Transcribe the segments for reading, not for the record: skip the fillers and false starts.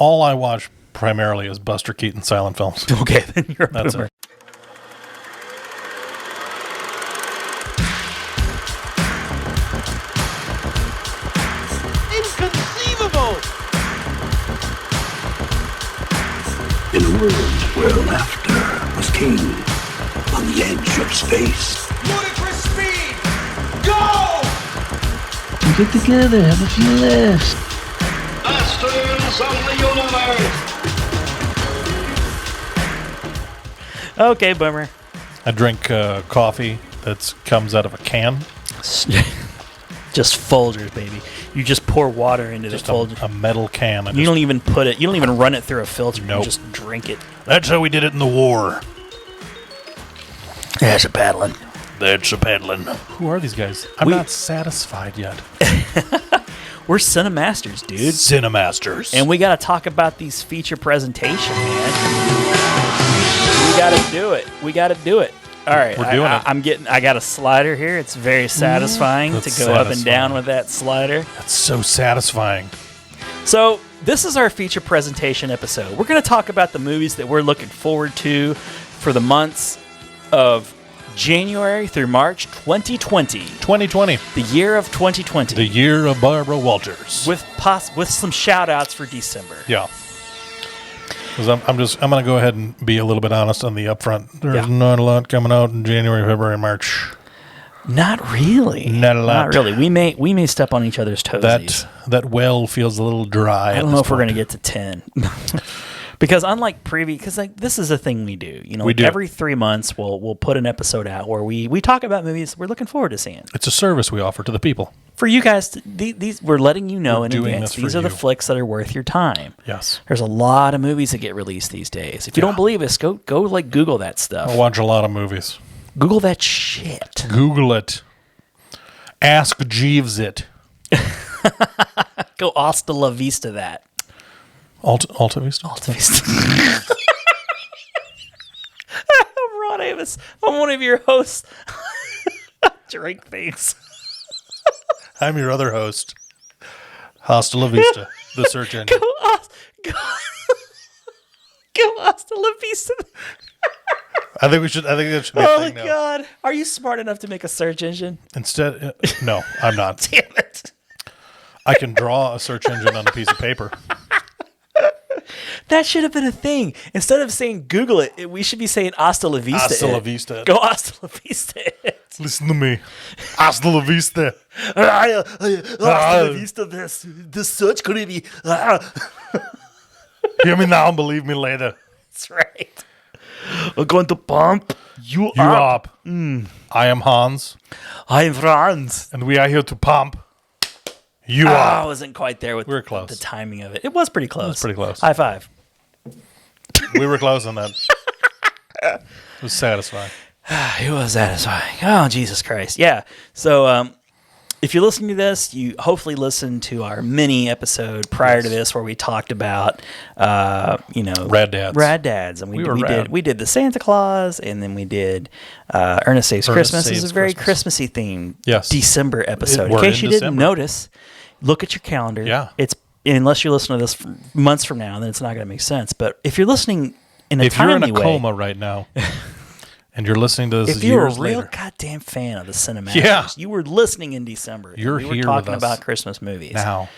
All I watch primarily is Buster Keaton silent films. Okay, then you're a That's boomer. it. Inconceivable! In a world where laughter was king, on the edge of space, Ludicrous speed! Go! Get together, have a few laughs. Masters of the universe! Okay, boomer. I drink coffee that comes out of a can. Just Folgers, baby. You just pour water into Just the Folgers. a metal can. You don't even put it. You don't even run it through a filter. Nope. You just drink it. That's how we did it in the war. That's a paddling. That's a paddling. Who are these guys? I'm not satisfied yet. We're Cinemasters, dude. Cinemasters. And we got to talk about these feature presentation, man. We got to do it. We got to do it. All right, We're doing it. I got a slider here. It's very satisfying That's to go up and satisfying. down with that slider. That's so satisfying. So this is our feature presentation episode. We're going to talk about the movies that we're looking forward to for the months of January through March 2020. 2020. The year of 2020. The year of Barbara Walters. with some shout outs for December. Yeah. Because I'm going to go ahead and be a little bit honest on the upfront. There's not a lot coming out in January, February, and March. Not really. Not a lot. Not really. We may step on each other's toes. That well feels a little dry. I don't know if we're going to get to 10. Because unlike because this is a thing we do. You know, We do. every 3 months we'll put an episode out where we talk about movies we're looking forward to seeing. It's a service we offer to the people. For you guys, these we're letting you know We're in doing advance. this for These are the you. flicks that are worth your time. Yes. There's a lot of movies that get released these days. If you don't believe us, go like Google that stuff. I watch a lot of movies. Google that shit. Google it. Ask Jeeves it. Go hasta la vista that. Alta Vista? Alta vista. I'm Ron Amos. I'm one of your hosts. Drink things. I'm your other host. Hasta la Vista, the search engine. Go hasta la vista. I think that should be a Oh thing my now. God. Are you smart enough to make a search engine? Instead, no, I'm not. Damn it. I can draw a search engine on a piece of paper. That should have been a thing. Instead of saying Google it, we should be saying hasta la vista. Hasta la it. vista. Go hasta la vista. Listen to me. Hasta la Vista. Hasta la vista. This search could be. Hear me now and believe me later. That's right. We're going to pump you You up. up. I am Hans, I'm Franz. and we are here to pump you I up. wasn't quite there with We were close. the timing of it. It was pretty close. pretty close. High five. We were close on that. It was satisfying. It was satisfying. Oh, Jesus Christ. Yeah. So, if you're listening to this, you hopefully listened to our mini episode prior to this where we talked about, Rad Dads. Rad Dads. And We were rad. we did the Santa Claus, and then we did Ernest Saves Christmas. This is a Saves very Christmas. Christmassy themed Yes. December episode. In we're case in you didn't December. notice, look at your calendar. Yeah. Unless you're listening to this months from now, then it's not going to make sense. But if you're listening in a If you're in timely a way, coma right now and you're listening to this if you're a years real later, goddamn fan of the Cinemasters, Yeah. you were listening in December. You're we were here talking with us about Christmas movies. now.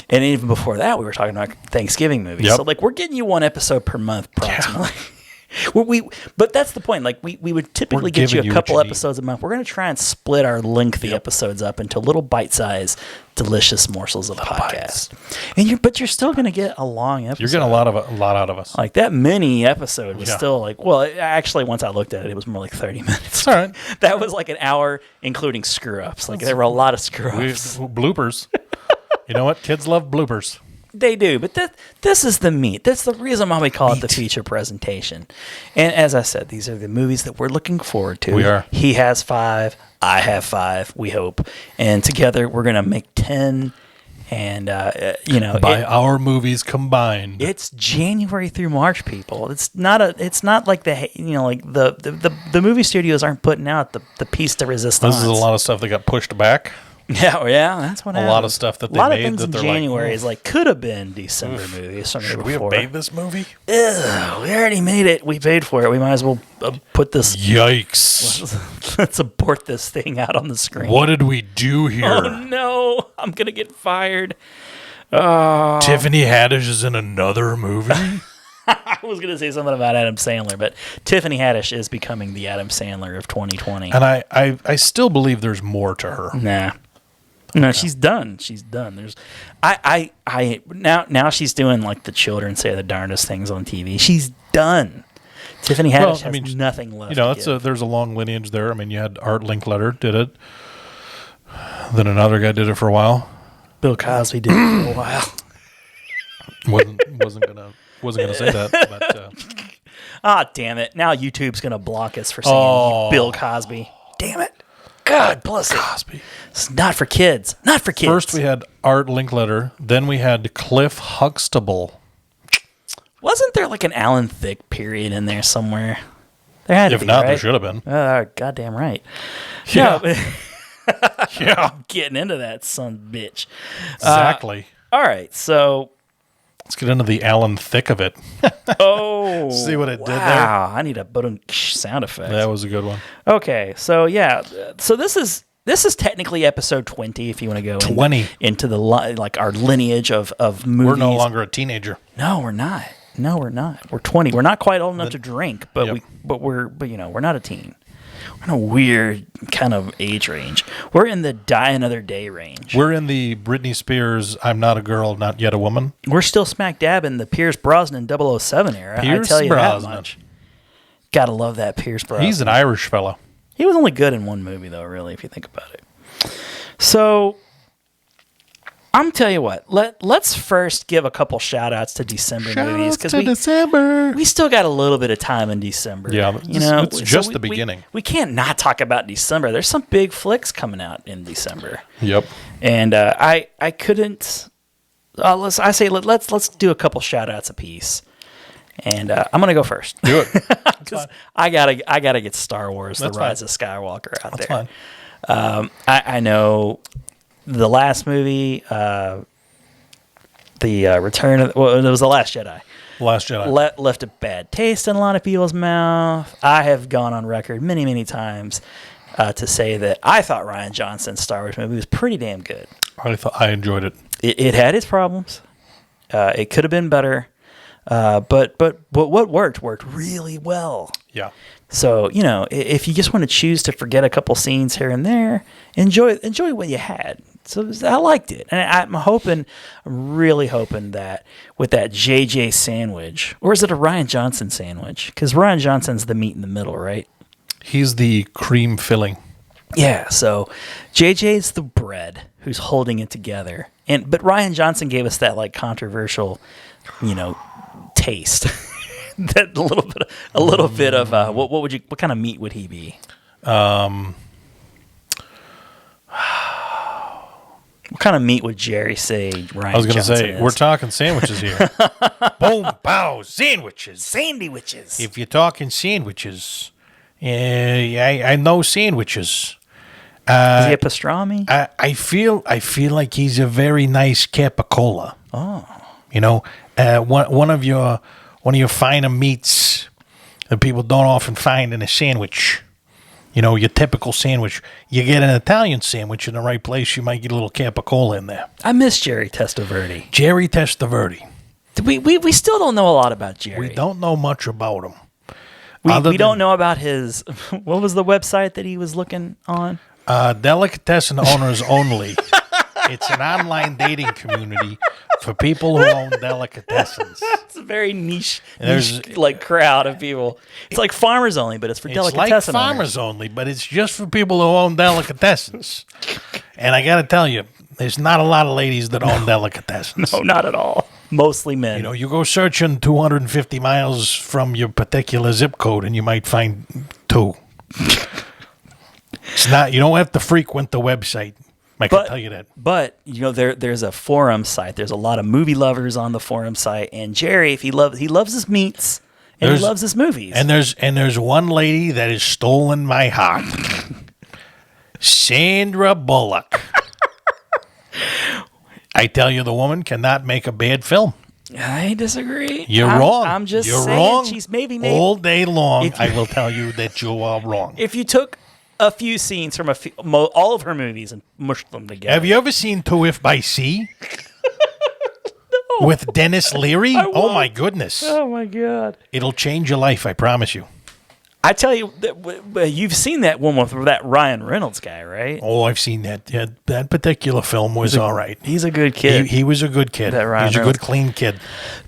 And even before that, we were talking about Thanksgiving movies. Yep. So, we're getting you one episode per month, approximately. But that's the point. We would typically We're get you giving a you what couple you need. episodes a month. We're going to try and split our lengthy episodes up into little bite-sized, delicious morsels of podcast. And you're still going to get a long episode. You're getting a lot out of us. Like that mini episode was Yeah. still actually, once I looked at it, it was more like 30 minutes. It's all right. That was like an hour, including screw ups. There were a lot of screw ups. Bloopers. You know what? Kids love bloopers. They do, but this is the meat. That's the reason why we call it the feature presentation. And as I said, these are the movies that we're looking forward to. We are. He has 5. I have 5. We hope, and together we're gonna make 10. And By our movies combined. it's January through March, people. It's not like the movie studios aren't putting out the piece de resistance. This is a lot of stuff that got pushed back. Yeah, that's what happened. A lot of stuff that they a lot made of things that in they're January like, is like could have been December movies. should we have made this movie? Ugh, we already made it. We paid for it. We might as well put this. Yikes. Let's abort this thing out on the screen. What did we do here? Oh no! I'm gonna get fired. Tiffany Haddish is in another movie? I was gonna say something about Adam Sandler, but Tiffany Haddish is becoming the Adam Sandler of 2020. And I still believe there's more to her. Nah. No, she's done. She's done. There's, now she's doing like the children say the darndest things on TV. She's done. Tiffany Haddish has nothing left. You know, to give. there's a long lineage there. I mean, you had Art Linkletter did it. Then another guy did it for a while. Bill Cosby did it for a while. Wasn't gonna say that. But damn it! Now YouTube's gonna block us for saying Bill Cosby. Damn it! God bless it. Cosby. It's not for kids. Not for kids. First we had Art Linkletter. Then we had Cliff Huxtable. Wasn't there like an Alan Thicke period in there somewhere? There had to If be, not, right? there should have been. Goddamn right. Yeah. No, Yeah. getting into that son of a bitch. Exactly. All right, so Let's get into the Alan Thicke of it. See what it did there? wow, I need a sound effect. That was a good one. Okay, so yeah, so this is technically episode 20 if you want to go 20. into the like our lineage of movies. We're no longer a teenager. No, we're not. No, we're not. We're 20. We're not quite old enough to drink, but Yep. but you know, we're not a teen. We're in a weird kind of age range. We're in the Die Another Day range. We're in the Britney Spears, I'm not a girl, not yet a woman. We're still smack dab in the Pierce Brosnan 007 era. Pierce I tell you Brosnan. that much. Gotta love that Pierce Brosnan. He's an Irish fellow. He was only good in one movie, though, really, if you think about it. So, I'm tell you what. Let's first give a couple shout-outs to December movies because December. we still got a little bit of time in December. Yeah, you know, it's just the beginning. We can't not talk about December. There's some big flicks coming out in December, Yep. and I couldn't. Let's do a couple shout-outs apiece. And I'm gonna go first. Do it. Because I gotta get Star Wars: That's The Rise of Skywalker out That's there. fine. I know the last movie, the Return of it was The Last Jedi. Last Jedi. Left a bad taste in a lot of people's mouth. I have gone on record many times to say that I thought Rian Johnson's Star Wars movie was pretty damn good. I enjoyed it. It had its problems. It could have been better. But what worked really well. Yeah. So, you know, if you just want to choose to forget a couple scenes here and there, enjoy what you had. So I liked it. And I'm really hoping that with that JJ sandwich, or is it a Rian Johnson sandwich? Because Rian Johnson's the meat in the middle, right? He's the cream filling. Yeah, so JJ's the bread who's holding it together. But Rian Johnson gave us that like controversial, you know, taste. That a little bit of what kind of meat would he be? What kind of meat would Jerry say Rian I was going to Johnson say, is? we're talking sandwiches here. Boom, pow, sandwiches. Sandwiches. If you're talking sandwiches, I know sandwiches. Is he a pastrami? I feel like he's a very nice capicola. Oh. You know, one of your finer meats that people don't often find in a sandwich. You know, your typical sandwich. You get an Italian sandwich in the right place, you might get a little capicola in there. I miss Jerry Testaverde. Jerry Testaverde. We still don't know a lot about Jerry. We don't know much about him. We don't know about his. What was the website that he was looking on? Delicatessen Owners Only. It's an online dating community for people who own delicatessens. It's a very niche like crowd of people. It's like Farmers Only, but it's for It's delicatessen like owners. Farmers Only, but it's just for people who own delicatessens. And I got to tell you, there's not a lot of ladies that own delicatessens. No, not at all. Mostly men. You know, you go searching 250 miles from your particular zip code, and you might find two. It's not. You don't have to frequent the website. I can tell you that. But you know, there's a forum site. There's a lot of movie lovers on the forum site, and Jerry, if he loves his meats and he loves his movies. And there's one lady that has stolen my heart. Sandra Bullock. I tell you, the woman cannot make a bad film. I disagree. You're wrong. I'm just You're saying wrong. she's maybe all day long. If you- I will tell you that you are wrong. If you took a few scenes from all of her movies and mushed them together. Have you ever seen To If by Sea? With Dennis Leary? Oh my goodness. Oh my God. It'll change your life, I promise you. I tell you, you've seen that one with that Ryan Reynolds guy, right? Oh, I've seen that. Yeah, that particular film was all right. He's a good kid. He was a good kid. That Ryan He's a Reynolds. good, clean kid.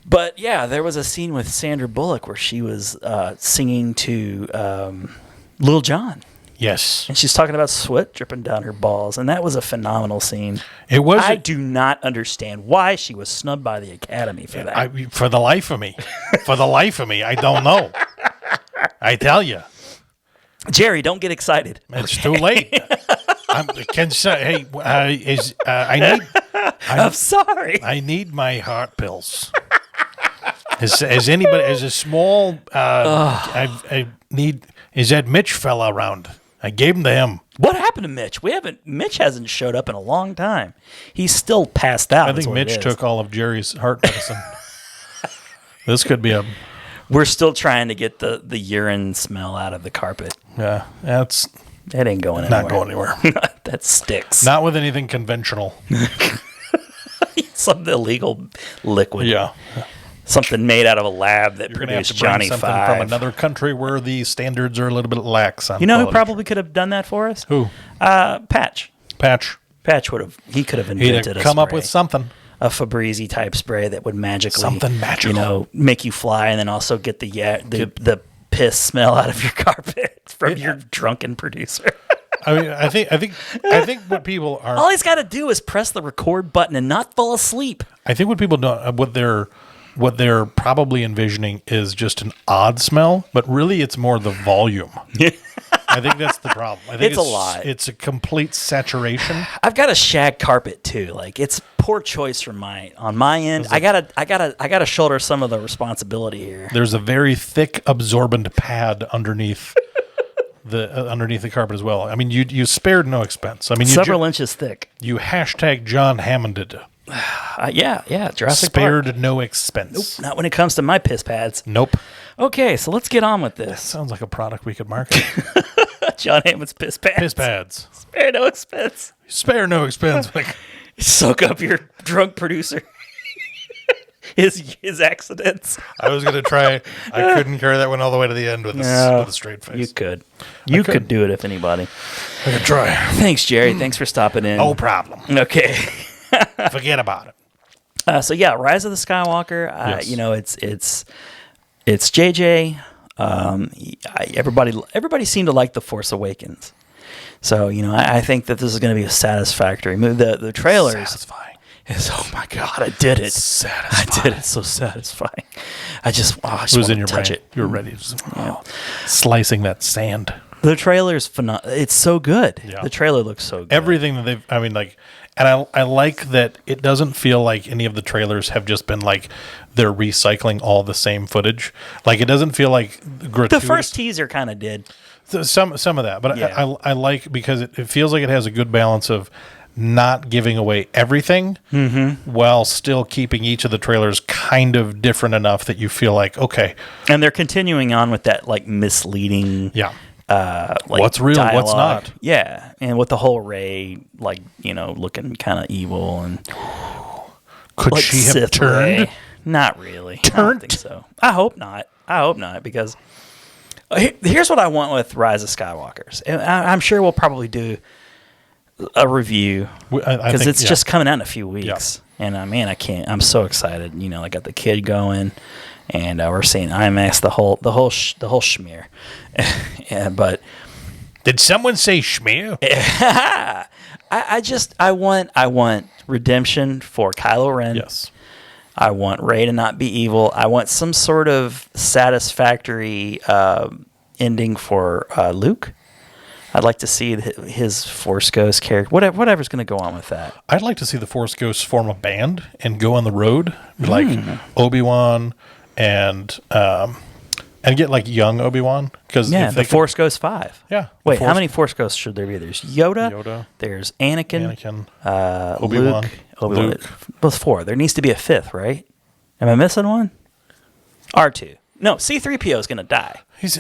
But yeah, there was a scene with Sandra Bullock where she was singing to Lil Jon. Yes. And she's talking about sweat dripping down her balls. And that was a phenomenal scene. It was. I do not understand why she was snubbed by the Academy for that. For the life of me. I don't know. I tell you. Jerry, don't get excited. It's too late. I'm sorry. I need my heart pills. As anybody, as a small, I need. Is that Mitch fella around? I gave him to him. What happened to Mitch? Mitch hasn't showed up in a long time. He's still passed out. I think Mitch took all of Jerry's heart medicine. This could be a. We're still trying to get the urine smell out of the carpet. Yeah, that's It ain't going anywhere. not going anywhere. That sticks. Not with anything conventional. Some illegal liquid. Yeah. Something made out of a lab that You're going to have produced to bring Johnny something 5. from another country where the standards are a little bit lax on You know who quality. probably could have done that for us? Who? Patch. Patch. Patch would have. He could have He'd invented have a come up spray. with something. A Febreze type spray that would magically, Something magical. make you fly, and then also get the piss smell out of your carpet from your drunken producer. I mean, I think what people are. All he's got to do is press the record button and not fall asleep. I think what people don't. What they're probably envisioning is just an odd smell, but really it's more the volume. I think that's the problem. I think It's a lot. It's a complete saturation. I've got a shag carpet too. Like, it's poor choice on my end. I gotta shoulder some of the responsibility here. There's a very thick absorbent pad underneath the carpet as well. I mean, you spared no expense. I mean, Several inches thick. You hashtag John Hammonded. Yeah, Jurassic Spared Park. no expense. Not when it comes to my piss pads. Nope. Okay, so let's get on with this. Sounds like a product we could market. John Hammond's piss pads. Piss pads. Spare no expense. Spare no expense. Like, Soak up your drunk producer. his accidents. I was gonna try. I couldn't carry that one all the way to the end with a straight face. You could. You could do it if anybody. I could try. Thanks, Jerry. Thanks for stopping in. No problem. Okay. Forget about it. So yeah, Rise of the Skywalker. Yes. It's JJ. Everybody seemed to like The Force Awakens. So I think that this is going to be a satisfactory movie. The trailers. Satisfying. Oh my God! I did it. Satisfying. I did it. So satisfying. I just It was want in to your touch brain. it. You were ready. Slicing that sand. The trailer's phenomenal. It's so good. Yeah. The trailer looks so good. Everything that they've. I mean, like, and I like that it doesn't feel like any of the trailers have just been like they're recycling all the same footage. Like, it doesn't feel like gratuitous. The first teaser kind of did. Some of that, but Yeah. I like because it feels like it has a good balance of not giving away everything while still keeping each of the trailers kind of different enough that you feel like, okay, And they're continuing on with that like misleading. yeah, Like what's real, what's dialogue. not. Yeah, and with the whole Rey, like looking kind of evil and could like she have Sith turned? Rey. Not really. I don't think so. I hope not because here's what I want with Rise of Skywalkers. And I'm sure we'll probably do a review because it's just coming out in a few weeks. And man, I can't. I'm so excited. I got the kid going, and we're seeing IMAX the whole schmear. Yeah, but Did someone say schmear? I want redemption for Kylo Ren. Yes. I want Rey to not be evil. I want some sort of satisfactory ending for Luke. I'd like to see his Force Ghost character, whatever's going to go on with that. I'd like to see the Force Ghosts form a band and go on the road, like Obi-Wan and and get like young Obi-Wan because The Force Ghost 5. Yeah. Wait, how many Force Ghosts should there be? There's Yoda. There's Anakin. Obi-Wan. Luke. Well, 4. There needs to be a 5th, right? Am I missing one? R2. No, C-3PO is going to die. He's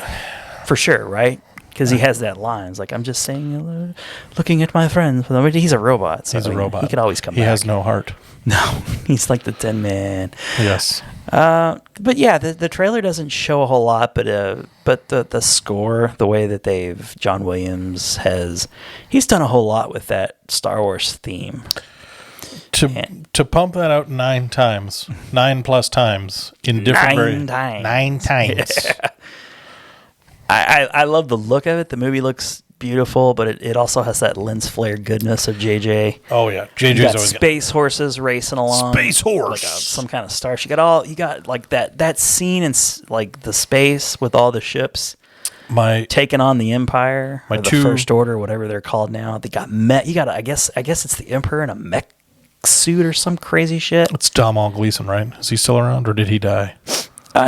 for sure, right? Because he has that line. It's like, I'm just saying, looking at my friends. He's a robot. So he's a robot. He could always come back. He has no heart. No, he's like the Tin Man. Yes. But yeah, the trailer doesn't show a whole lot, but the score, the way that John Williams he's done a whole lot with that Star Wars theme. To pump that out 9 times, 9+ times in different 9 times. Yeah. I love the look of it. The movie looks beautiful, but it also has that lens flare goodness of JJ. Oh yeah, JJ's always space horses racing along. Space horse, like some kind of starship. You got like that scene in like the space with all the ships. Taking on the Empire, or the First Order, whatever they're called now. They got met. I guess it's the Emperor in a mech suit or some crazy shit. It's Domhnall Gleeson, right? Is he still around, or did he die?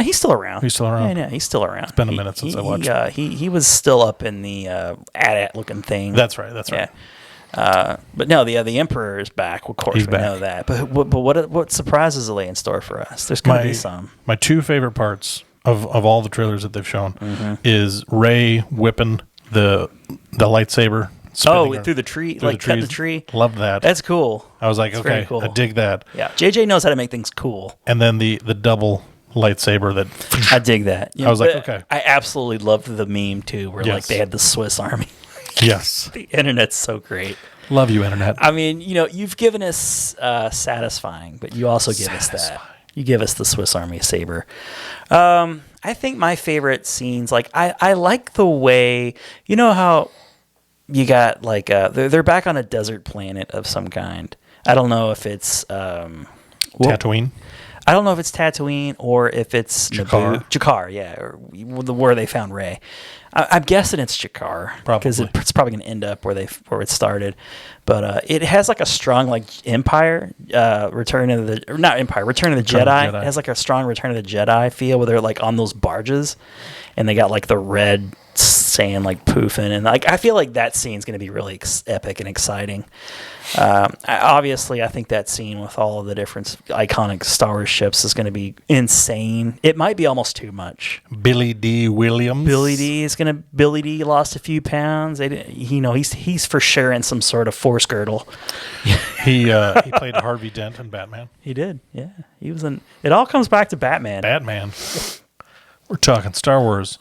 He's still around. He's still around? Yeah, he's still around. It's been a minute since I watched it. He was still up in the AT-AT looking thing. That's right. Yeah. But no, the Emperor is back. Of course, we know that. But what surprises lay in store for us? There's going to be some. My 2 favorite parts of all the trailers that they've shown is Rey whipping the lightsaber. Through the tree, cutting the tree. Loved that. That's cool. I was like, That's okay, cool. I dig that. Yeah, JJ knows how to make things cool. And then the double lightsaber that I dig that. I was like, okay. I absolutely loved the meme too, where like they had the Swiss Army. Yes. The internet's so great. Love you, internet. I mean, you've given us satisfying, but you also give us that. You give us the Swiss Army saber. I think my favorite scenes, like I like the way, you know how you got like they're back on a desert planet of some kind. I don't know if it's Tatooine. I don't know if it's Tatooine or if it's Jakar. Jakar, yeah, or where they found Rey. I'm guessing it's Jakar because it's probably going to end up where it started. But it has like a strong like Return of the Jedi. It has like a strong Return of the Jedi feel where they're like on those barges, and they got like the red sand like poofing, and like I feel like that scene's going to be really epic and exciting. Obviously, I think that scene with all of the different iconic Star Wars ships is going to be insane. It might be almost too much. Billy D. Williams. Billy D. lost a few pounds. He's for sure in some sort of force girdle. He played Harvey Dent in Batman. He did. Yeah, he was in. It all comes back to Batman. We're talking Star Wars.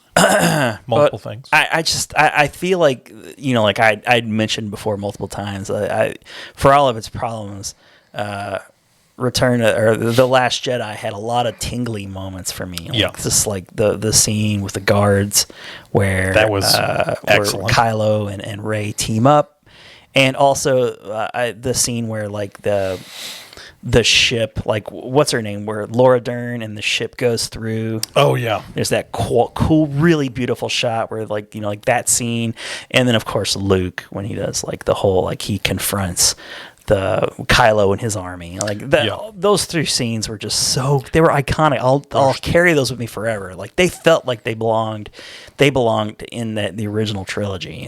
Multiple things. I feel like, like I'd mentioned before multiple times, for all of its problems, The Last Jedi had a lot of tingly moments for me. Just like the scene with the guards where that was excellent. Where Kylo and Rey team up, and also the scene where like the ship, like what's her name, where Laura Dern and the ship goes through. Oh yeah, there's that cool, really beautiful shot where like that scene, and then of course Luke when he does like the whole like he confronts the Kylo and his army. Like those 3 scenes were just they were iconic. I'll carry those with me forever. Like they felt like they belonged in the original trilogy,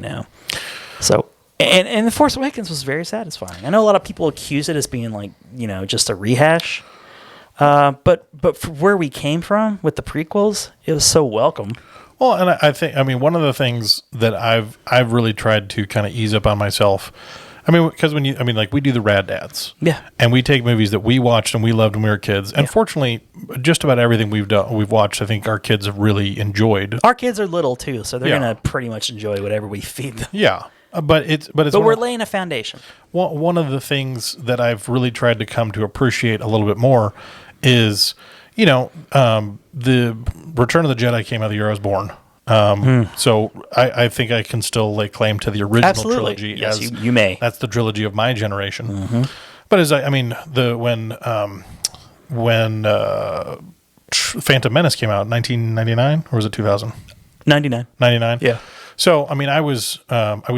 So. And The Force Awakens was very satisfying. I know a lot of people accuse it as being like, just a rehash. But for where we came from with the prequels, it was so welcome. Well, and I think, one of the things that I've really tried to kind of ease up on myself, because we do the Rad Dads. Yeah. And we take movies that we watched and we loved when we were kids. And fortunately, just about everything we've watched, I think our kids have really enjoyed. Our kids are little too, so they're going to pretty much enjoy whatever we feed them. Yeah. But we're laying a foundation. One of the things that I've really tried to come to appreciate a little bit more is, the Return of the Jedi came out the year I was born. So I think I can still lay claim to the original trilogy. Yes, you may. That's the trilogy of my generation. Mm-hmm. But when Phantom Menace came out in 1999, or was it 2000? 99. 99? Yeah. So, I was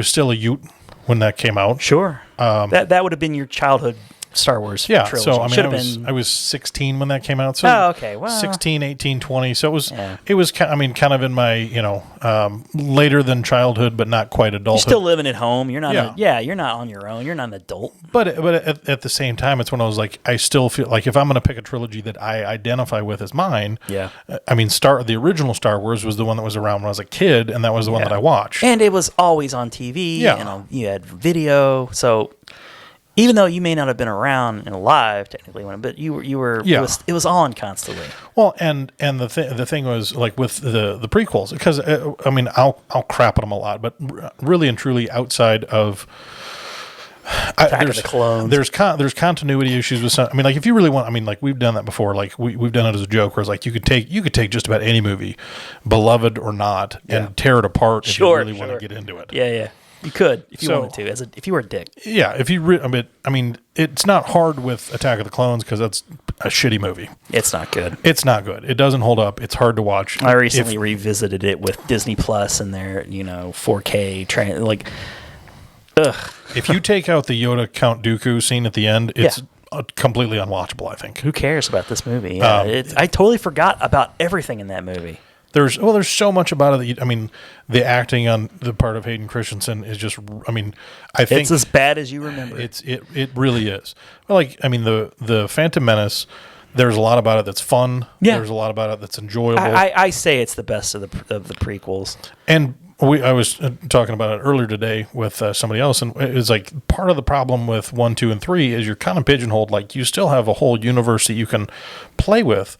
still a Ute when that came out. Sure. That would have been your childhood Star Wars Yeah, trilogy. so I mean, Should have been. I was 16 when that came out. So Oh, okay, well. 16, 18, 20. So Yeah. it was kind of in my later than childhood, but not quite You're adulthood. still living at home. You're not. Yeah. You're not on your own. You're not an adult. But at the same time, it's when I was like, I still feel like if I'm going to pick a trilogy that I identify with as mine, Yeah. I mean, the original Star Wars was the one that was around when I was a kid, and that was the one that I watched. And it was always on TV. Yeah. And you had video. So even though you may not have been around and alive technically, but you were. Yeah. It was on constantly. Well, and the thing was like with the prequels, because I mean, I'll crap at them a lot, but really and truly outside of. Attack of the Clones. There's continuity issues with some. I mean, like if you really want, I mean, like we've done that before. Like we've done it as a joke, where it's like you could take just about any movie, beloved or not, and tear it apart if you really want to get into it. Yeah. You could if you wanted to, if you were a dick. Yeah, if you. I mean, it's not hard with Attack of the Clones because that's a shitty movie. It's not good. It's not good. It doesn't hold up. It's hard to watch. I recently revisited it with Disney Plus and their 4K like. Ugh. If you take out the Yoda Count Dooku scene at the end, it's completely unwatchable, I think. Who cares about this movie? Yeah, I totally forgot about everything in that movie. There's so much about it that the acting on the part of Hayden Christensen is just. I mean, I think it's as bad as you remember. It really is. Like the Phantom Menace. There's a lot about it that's fun. Yeah. There's a lot about it that's enjoyable. I say it's the best of the prequels. And I was talking about it earlier today with somebody else, and it's like part of the problem with 1, 2, and 3 is you're kind of pigeonholed. Like you still have a whole universe that you can play with,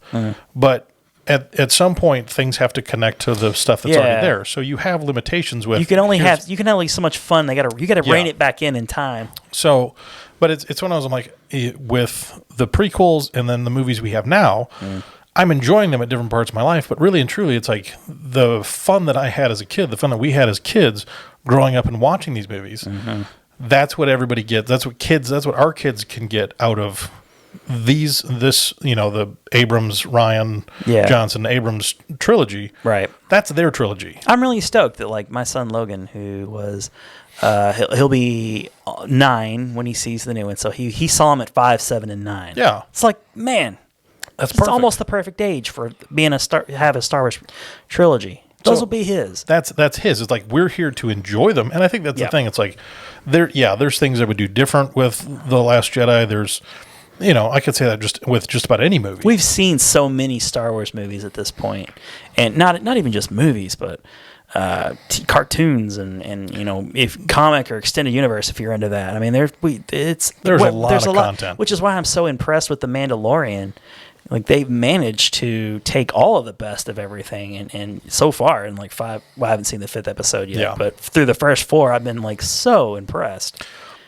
but at some point things have to connect to the stuff that's already there. So you have limitations with. You can only so much fun. You got to rein it back in time. So, but it's one of those. I'm like with the prequels and then the movies we have now. I'm enjoying them at different parts of my life, but really and truly, it's like the fun that I had as a kid, the fun that we had as kids growing up and watching these movies. That's what everybody gets. That's what our kids can get out of the Abrams, Ryan, Johnson, Abrams trilogy. Right. That's their trilogy. I'm really stoked that like my son Logan, who was, he'll be 9 when he sees the new one. So he saw him at 5, 7, and 9. Yeah. It's like, man. That's It's perfect. almost the perfect age for being have a Star Wars trilogy. Those will be his. That's his. It's like we're here to enjoy them, and I think that's the thing. It's like there's things I would do different with The Last Jedi. There's, I could say that with just about any movie. We've seen so many Star Wars movies at this point, and not even just movies, but cartoons and if comic or extended universe, if you're into that. I mean, there's a lot of content, which is why I'm so impressed with The Mandalorian. Like they've managed to take all of the best of everything, and so far in like 5. Well, I haven't seen the 5th episode yet, but through the first 4, I've been like so impressed.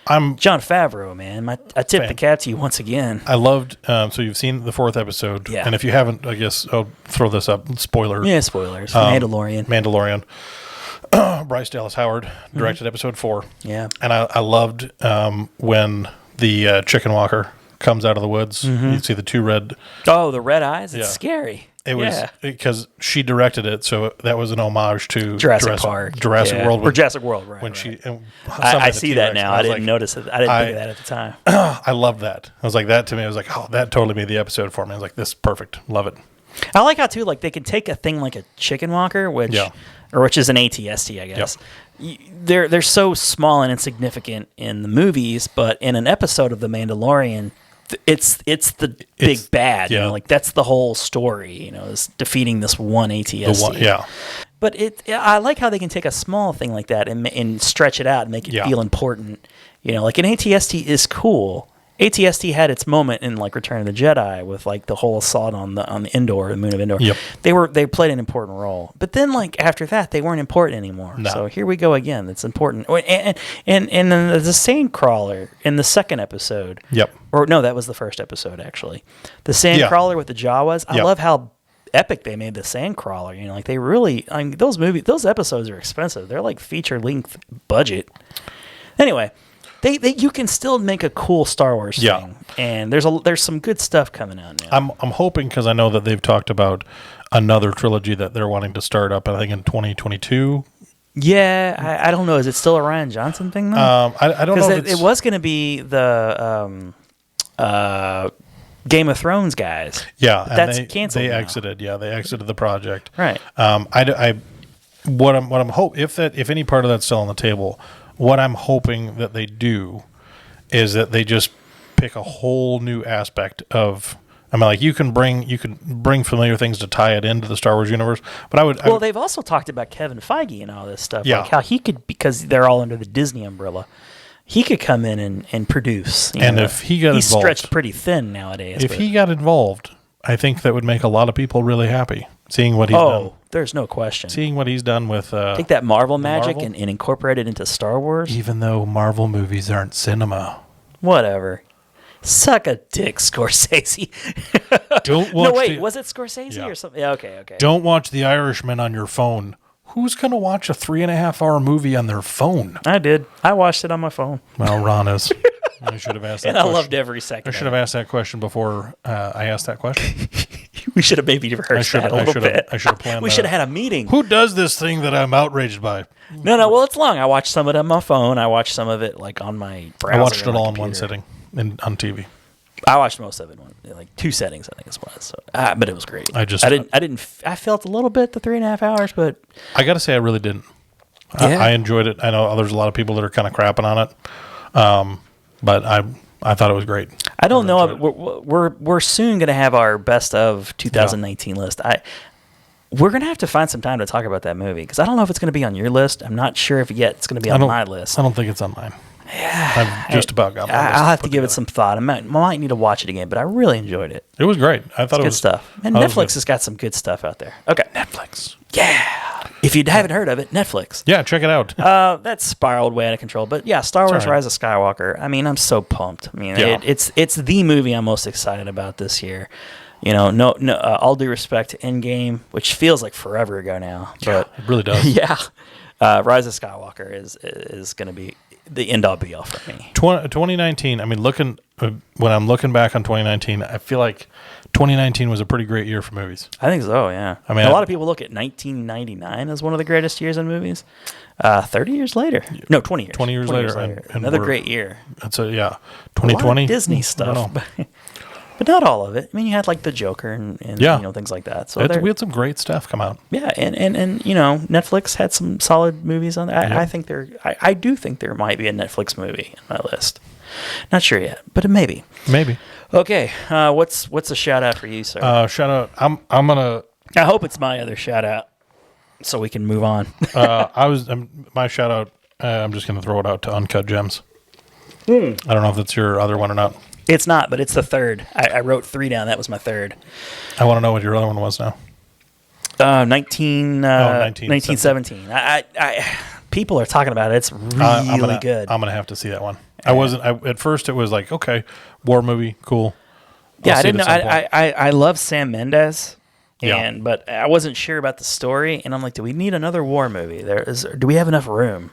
I'm Jon Favreau, man. I tip the cap to you once again. I loved. So you've seen the 4th episode, and if you haven't, I guess I'll throw this up. Spoiler. Yeah, spoilers. Mandalorian. Bryce Dallas Howard directed episode 4. Yeah, and I loved when the chicken walker comes out of the woods. You see the 2 red. Oh, the red eyes. It's scary. It was because she directed it, so that was an homage to Jurassic Park, Jurassic World, or Jurassic World. Right. When right. I see that now. I didn't notice it. I didn't think of that at the time. I loved that. I was like, that to me, I was like, oh, that totally made the episode for me. I was like, this is perfect. Love it. I like how too, like they can take a thing like a chicken walker, which is an ATST, I guess. They're so small and insignificant in the movies, but in an episode of The Mandalorian, it's the big bad. Like that's the whole story. is defeating this one ATST. But I like how they can take a small thing like that and stretch it out and make it feel important. Like an ATST is cool. ATST had its moment in like Return of the Jedi with like the whole assault on the Endor, the moon of Endor. Yep. They played an important role, but then like after that they weren't important anymore. No. So here we go again. It's important. And then the Sandcrawler in the 2nd episode. Yep. Or no, that was the 1st episode actually. The Sandcrawler with the Jawas. I love how epic they made the Sandcrawler. Like they really. I mean, those episodes are expensive. They're like feature length budget. Anyway. You can still make a cool Star Wars thing, and there's some good stuff coming out now. I'm hoping, because I know that they've talked about another trilogy that they're wanting to start up. I think in 2022. Yeah, I don't know. Is it still a Ryan Johnson thing though? I don't know. Because it was going to be the Game of Thrones guys. Yeah, But and that's they canceled. They now. exited. Yeah, they exited the project. Right. What I'm hope if any part of that's still on the table, what I'm hoping that they do is that they just pick a whole new aspect of. I mean, like you can bring familiar things to tie it into the Star Wars universe, but I would. Well, they've also talked about Kevin Feige and all this stuff. Yeah. Like how he could, because they're all under the Disney umbrella, he could come in and produce. And if he got he's involved, stretched pretty thin nowadays. if he got involved, I think that would make a lot of people really happy seeing what he's done. There's no question. Seeing what he's done with Take that Marvel magic Marvel? and incorporate it into Star Wars. even though Marvel movies aren't cinema. Whatever. Suck a dick, Scorsese. Don't watch No, wait, the- was it Scorsese Yeah. or something? Yeah, okay. Don't watch The Irishman on your phone. Who's going to watch a 3.5-hour movie on their phone? I did. I watched it on my phone. Well, Ron is. I should have asked that And I question. loved every second. I should have asked that question before I asked that question. We should have maybe rehearsed that a little bit. I should have planned We that should have out. had a meeting. Who does this thing that I'm outraged by? No. Well, it's long. I watched some of it on my phone. I watched some of it like on my browser. I watched it on my all in one computer. sitting on TV. I watched most of it in like 2 settings. I think it was. So, but it was great. I felt a little bit the 3.5 hours, but I got to say, I really didn't. Yeah. I enjoyed it. I know there's a lot of people that are kind of crapping on it, but I thought it was great. I don't know. enjoyed We're soon going to have our best of 2019 list. We're going to have to find some time to talk about that movie because I don't know if it's going to be on your list. I'm not sure if yet it's going to be on my list. I don't think it's on mine. Yeah, I've just about got my list I'll have to put give it together. some thought. I might need to watch it again, but I really enjoyed it. It was great. I thought it Good was stuff. And I was Netflix good. has got some good stuff out there. Okay. Netflix. Yeah. If you haven't heard of it, Netflix. Yeah, check it out. That spiraled way out of control. But yeah, Star Wars all right. Rise of Skywalker. I mean, I'm so pumped. I mean, Yeah. it's the movie I'm most excited about this year. You know, no, all due respect to Endgame, which feels like forever ago now. But it really does. yeah, Rise of Skywalker is going to be the end all be all for me. 2019. I mean, when I'm looking back on 2019, I feel like 2019 was a pretty great year for movies. I think so. Yeah. I mean, a lot of people look at 1999 as one of the greatest years in movies. 30 years later, no, 20 years. 20 years later, and another we're- great year. That's a yeah. A lot of 2020 Disney I don't stuff, know. but not all of it. I mean, you had like the Joker and Yeah. things like that. So We had some great stuff come out. yeah, and Netflix had some solid movies on that. Yeah. I think I do think there might be a Netflix movie in my list. Not sure yet, but maybe. Maybe. Okay, what's a shout out for you, sir? Shout out. I'm gonna. I hope it's my other shout out, so we can move on. My shout out. I'm just gonna throw it out to Uncut Gems. I don't know if that's your other one or not. It's not, but it's the third. I wrote 3 down. That was my third. I want to know what your other one was now. 1917. People are talking about it. It's really good. I'm gonna have to see that one. I wasn't. At first, it was like, okay, war movie, cool. Yeah, I'll I see it didn't know. at some point. I love Sam Mendes, Yeah. but I wasn't sure about the story, and I'm like, do we need another war movie? Do we have enough room?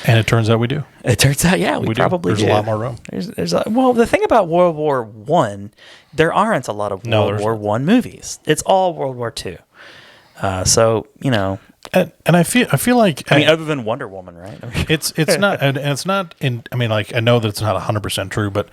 And it turns out we do. It turns out, yeah, we do. probably There's do. a lot more room. Well, the thing about World War One, there aren't a lot of No, World there's War not. One movies. It's all World War Two. So And I feel like I mean, other than Wonder Woman, right? I mean, it's not and it's not in. I mean, like I know that it's not 100% true, but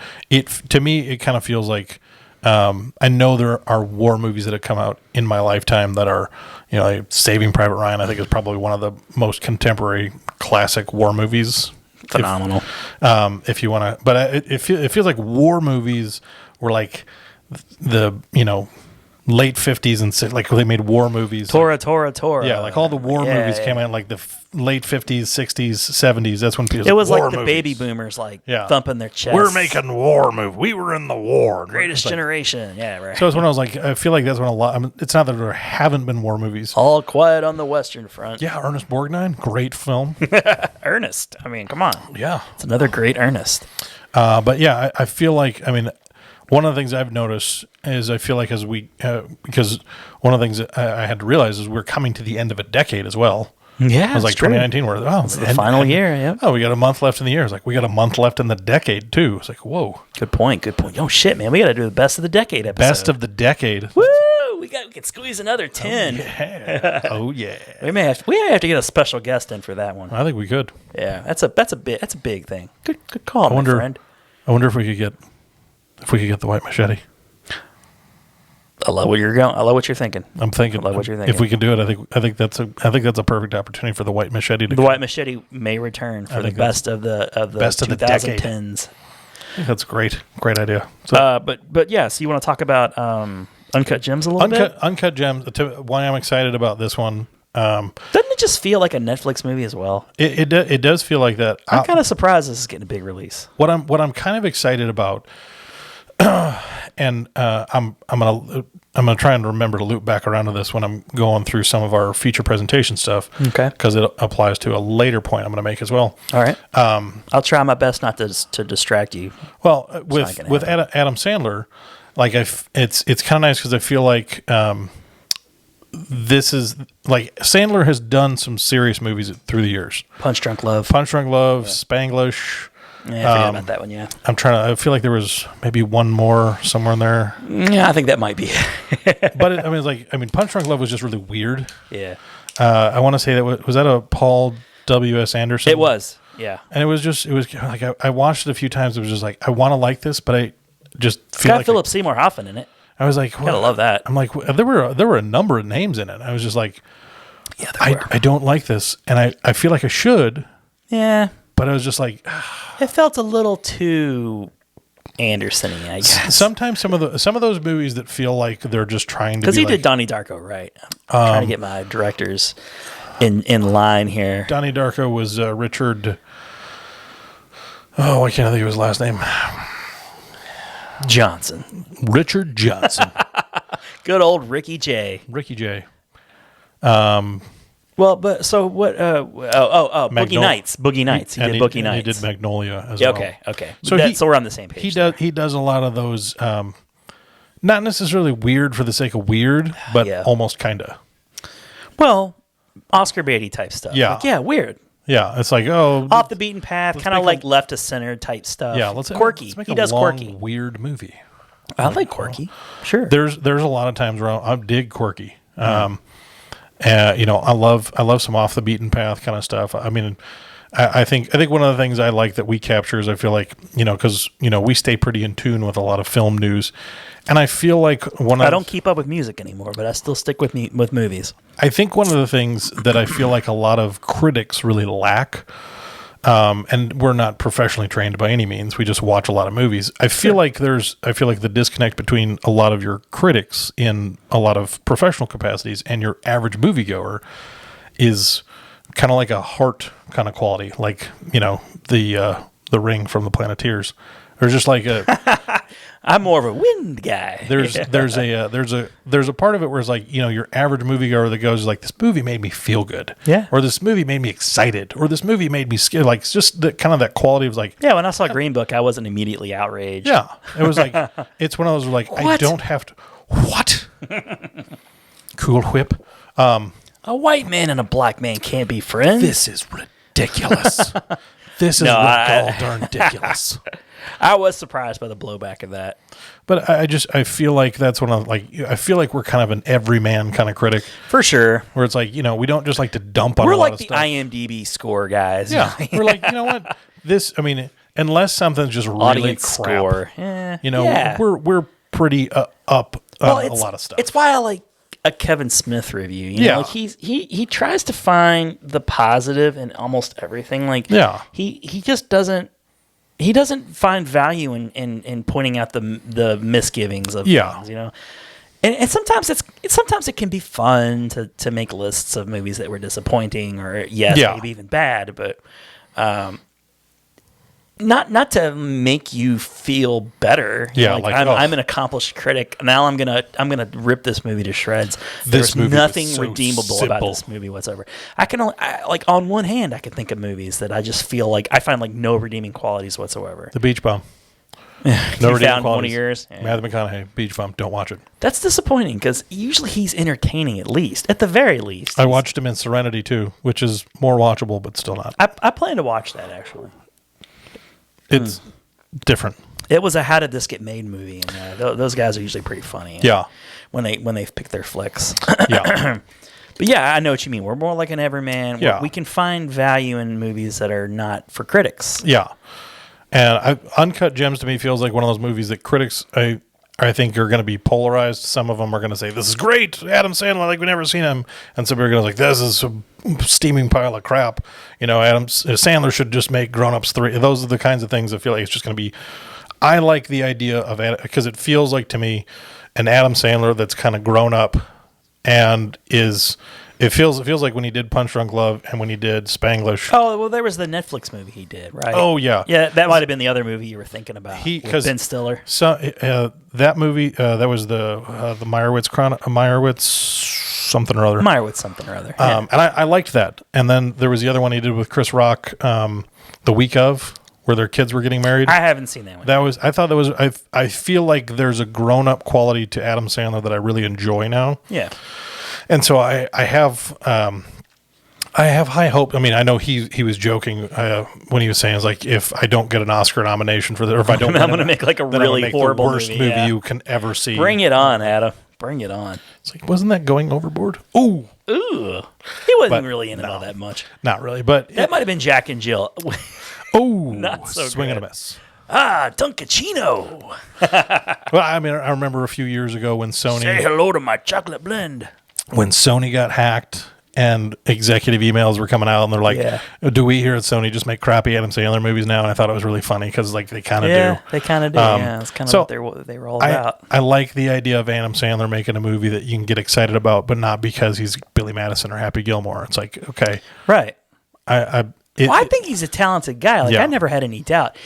to me it kind of feels like. I know there are war movies that have come out in my lifetime that are, like Saving Private Ryan. I think is probably one of the most contemporary classic war movies. phenomenal. If you want to, but it feels like war movies were like the late 50s and like they made war movies. Tora. Yeah, like all the war Yeah, movies came yeah. out in like the late 50s, 60s, 70s. That's when people. It was like war the movies. baby boomers, like Yeah. thumping their chests. We're making war movies. We were in the war. Greatest It's like- Generation. Yeah, right. So it's when I was like, I feel like that's when a lot. I mean, it's not that there haven't been war movies. All Quiet on the Western Front. Yeah, Ernest Borgnine, great film. Ernest. I mean, come on. Yeah, It's another great Ernest. but yeah, I feel like one of the things I've noticed is I feel like as we because one of the things that I had to realize is we're coming to the end of a decade as well. Yeah, It was like 2019. We're It's the final year. Yeah. Oh, we got a month left in the year. It's like we got a month left in the decade too. It's like whoa, Good point. Oh shit, man, we got to do the best of the decade episode. best of the decade. Woo! We can squeeze another 10. Yeah. Oh yeah. We may have to get a special guest in for that one. I think we could. Yeah, that's a big thing. Good call, my wonder- friend. I wonder if we could get if we could get the white machete. I love what you're going. I love what you're thinking. I'm thinking, I love what you're thinking. if we can do it, I think that's a perfect opportunity for the white machete to The white machete may return for the best of the best of the decade. 2010s. I think that's great idea. So, But yeah, so you want to talk about Uncut Gems a little bit? Uncut Gems. Why I'm excited about this one. Doesn't it just feel like a Netflix movie as well? It does feel like that. I'm kind of surprised this is getting a big release. What I'm kind of excited about, and I'm gonna try and remember to loop back around to this when I'm going through some of our feature presentation stuff. Okay. Because it applies to a later point I'm going to make as well. All right. I'll try my best not to distract you. Well, with Adam Sandler, like it's kind of nice because I feel like this is like Sandler has done some serious movies through the years. Punch Drunk Love, Spanglish. Yeah, I forget about that one. Yeah, I feel like there was maybe one more somewhere in there. Yeah, I think that might be. But Punch Drunk Love was just really weird. Yeah. I want to say that was that a Paul W.S. Anderson? It was. Yeah. And it was like I watched it a few times. It was just like I want to like this, but I just feel got like Philip Seymour Hoffman in it. I was like, gotta love that. I'm like, there were a number of names in it. I was just like, yeah, I don't like this, and I feel like I should. Yeah. But I was just like, it felt a little too Anderson-y, I guess. Sometimes some of those movies that feel like they're just trying to because he like, did Donnie Darko right. I'm trying to get my directors in line here. Donnie Darko was Richard. Oh, I can't think of his last name. Johnson. Richard Johnson. Good old Ricky J. Ricky J. Well, but so what? Boogie Nights. Boogie Nights. He did Boogie Nights. He did Magnolia as yeah, well. Okay. So we're on the same page. He does a lot of those. Not necessarily weird for the sake of weird, but almost kind of. Well, Oscar Beatty type stuff. Yeah. Like, weird. Yeah, it's like off the beaten path, kind of like left of center type stuff. Yeah, quirky. Let's make he does quirky, weird movie. I like quirky. Sure. There's a lot of times where I dig quirky. I love some off the beaten path kind of stuff. I mean, I think one of the things I like that we capture is I feel like because we stay pretty in tune with a lot of film news, and I feel like I don't keep up with music anymore, but I still stick with movies. I think one of the things that I feel like a lot of critics really lack, and we're not professionally trained by any means. We just watch a lot of movies. I feel like the disconnect between a lot of your critics in a lot of professional capacities and your average moviegoer is kind of like a heart kind of quality, like the Ring from the Planeteers. There's just like a. I'm more of a wind guy. There's a part of it where it's like your average moviegoer that goes like, this movie made me feel good, or this movie made me excited, or this movie made me scared. Like it's just kind of that quality of like. Yeah, when I saw Green Book, I wasn't immediately outraged. Yeah, it was like it's one of those like I don't have to. What? Cool Whip. A white man and a black man can't be friends. This is ridiculous. This is gall darn ridiculous. I was surprised by the blowback of that. But I feel like that's one of I feel like we're kind of an everyman kind of critic. For sure. Where it's like, we don't just like to dump on a lot of stuff. We're like the IMDb score guys. Yeah. We're like, what? Unless something's just really audience crap. Score. We're pretty up on a lot of stuff. It's why I like a Kevin Smith review. You know, like he tries to find the positive in almost everything. Like he just doesn't find value in pointing out the misgivings of things, And sometimes it can be fun to make lists of movies that were disappointing or maybe even bad, but not to make you feel better. I'm an accomplished critic. Now I'm gonna rip this movie to shreds. There's nothing redeemable about this movie whatsoever. On one hand, I can think of movies that I just feel like I find like no redeeming qualities whatsoever. The Beach Bum. No redeeming qualities. One of yours. Yeah. Matthew McConaughey, Beach Bum. Don't watch it. That's disappointing because usually he's entertaining at the very least. I watched him in Serenity too, which is more watchable, but still not. I plan to watch that actually. It's different. It was a How Did This Get Made movie, and those guys are usually pretty funny. When they've picked their flicks. Yeah. But yeah, I know what you mean. We're more like an everyman. Yeah. We can find value in movies that are not for critics. Yeah. And Uncut Gems to me feels like one of those movies that critics I think are going to be polarized. Some of them are going to say, this is great, Adam Sandler, like we've never seen him. And some are going to like, this is a steaming pile of crap. Sandler should just make Grown Ups 3. Those are the kinds of things I feel like it's just going to be. I like the idea of, because it feels like to me an Adam Sandler that's kind of grown up and it feels like when he did Punch Drunk Love and when he did Spanglish. Oh, well, there was the Netflix movie he did, right? Oh, yeah. Yeah, that might have been the other movie you were thinking about with Ben Stiller. So that movie, that was the Meyerowitz something or other. Meyerowitz something or other. Yeah. And I liked that. And then there was the other one he did with Chris Rock, The Week Of, where their kids were getting married. I haven't seen that one. I feel like there's a grown-up quality to Adam Sandler that I really enjoy now. Yeah. And so I have high hope. I mean, I know he was joking when he was saying, it's like, if I don't get an Oscar nomination for this, or if I don't, I'm going to make like a really horrible the worst movie you can ever see. Bring it on, Adam. Bring it on. It's like, wasn't that Going Overboard? Ooh. He wasn't really in it all that much. Not really, but that might have been Jack and Jill. Not so swing and a miss. Dunkachino. Well, I mean, I remember a few years ago when Sony... Say hello to my chocolate blend. When Sony got hacked and executive emails were coming out and they're like, do we here at Sony just make crappy Adam Sandler movies now? And I thought it was really funny because like they kind of do. Yeah, they kind of do. It's kind of what they were all about. I like the idea of Adam Sandler making a movie that you can get excited about, but not because he's Billy Madison or Happy Gilmore. It's like, okay. Right. I think he's a talented guy. Like I never had any doubt.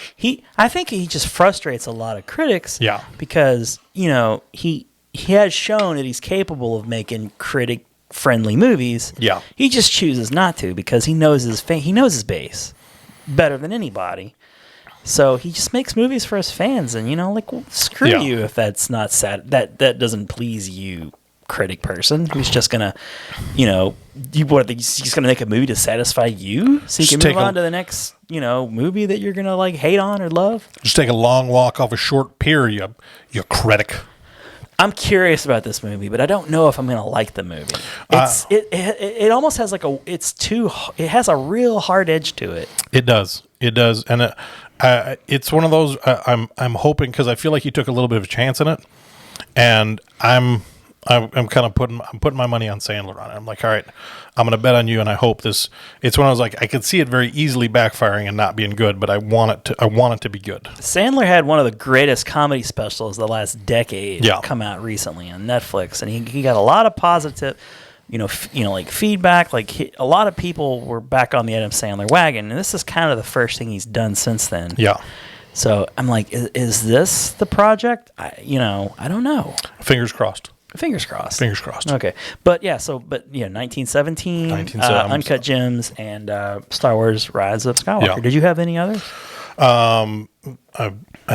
I think he just frustrates a lot of critics. Yeah. Because he has shown that he's capable of making critic-friendly movies. Yeah. He just chooses not to because he knows his base better than anybody. So he just makes movies for his fans, and screw you if that's not sad. That doesn't please you, critic person who's just gonna, he's gonna make a movie to satisfy you, so you can move on to the next, movie that you're gonna like hate on or love. Just take a long walk off a short pier, you critic. I'm curious about this movie, but I don't know if I'm gonna like the movie. It almost has like it has a real hard edge to it. It does, and it's one of those. I'm hoping, because I feel like he took a little bit of a chance in it, and I'm kind of putting my money on Sandler on it. I'm like, all right, I'm going to bet on you, and I hope this. It's when I was like, I could see it very easily backfiring and not being good, but I want it to be good. Sandler had one of the greatest comedy specials the last decade come out recently on Netflix, and he got a lot of positive, like feedback. Like a lot of people were back on the Adam Sandler wagon, and this is kind of the first thing he's done since then. Yeah. So I'm like, is this the project? I don't know. Fingers crossed. Fingers crossed. Fingers crossed. Okay. But 1917, Uncut Gems, and Star Wars Rise of Skywalker. Yeah. Did you have any others? I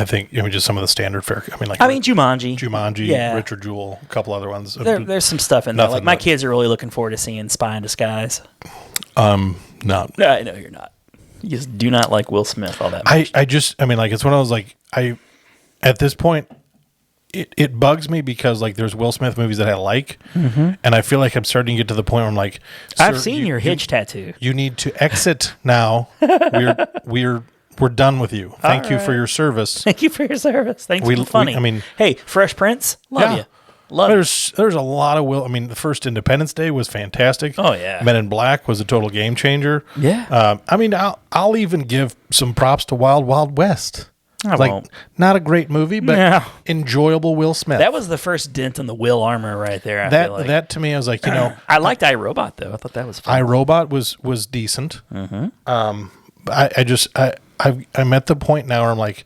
think just some of the standard fare. Jumanji, Richard Jewell, a couple other ones. There's some stuff in there. Like my kids are really looking forward to seeing Spy in Disguise. No, I know you're not. You just do not like Will Smith all that much. It's when I was like, at this point, it bugs me because like there's Will Smith movies that I like, and I feel like I'm starting to get to the point where I'm like, I've seen your Hitch tattoo. You need to exit now. We're done with you. Thank you for your service. Thank you for your service. Thanks for funny. Hey, Fresh Prince, love you. There's a lot of Will. I mean, the first Independence Day was fantastic. Oh yeah. Men in Black was a total game changer. Yeah. I'll even give some props to Wild Wild West. I won't. Not a great movie, but enjoyable Will Smith. That was the first dent in the Will armor right there. That to me, I was like, I liked iRobot though. I thought that was fun. iRobot was decent. Mm-hmm. I'm at the point now where I'm like,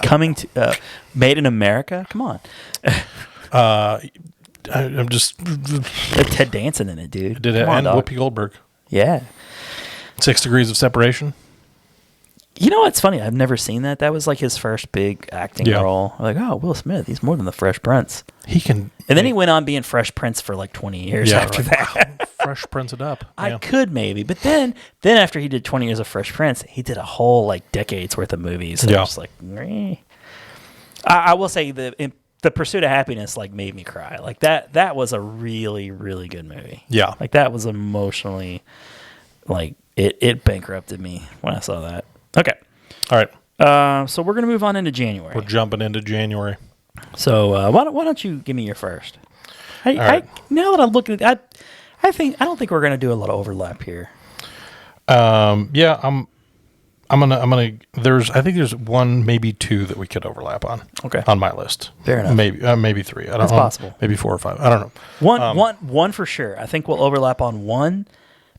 coming to Made in America. Come on. I'm just Ted Danson in it, dude. Did it end Whoopi Goldberg? Yeah. 6 Degrees of Separation. You know what's funny? I've never seen that. That was like his first big acting role. Like, oh, Will Smith, he's more than the Fresh Prince. He can. And then he went on being Fresh Prince for like 20 years after that. Wow, Fresh Prince it up. I could maybe. But then after he did 20 years of Fresh Prince, he did a whole like decade's worth of movies. So I was like, I will say the Pursuit of Happiness like made me cry. Like that was a really, really good movie. Yeah. Like that was emotionally, like it bankrupted me when I saw that. Okay. All right. So we're going to move on into January. We're jumping into January. So why don't you give me your first? right. Now that I'm looking at that, I don't think we're going to do a lot of overlap here. Yeah, I'm gonna. I think there's one, maybe two that we could overlap on. Okay. On my list. Fair enough. Maybe three. I don't That's know. possible. Maybe 4 or 5. I don't know. One for sure. I think we'll overlap on one,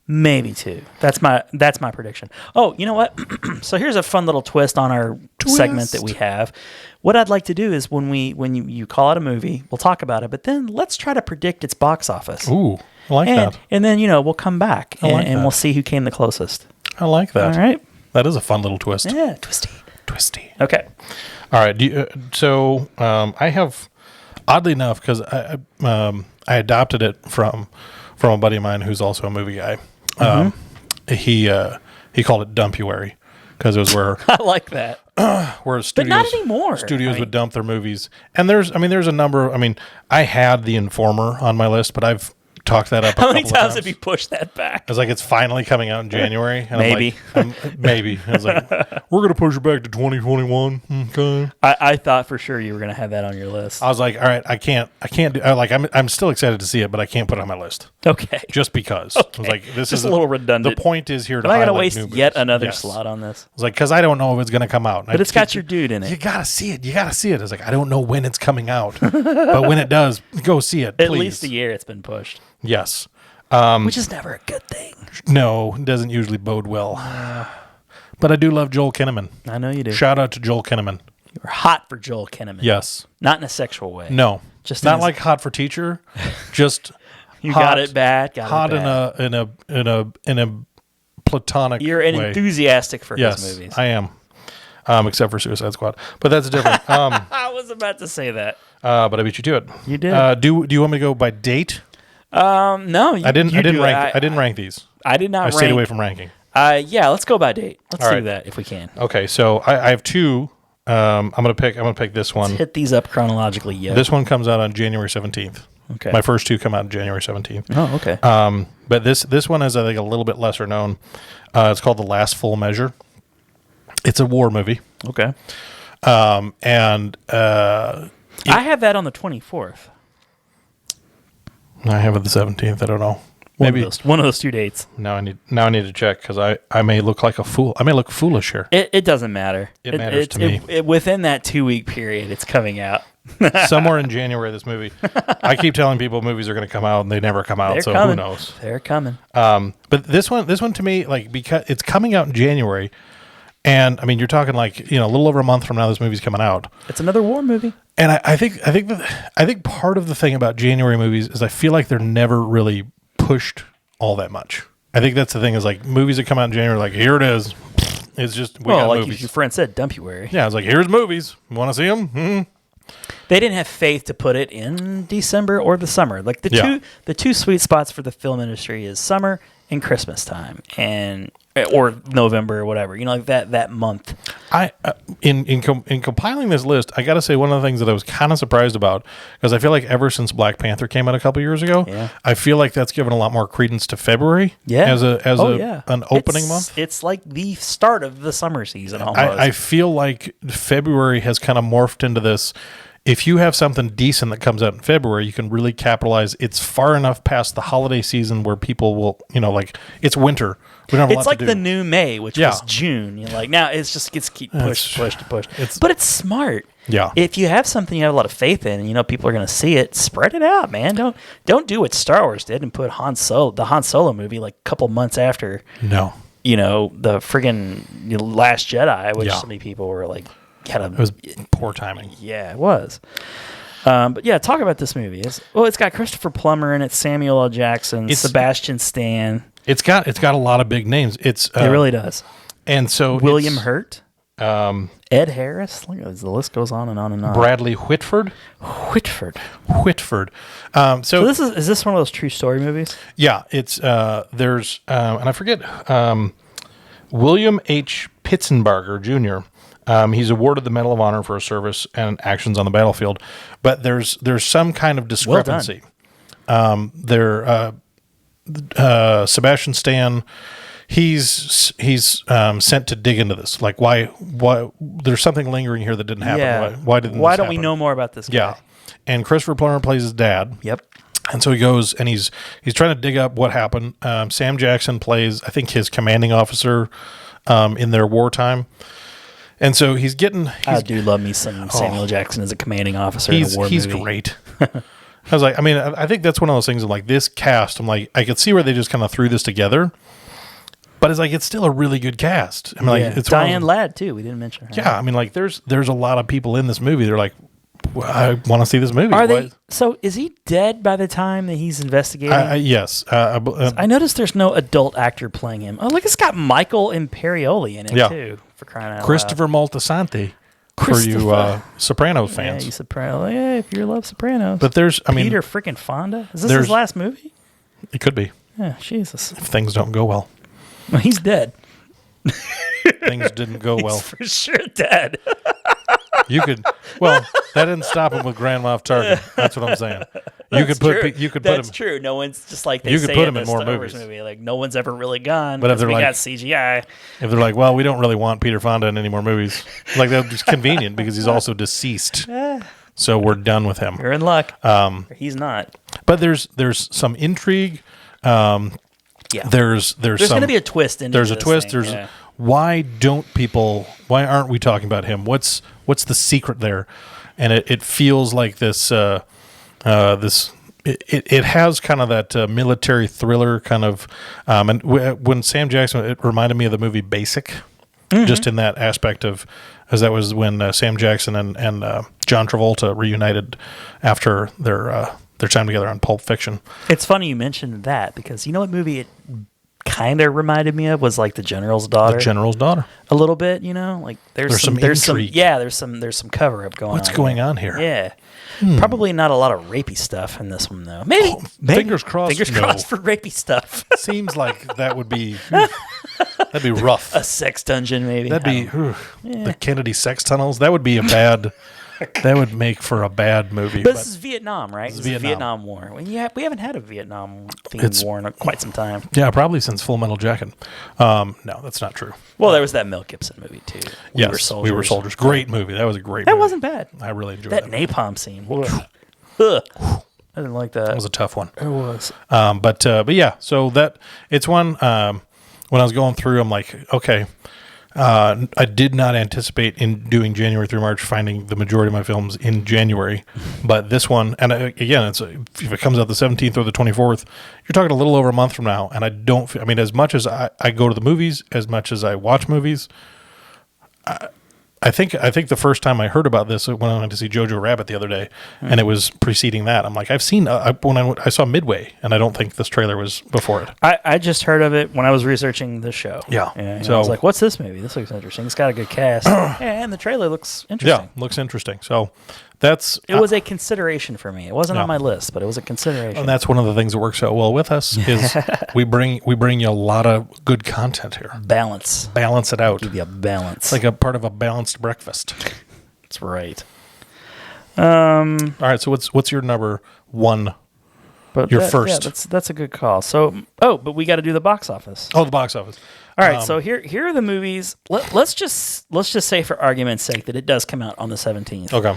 maybe two. That's my prediction. Oh, you know what? So here's a fun little twist on our segment that we have. What I'd like to do is when you call out a movie, we'll talk about it, but then let's try to predict its box office. Ooh, I like that. And then we'll come back and we'll see who came the closest. I like that. All right. That is a fun little twist. Yeah, twisty. Okay. All right. I have, oddly enough, because I adopted it from a buddy of mine who's also a movie guy. He called it Dumpuary because it was where I like that. Where studios, but not anymore. Studios would dump their movies, and there's a number. I had The Informer on my list, but I've talked that up. How many times have you pushed that back? I was like, it's finally coming out in January. And Maybe. Maybe. I was like, we're going to push it back to 2021. Okay. I thought for sure you were going to have that on your list. I was like, all right, I can't do. I'm still excited to see it, but I can't put it on my list. Okay. Just because. Okay. I was like, this just is a little redundant. The point is here to. But I got to highlight waste new yet movies. another Yes. slot on this. I was like, because I don't know if it's going to come out. But it's got your dude in it. You got to see it. I was like, I don't know when it's coming out, but when it does, go see it. Please. At least a year it's been pushed. Yes. Which is never a good thing. No, it doesn't usually bode well. But I do love Joel Kinnaman. I know you do. Shout out to Joel Kinnaman. You're hot for Joel Kinnaman. Yes. Not in a sexual way. No. Just not like hot for teacher. Just you hot, got it bad. Got it bad. in a platonic. You're an way. enthusiastic for yes, his movies. I am. Except for Suicide Squad, but that's different. I was about to say that. But I beat you to it. You did. Do you want me to go by date? No, I didn't rank. I didn't rank these. I did not. I stayed away from ranking. Yeah, let's go by date. Let's All do right. that if we can. Okay, so I have two. I'm gonna pick this one. Let's hit these up chronologically. Yeah. This one comes out on January 17th. Okay. My first two come out on January 17th. Oh, okay. But this one is, I think, a little bit lesser known. It's called The Last Full Measure. It's a war movie. Okay. And I have that on the 24th. I have it the 17th. I don't know. Maybe one of those two dates. Now I need to check because I may look like a fool. I may look foolish here. It doesn't matter. It matters to me. Within that 2-week period, it's coming out. Somewhere in January, this movie. I keep telling people movies are going to come out and they never come out. They're so coming. Who knows? They're coming. But this one to me, like, because it's coming out in January, and I mean, you're talking like, a little over a month from now, this movie's coming out. It's another war movie. And I think part of the thing about January movies is I feel like they're never really pushed all that much. I think that's the thing is like movies that come out in January, like here it is. It's just we got like movies. your friend said, Dumpuary. Yeah, I was like, here's movies. You want to see them? Mm-hmm. They didn't have faith to put it in December or the summer. Like the two sweet spots for the film industry is summer and Christmas time, or November or whatever. Like that month. In compiling this list, I got to say one of the things that I was kind of surprised about because I feel like ever since Black Panther came out a couple years ago, I feel like that's given a lot more credence to February. As an opening month. It's like the start of the summer season. Almost. I feel like February has kind of morphed into this. If you have something decent that comes out in February, you can really capitalize. It's far enough past the holiday season where people will, like it's winter. We don't have a lot it's like to do. the new May, which was June. Now it's just gets keep pushed. But it's smart. Yeah. If you have something you have a lot of faith in, and people are going to see it, spread it out, man. Don't do what Star Wars did and put the Han Solo movie like a couple months after. No. The friggin' Last Jedi, which so many people were like. It was poor timing. Yeah, it was. But yeah, talk about this movie. It's got Christopher Plummer in it, Samuel L. Jackson, Sebastian Stan. It's got a lot of big names. It really does. And so William Hurt, Ed Harris. Look, the list goes on and on and on. Bradley Whitford. So this is this one of those true story movies? Yeah, it's there's and I forget William H. Pitzenbarger Jr. He's awarded the Medal of Honor for his service and actions on the battlefield, but there's some kind of discrepancy. Sebastian Stan, he's sent to dig into this. Like, why there's something lingering here that didn't happen. Yeah. Why didn't Why this don't we happen? know more about this guy? Yeah. And Christopher Plummer plays his dad. Yep. And so he goes and he's trying to dig up what happened. Sam Jackson plays, I think, his commanding officer in their wartime. And so I do love me some Samuel Jackson as a commanding officer in a war he's movie. great. I was like, I mean, I think that's one of those things of like this cast. I'm like, I could see where they just kind of threw this together, but it's like it's still a really good cast. I mean, like it's Diane Ladd too. We didn't mention her. Yeah, I mean, like there's a lot of people in this movie. They're like, well, I want to see this movie. Are they? So is he dead by the time that he's investigating? Yes. I noticed there's no adult actor playing him. Oh, look, it's got Michael Imperioli in it too. For crying out Christopher loud. Moltisanti. For you Sopranos fans. Yeah, you Sopranos. Yeah, if you love Sopranos. But there's, I mean, Peter freaking Fonda. Is this his last movie? It could be. Yeah, Jesus. If things don't go well. Well, he's dead. Things didn't go well. He's for sure dead. You could, well, that didn't stop him with Grand Moff Tarkin. That's what I'm saying. You could put him. That's true. No one's just like they you say could put in him in the more Star Wars movies. movie. Like no one's ever really gone. But if they're we like- got CGI. If they're like, well, we don't really want Peter Fonda in any more movies, like that's just convenient because he's also deceased. So we're done with him. You're in luck. He's not. But there's some intrigue. Yeah. There's going to be a twist in There's a twist. Why aren't we talking about him? What's the secret there? And it feels like this it has kind of that military thriller kind of and when Sam Jackson, it reminded me of the movie Basic, just in that aspect of, as that was when Sam Jackson and John Travolta reunited after their time together on Pulp Fiction. It's funny you mentioned that because you know what movie it kind of reminded me of was like The General's Daughter. The General's Daughter. A little bit, you know, like there's some intrigue. there's some cover up going on. What's going on here? Yeah. Probably not a lot of rapey stuff in this one though. Maybe, fingers crossed. Fingers crossed for rapey stuff. Seems like that would be that'd be rough. A sex dungeon, maybe. That'd be the Kennedy sex tunnels. That would be a bad. That would make for a bad movie. But this is Vietnam, right? This is Vietnam. the Vietnam War. We haven't had a Vietnam themed war in quite some time. Yeah, probably since Full Metal Jacket. No, that's not true. Well, there was that Mel Gibson movie too. We Were Soldiers. Great movie. That was a great movie. That wasn't bad. I really enjoyed that that napalm scene. Ugh. I didn't like that. That was a tough one. It was. But yeah, so it's one, when I was going through, I'm like, okay, I did not anticipate in doing January through March finding the majority of my films in January, but this one, and again, if it comes out the 17th or the 24th, you're talking a little over a month from now, and I mean, as much as I go to the movies, as much as I watch movies, I think the first time I heard about this when I went to see Jojo Rabbit the other day, and it was preceding that. I'm like, I've seen when I saw Midway, and I don't think this trailer was before it. I just heard of it when I was researching the show. Yeah. And So I was like, "What's this movie? This looks interesting. It's got a good cast, and the trailer looks interesting." Yeah, looks interesting. So that's It was a consideration for me. It wasn't Yeah. on my list, but it was a consideration. and that's one of the things that works out well with us is we bring you a lot of good content here. Balance. Balance it out. Give you a balance. It's like a part of a balanced breakfast. That's right. All right, so what's your number one? But Your first. Yeah, that's a good call. So, but we got to do the box office. Oh, the box office. All right, so here are the movies. Let's just say for argument's sake that it does come out on the 17th. Okay.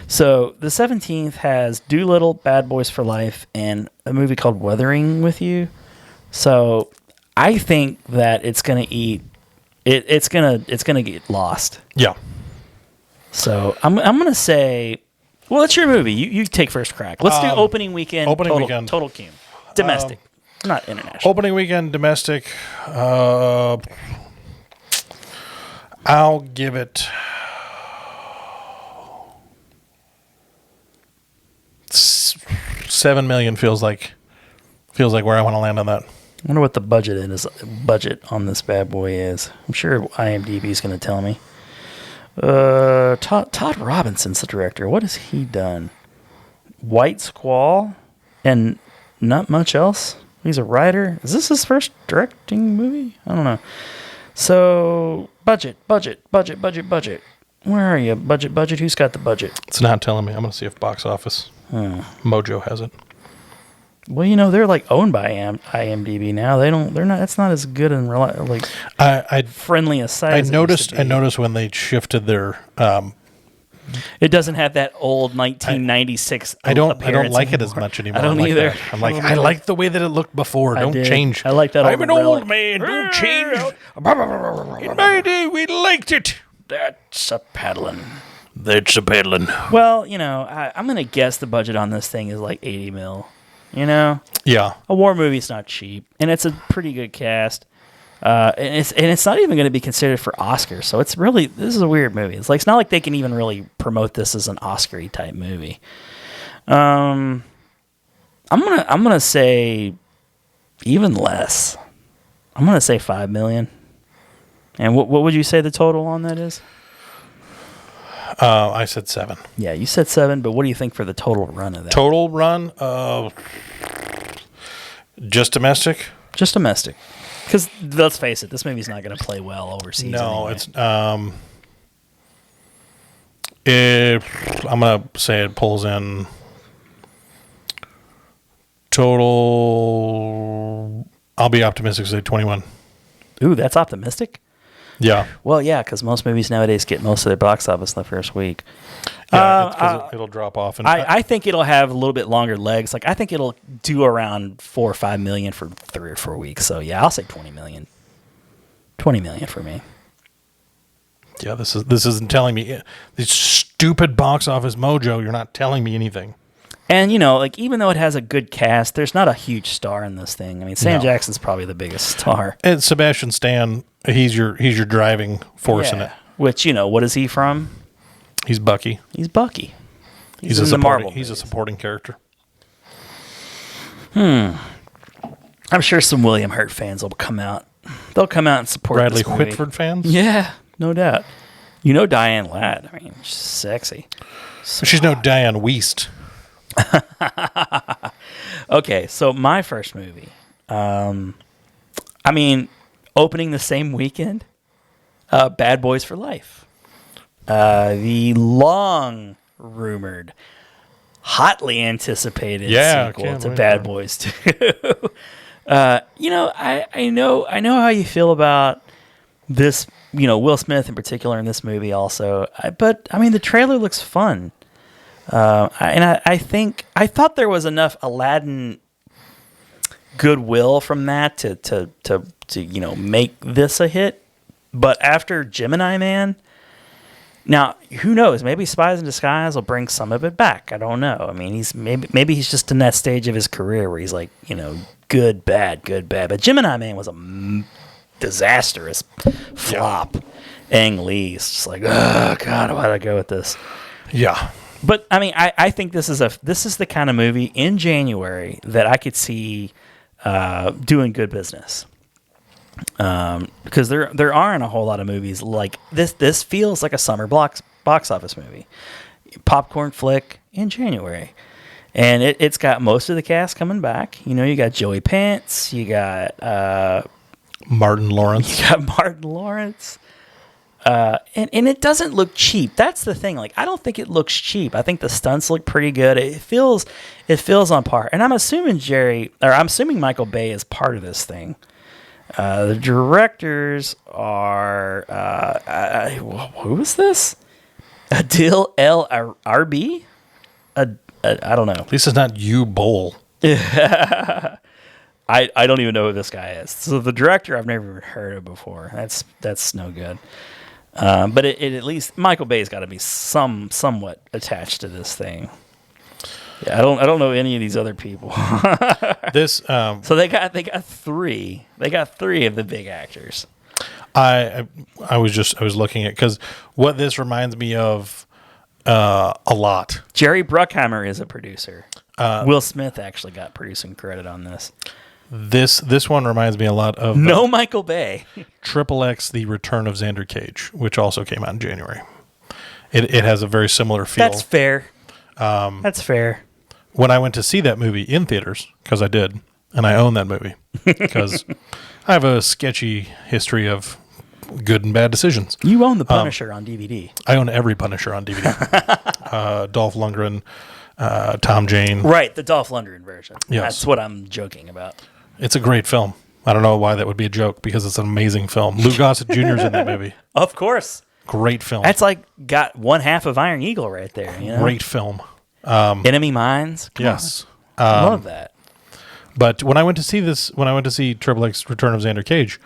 So the 17th has Doolittle, Bad Boys for Life, and a movie called Wuthering with You. So I think that it's gonna eat. It's gonna get lost. Yeah. So I'm gonna say, well, it's your movie. You take first crack. Let's do opening weekend. Total cum. Domestic, not international. Opening weekend domestic. I'll give it 7 million. Feels like where I want to land on that. I wonder what the budget on this bad boy is. I'm sure IMDb is going to tell me. Todd Robinson's the director. What has he done? White Squall and not much else. He's a writer. Is this his first directing movie? I don't know. So budget. Where are you? Budget. Who's got the budget? It's not telling me. I'm going to see if Box Office Mojo has it. Well, you know, they're like owned by IMDb now. They're not. That's not as good and like friendly a site. I noticed when they shifted their. It doesn't have that old 1996. I don't like anymore. it as much anymore. I don't either. I'm like, I like the way that it looked before. Don't change. I like that. I'm an old man. Don't change. In my day, we liked it. That's a paddling. That's a paddling. Well, you know, I'm gonna guess the budget on this thing is like 80 mil. You know, Yeah. a war movie's not cheap, and it's a pretty good cast. And it's not even going to be considered for Oscars, so this is a weird movie. It's not like they can even really promote this as an Oscar-y type movie. I'm gonna say even less. I'm gonna say $5 million. And what would you say the total on that is? I said 7. Yeah, you said 7, but what do you think for the total run of that? Total run of just domestic? Just domestic. Because let's face it, this movie's not going to play well overseas. No, anyway. it's. I'm gonna say it pulls in total. I'll be optimistic. Say 21. Ooh, that's optimistic. Yeah. Well, yeah, because most movies nowadays get most of their box office in the first week. Yeah, it's 'cause it'll drop off. And I think it'll have a little bit longer legs. Like I think it'll do around 4 or 5 million for 3 or 4 weeks. So yeah, I'll say 20 million. 20 million for me. Yeah, this isn't telling me this stupid box office mojo. You're not telling me anything. And, you know, like, even though it has a good cast, there's not a huge star in this thing. I mean, Sam Jackson's probably the biggest star. And Sebastian Stan, he's your driving force in it. Which, you know, what is he from? He's Bucky. He's Bucky. He's in a the Marvel supporting. He's a movies. supporting character. I'm sure some William Hurt fans will come out. They'll come out and support Bradley this movie. Whitford fans. Yeah, no doubt. You know Diane Ladd. I mean, she's sexy. She's no Diane Weist. Okay, so my first movie. I mean, opening the same weekend, Bad Boys for Life. The long rumored, hotly anticipated sequel to Bad Boys 2. You know, I know how you feel about this, you know, Will Smith in particular in this movie also. But I mean, the trailer looks fun. I think I thought there was enough Aladdin goodwill from that to you know, make this a hit. But after Gemini Man, now who knows? Maybe Spies in Disguise will bring some of it back. I don't know. I mean, maybe he's just in that stage of his career where he's like, you know, good, bad. But Gemini Man was a disastrous flop. Ang Lee's just like, oh God, why'd I go with this? Yeah. But I mean, I think this is the kind of movie in January that I could see doing good business. Because there aren't a whole lot of movies like this. This feels like a summer box office movie, popcorn flick in January, and it's got most of the cast coming back. You know, you got Joey Pants, you got Martin Lawrence. And it doesn't look cheap. That's the thing. Like, I don't think it looks cheap. I think the stunts look pretty good. It feels on par. And I'm assuming Michael Bay is part of this thing. The directors are who is this? Adil El Arbi? I don't know. At least it's not you Bowl. I don't even know who this guy is. So the director I've never even heard of before. That's no good. But it at least Michael Bay's got to be somewhat attached to this thing. Yeah, I don't know any of these other people. So they got 3. They got 3 of the big actors. I was looking at, because what this reminds me of a lot. Jerry Bruckheimer is a producer. Will Smith actually got producing credit on this. This one reminds me a lot of Michael Bay. Triple X: The Return of Xander Cage, which also came out in January. It has a very similar feel. That's fair. That's fair. When I went to see that movie in theaters, because I did, and I own that movie, because I have a sketchy history of good and bad decisions. You own The Punisher on DVD. I own every Punisher on DVD. Dolph Lundgren, Tom Jane. Right, the Dolph Lundgren version. Yes. That's what I'm joking about. It's a great film. I don't know why that would be a joke because it's an amazing film. Lou Gossett Jr.'s in that movie. Of course. Great film. That's like got one half of Iron Eagle right there. You know? Great film. Enemy Mines. Come Yes. on. Love that. But when I went to see Triple X Return of Xander Cage,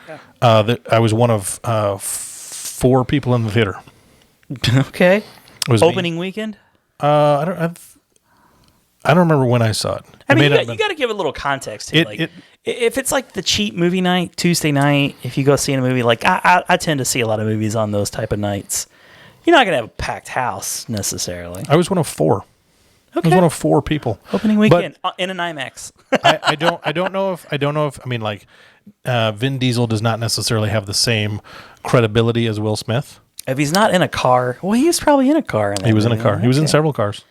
I was one of 4 people in the theater. Okay. It was Opening weekend? I don't remember when I saw it. I mean, It you got to give a little context to It- if it's like the cheap movie night, Tuesday night, if you go see a movie, like I tend to see a lot of movies on those type of nights. You're not going to have a packed house necessarily. I was one of 4. I Okay. was one of 4 people. Opening weekend in an IMAX. I don't know if I mean, like, Vin Diesel does not necessarily have the same credibility as Will Smith. If he's not in a car, well, he was probably in a car. In that He was in a movie. car. He was in Okay. several cars.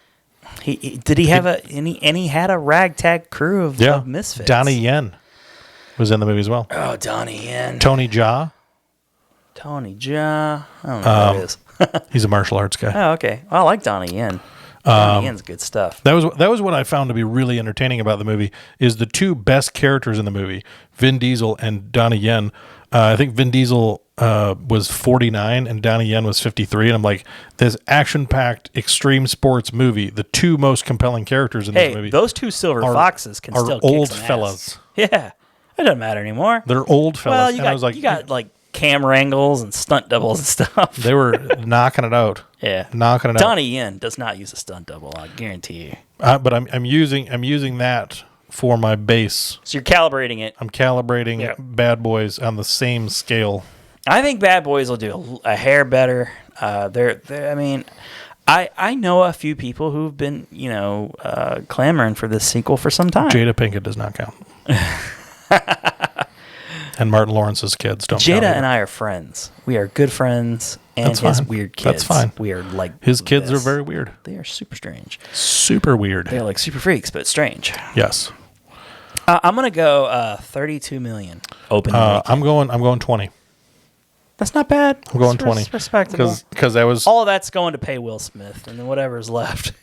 Did he have he had a ragtag crew of misfits. Donnie Yen was in the movie as well. Oh, Donnie Yen. Tony Jaa. Tony Jaa. I don't know who it is. He's a martial arts guy. Oh, okay. Well, I like Donnie Yen. Donnie Yen's good stuff. That was what I found to be really entertaining about the movie is the 2 best characters in the movie, Vin Diesel and Donnie Yen. I think Vin Diesel was 49 and Donnie Yen was 53, and I'm like, this action-packed extreme sports movie, the 2 most compelling characters in this movie. Those 2 silver foxes can are still old kick some fellas. ass. Yeah, it doesn't matter anymore. They're old fellas. Well, and I was like, you got like camera angles and stunt doubles and stuff. they were knocking it out. Yeah, Knocking it out. Donnie Yen does not use a stunt double. I guarantee you. But I'm using that for my base. So you're calibrating it. I'm calibrating Yeah. Bad Boys on the same scale. I think Bad Boys will do a hair better. I mean, I know a few people who've been, clamoring for this sequel for some time. Jada Pinkett does not count. And Martin Lawrence's kids don't count. Jada either. and I are friends. We are good friends, and That's his fine. weird kids. That's fine. We are like His kids this. are very weird. They are super strange. Super weird. They're like super freaks, but strange. Yes. I'm gonna go 32 million opening weekend. I'm going 20. That's not bad. I'm going It's 20. Respectable. Because that was All of that's going to pay Will Smith, and then whatever's left,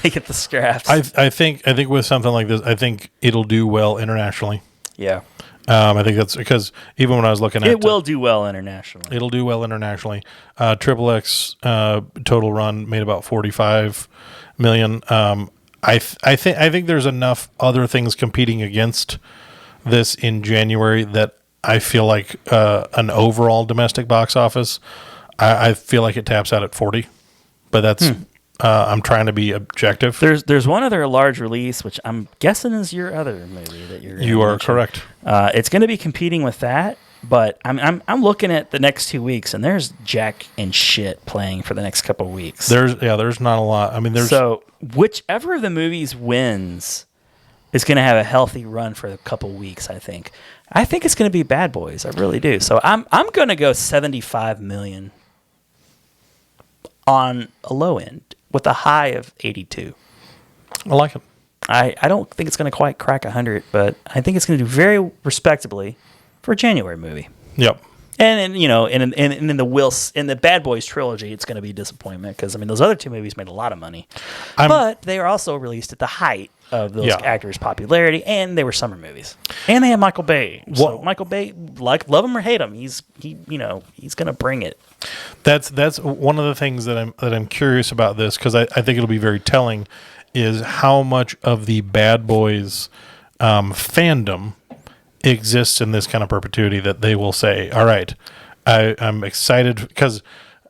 they get the scraps. I think with something like this, I think it'll do well internationally. yeah, I think that's because even when I was looking at it will do well internationally. it'll do well internationally. Triple X total run made about 45 million. I think there's enough other things competing against this in January that I feel like an overall domestic box office, I feel like it taps out at 40, but that's I'm trying to be objective. There's one other large release, which I'm guessing is your other movie that you're. You are correct. It's going to be competing with that, but I'm looking at the next 2 weeks, and there's jack and shit playing for the next couple of weeks. There's not a lot. I mean, So whichever of the movies wins is going to have a healthy run for a couple weeks. I think it's going to be Bad Boys. I really do. So I'm going to go 75 million on a low end with a high of 82. I like it. I don't think it's going to quite crack 100, but I think it's going to do very respectably for a January movie. Yep. And in the Bad Boys trilogy, it's going to be a disappointment because those other 2 movies made a lot of money, but they are also released at the height of those actors' popularity, and they were summer movies, and they have Michael Bay. So Michael Bay, love him or hate him, he's going to bring it. That's one of the things that I'm curious about this because I think it'll be very telling is how much of the Bad Boys fandom exists in this kind of perpetuity that they will say, all right, I'm excited because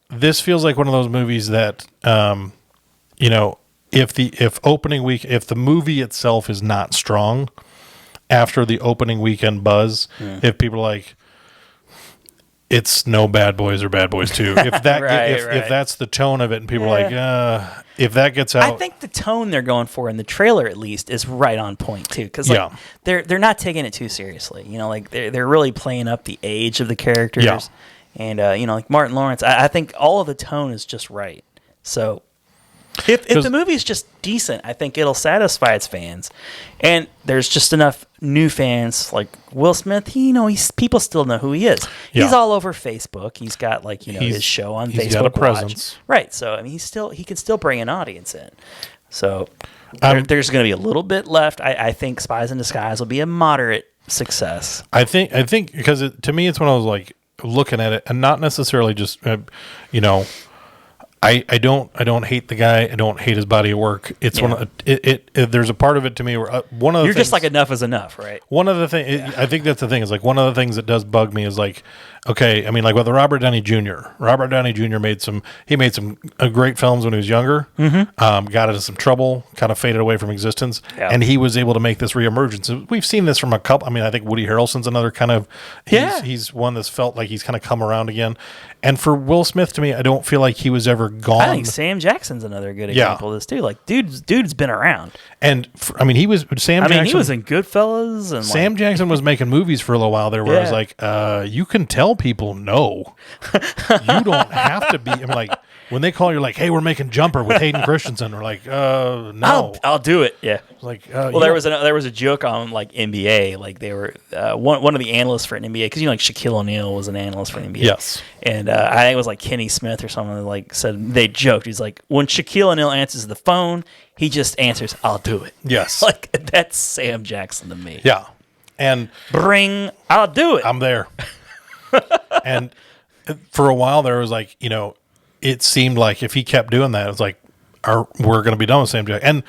this feels like one of those movies that if the movie itself is not strong after the opening weekend buzz, if people are like, it's no Bad Boys or Bad Boys 2. If that if that's the tone of it, and people are like, if that gets out, I think the tone they're going for in the trailer at least is right on point too, because they're not taking it too seriously. They're really playing up the age of the characters, and like Martin Lawrence. I think all of the tone is just right. So if the movie is just decent, I think it'll satisfy its fans, and there's just enough new fans like Will Smith. People still know who he is. Yeah. He's all over Facebook. He's got his show on Facebook. He's got a presence, right? So he can still bring an audience in. So There's going to be a little bit left. I think Spies in Disguise will be a moderate success. I think because to me it's when I was like looking at it and not necessarily just I don't hate the guy. I don't hate his body of work. It's one of there's a part of it to me where one of the You're things, just like enough is enough, right? one of the things I think that's the thing is like one of the things that does bug me is like, okay, I mean like with Robert Downey Jr. Robert Downey Jr. made some great films when he was younger. Got into some trouble, kind of faded away from existence, and he was able to make this reemergence. We've seen this from a couple. I mean, I think Woody Harrelson's another kind of he's one that's felt like he's kind of come around again. And for Will Smith, to me, I don't feel like he was ever gone. I think Sam Jackson's another good example of this too. Like, dude's been around. And he was Sam. Jackson, he was in Goodfellas, and Sam Jackson was making movies for a little while there, where I was like, you can tell people no, you don't have to be. I'm like, when they call you, like, hey, we're making Jumper with Hayden Christensen, we're like, no, I'll do it. Yeah. Like, well, there was a joke on like NBA, like they were one of the analysts for an NBA, because like Shaquille O'Neal was an analyst for the NBA. Yes. And I think it was like Kenny Smith or someone that like said they joked. He's like, when Shaquille O'Neal answers the phone, he just answers, "I'll do it." Yes. Like that's Sam Jackson to me. Yeah. And I'll do it. I'm there. And for a while there was like, it seemed like if he kept doing that, it was like, we're going to be done with Sam Jackson. And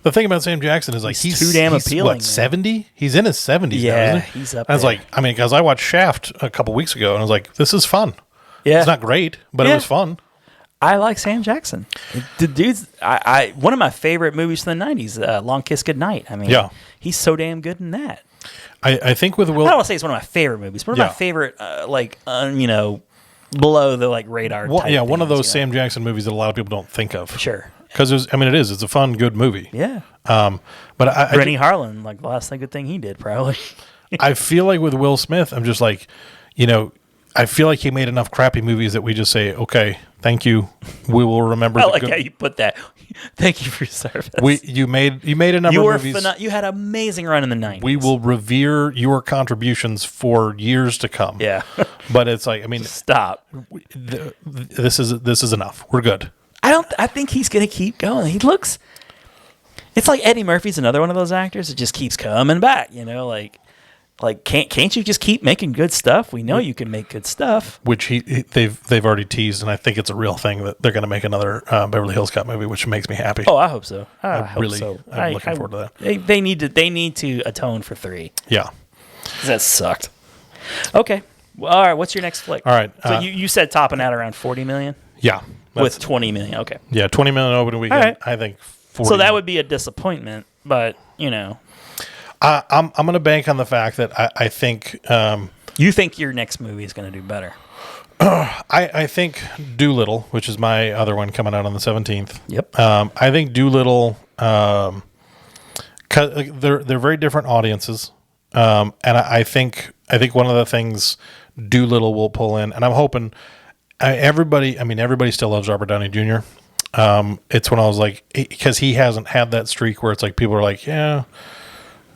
the thing about Sam Jackson is like he's too damn appealing. What, 70? He's in his 70s now, isn't he? He's up I was there. like, I mean, because I watched Shaft a couple weeks ago, and I was like, this is fun. Yeah. It's not great, but it was fun. I like Sam Jackson. The dude's one of my favorite movies from the 90s, Long Kiss Goodnight. I mean, he's so damn good in that. I think with Will... I don't want to say it's one of my favorite movies, but one of my favorite, below the like radar type one things, of those Sam Jackson movies that a lot of people don't think of. Sure. Because it's a fun, good movie. Yeah. But Rennie Harlan, like the last good thing he did, probably. I feel like with Will Smith, I'm just like, I feel like he made enough crappy movies that we just say, okay, thank you. We will remember. I like how you put that. Thank you for your service. You made a number of movies. You had an amazing run in the 90s. We will revere your contributions for years to come. Yeah. But it's like, I mean, stop. This is enough. We're good. I think he's going to keep going. He looks. It's like Eddie Murphy's another one of those actors that just keeps coming back. Like can't you just keep making good stuff? We know you can make good stuff. Which they've already teased, and I think it's a real thing that they're going to make another Beverly Hills Cop movie, which makes me happy. Oh, I hope so. I'm looking forward to that. They need to atone for 3. Yeah, that sucked. Okay, well, all right. What's your next flick? All right. So you said topping out around 40 million. Yeah, with 20 million. Okay. Yeah, 20 million opening weekend. Right. I think 40. So that would be a disappointment, but I'm going to bank on the fact that I think you think your next movie is going to do better. I think Doolittle, which is my other one coming out on the 17th. Yep. I think Doolittle, 'cause they're very different audiences, and I think one of the things Doolittle will pull in, and I'm hoping everybody still loves Robert Downey Jr. It's when I was like, because he hasn't had that streak where it's like people are like, yeah.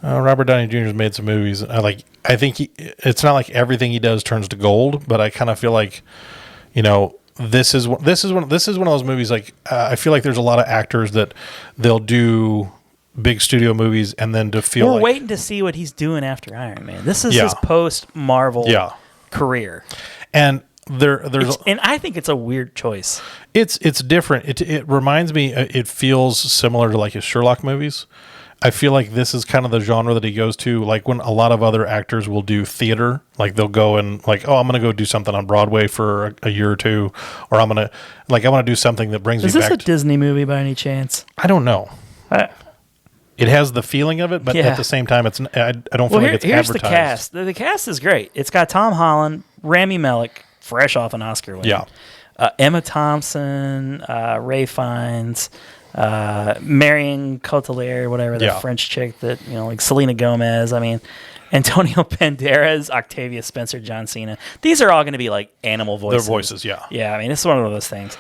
Robert Downey Jr.'s made some movies. I think it's not like everything he does turns to gold, but I kind of feel like, this is one of those movies. Like I feel like there's a lot of actors that they'll do big studio movies and then to feel we're waiting to see what he's doing after Iron Man. This is his post Marvel career, and and I think it's a weird choice. It's different. It reminds me. It feels similar to like his Sherlock movies. I feel like this is kind of the genre that he goes to, like when a lot of other actors will do theater, like they'll go and like, I'm going to go do something on Broadway for a year or two, or I want to do something that brings me back. Is this a Disney movie by any chance? I don't know. It has the feeling of it, but at the same time, I don't feel like it's here's advertised. The cast. The cast is great. It's got Tom Holland, Rami Malek, fresh off an Oscar win. Yeah. Emma Thompson, Ray Fiennes, Marion Cotillard, whatever, the French chick that, like Selena Gomez. I mean, Antonio Banderas, Octavia Spencer, John Cena. These are all going to be like animal voices. Their voices, yeah. Yeah, I mean, it's one of those things.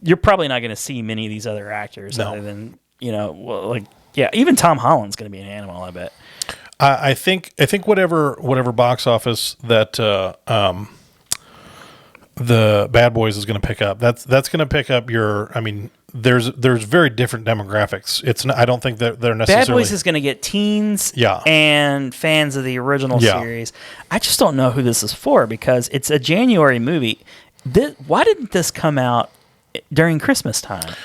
You're probably not going to see many of these other actors other than, even Tom Holland's going to be an animal, I bet. I think whatever box office that the Bad Boys is going to pick up, that's going to pick up there's very different demographics. It's not, I don't think that they're Bad necessarily. Boys is going to get teens Yeah. and fans of the original series. I just don't know who this is for because it's a January movie. Why didn't this come out during Christmas time?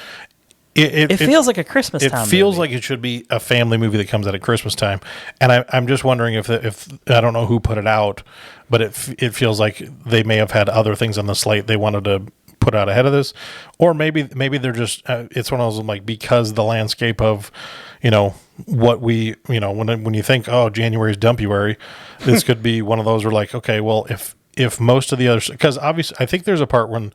It feels like a Christmas time It feels movie. like it should be a family movie that comes out at Christmas time. And I'm just wondering if I don't know who put it out, but it feels like they may have had other things on the slate they wanted to put out ahead of this, or maybe they're just it's one of those like because the landscape of what we when you think January's dumpuary, this could be one of those where like okay, well if most of the others, because obviously I think there's a part when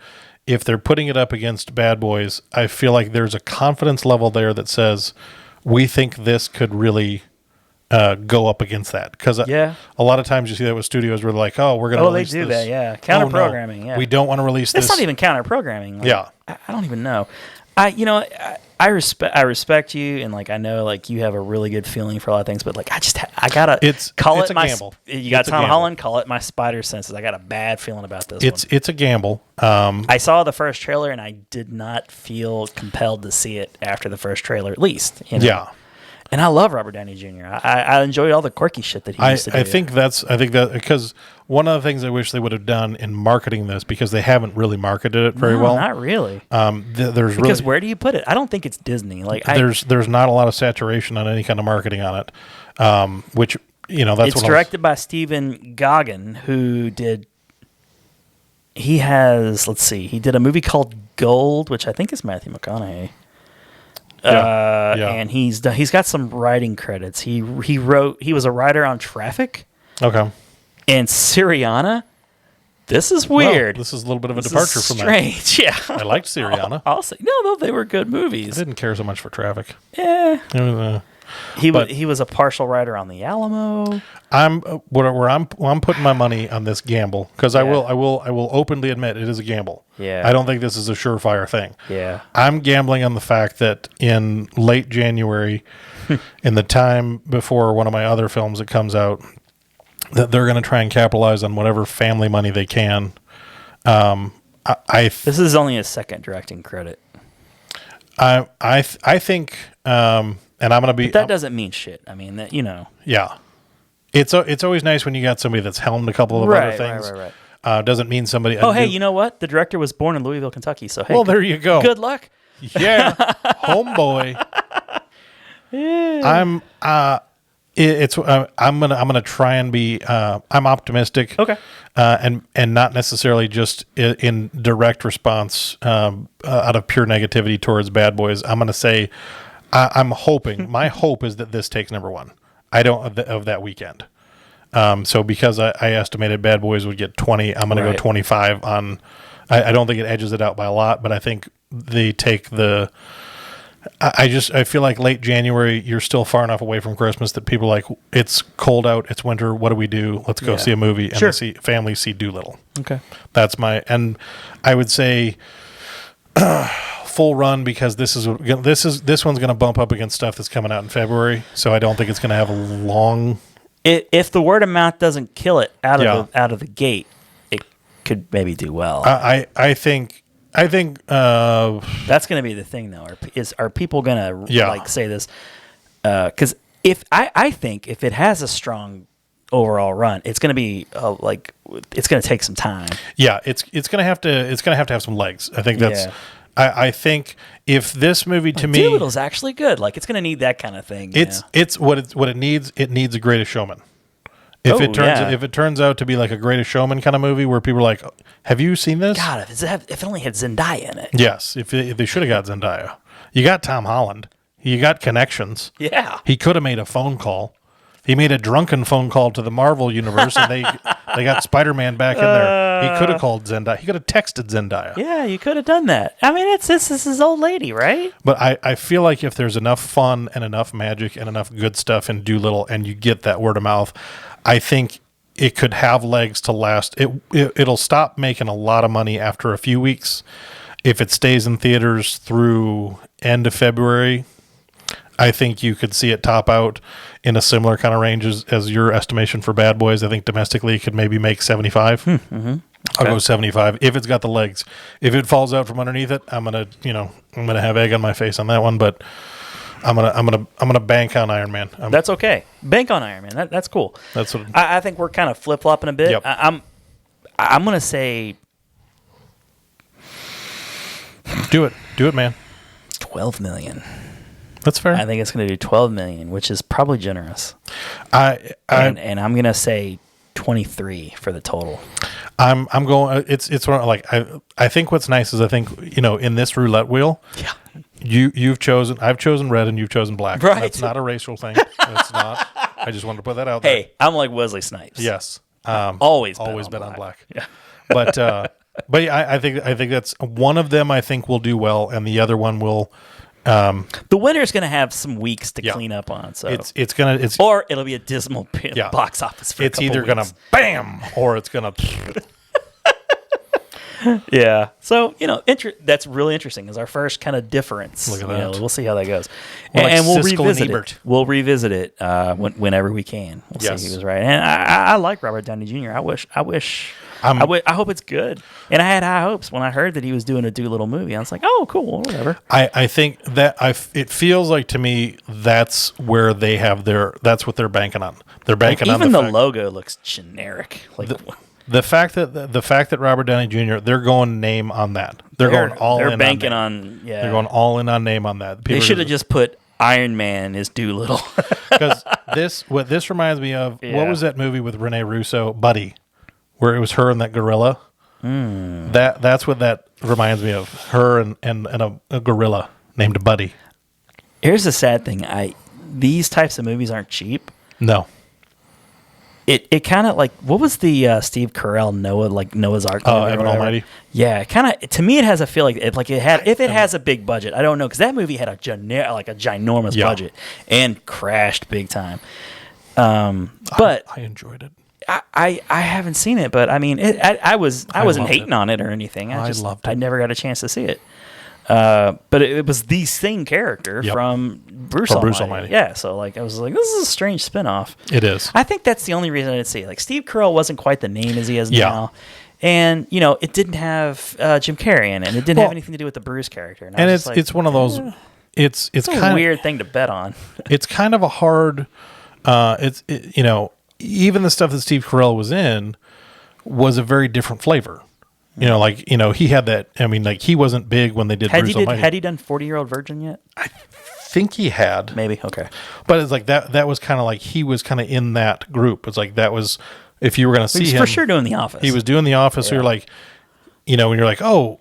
if they're putting it up against Bad Boys, I feel like there's a confidence level there that says we think this could really go up against that, because a lot of times you see that with studios where they're like, oh, we're going to release they do this. that, yeah. Counter programming, we don't want to release this. It's not even counter programming. Like, Yeah. I don't even know. I respect you, and like I know like you have a really good feeling for a lot of things, but like I gotta call it's it a my gamble. You got It's a Tom gamble. Holland, call it my spider senses. I got a bad feeling about this. It's a gamble. I saw the first trailer and I did not feel compelled to see it after the first trailer, at least. Yeah. And I love Robert Downey Jr. I enjoyed all the quirky shit that he used to do. I think that because one of the things I wish they would have done in marketing this, because they haven't really marketed it very well. Not really. There's Because really, where do you put it? I don't think it's Disney. Like there's not a lot of saturation on any kind of marketing on it, which that's it's directed by Stephen Goggin, who did. He did a movie called Gold, which I think is Matthew McConaughey. And he's got some writing credits. He was a writer on Traffic. Okay. And Syriana. This is weird. This is a little bit of a departure from that. Strange, yeah. I liked Syriana. I'll say no, they were good movies. I didn't care so much for Traffic. Yeah. It was, He was a partial writer on The Alamo. I'm putting my money on this gamble, because I will openly admit it is a gamble. Yeah. I don't think this is a surefire thing. Yeah. I'm gambling on the fact that in late January, in the time before one of my other films that comes out, that they're going to try and capitalize on whatever family money they can. This is only his second directing credit. I think, and I'm going to be. But that doesn't mean shit. I mean, that Yeah. It's always nice when you got somebody that's helmed a couple of other things. Right. Doesn't mean somebody. Oh, hey, you know what? The director was born in Louisville, Kentucky. So hey, well, there you go. Good luck. Yeah, homeboy. I'm gonna try and be. I'm optimistic. Okay. And not necessarily just in direct response out of pure negativity towards Bad Boys. I'm gonna say I'm hoping. My hope is that this takes number one. I don't of that weekend. So because I estimated Bad Boys would get 20, I'm going to go 25 on. I don't think it edges it out by a lot, but I think they take the. I feel like late January, you're still far enough away from Christmas that people are like, it's cold out, it's winter. What do we do? Let's go see a movie, and families see Doolittle. Okay, that's and I would say. Full run, because this one's going to bump up against stuff that's coming out in February, so I don't think it's going to have a long. If the word of mouth doesn't kill it out of the gate, it could maybe do well. I think that's going to be the thing, though. Are people going to like say this? Because I think if it has a strong overall run, it's going to be it's going to take some time. Yeah, it's going to have to have some legs. I think that's. I think if this movie to me, Doolittle's actually good. Like it's going to need that kind of thing. It's what it needs. It needs a Greatest Showman. If it turns out to be like a Greatest Showman kind of movie where people are like, have you seen this? God, if it only had Zendaya in it. Yes, if they should have got Zendaya. You got Tom Holland. You got connections. Yeah, he could have made a phone call. He made a drunken phone call to the Marvel universe, and they got Spider-Man back in there. He could have called Zendaya. He could have texted Zendaya. Yeah, you could have done that. I mean, this is his old lady, right? But I feel like if there's enough fun and enough magic and enough good stuff in Doolittle, and you get that word of mouth, I think it could have legs to last. It'll stop making a lot of money after a few weeks. If it stays in theaters through end of February, I think you could see it top out in a similar kind of range as your estimation for Bad Boys. I think domestically it could maybe make 75. I'll go 75 if it's got the legs. If it falls out from underneath it, I'm gonna have egg on my face on that one. But I'm gonna bank on Iron Man. That's okay. Bank on Iron Man. That's cool. That's what I think we're kind of flip flopping a bit. Yep. I'm gonna say do it, man. 12 million. That's fair. I think it's going to do 12 million, which is probably generous. And I'm going to say 23 for the total. I'm going. It's like I think what's nice is I think in this roulette wheel. Yeah. I've chosen red and you've chosen black. Right. That's not a racial thing. It's not. I just wanted to put that out there. Hey, I'm like Wesley Snipes. Yes. Always bet on black. Yeah. But yeah, I think that's one of them. I think will do well, and the other one will. The winner's going to have some weeks to clean up on. So it's or it'll be a dismal box office. For it's a either going to bam or it's gonna. Yeah. So that's really interesting. Is our first kind of difference. Look at that. We'll see how that goes, Well, and like we'll Siskel revisit and Ebert. it. We'll revisit it whenever we can. We'll Yes. see who was right. And I like Robert Downey Jr. I hope it's good. And I had high hopes when I heard that he was doing a Doolittle movie. I was like, oh, cool, whatever. I think that it feels like to me that's where they have that's what they're banking on. They're banking on even the the fact, logo looks generic. Like the fact that Robert Downey Jr. they're going name on that. They're going all in. They're banking on yeah. They're going all in on name on that. They should have just put Iron Man is Doolittle. Because what this reminds me of, what was that movie with Rene Russo, Buddy, where it was her and that gorilla? That's what that reminds me of. Her and a gorilla named Buddy. Here's the sad thing. These types of movies aren't cheap. No. It kind of like, what was the Steve Carell Noah's Ark? Oh, Evan Almighty. Yeah, kind of. To me, it has a feel like if it has a big budget. I don't know because that movie had a ginormous budget and crashed big time. But I enjoyed it. I haven't seen it, but I mean, I wasn't hating on it or anything. I loved it. I never got a chance to see it. But it was the same character from Bruce Almighty. Yeah, so I was like, this is a strange spinoff. It is. I think that's the only reason I didn't see it. Like Steve Carell wasn't quite the name as he is now. And, it didn't have Jim Carrey in it. And it didn't have anything to do with the Bruce character. And it's one of those it's kind of a weird thing to bet on. It's kind of a hard even the stuff that Steve Carell was in was a very different flavor. He had that. I mean, he wasn't big when they did Bruce Almighty. Had he done 40-Year-Old Virgin yet? I think he had. Maybe. Okay. But it's like that was kind of like he was kind of in that group. It's like that was, if you were going to see him. for sure doing The Office. He was doing The Office. So you're like, when you're like, oh,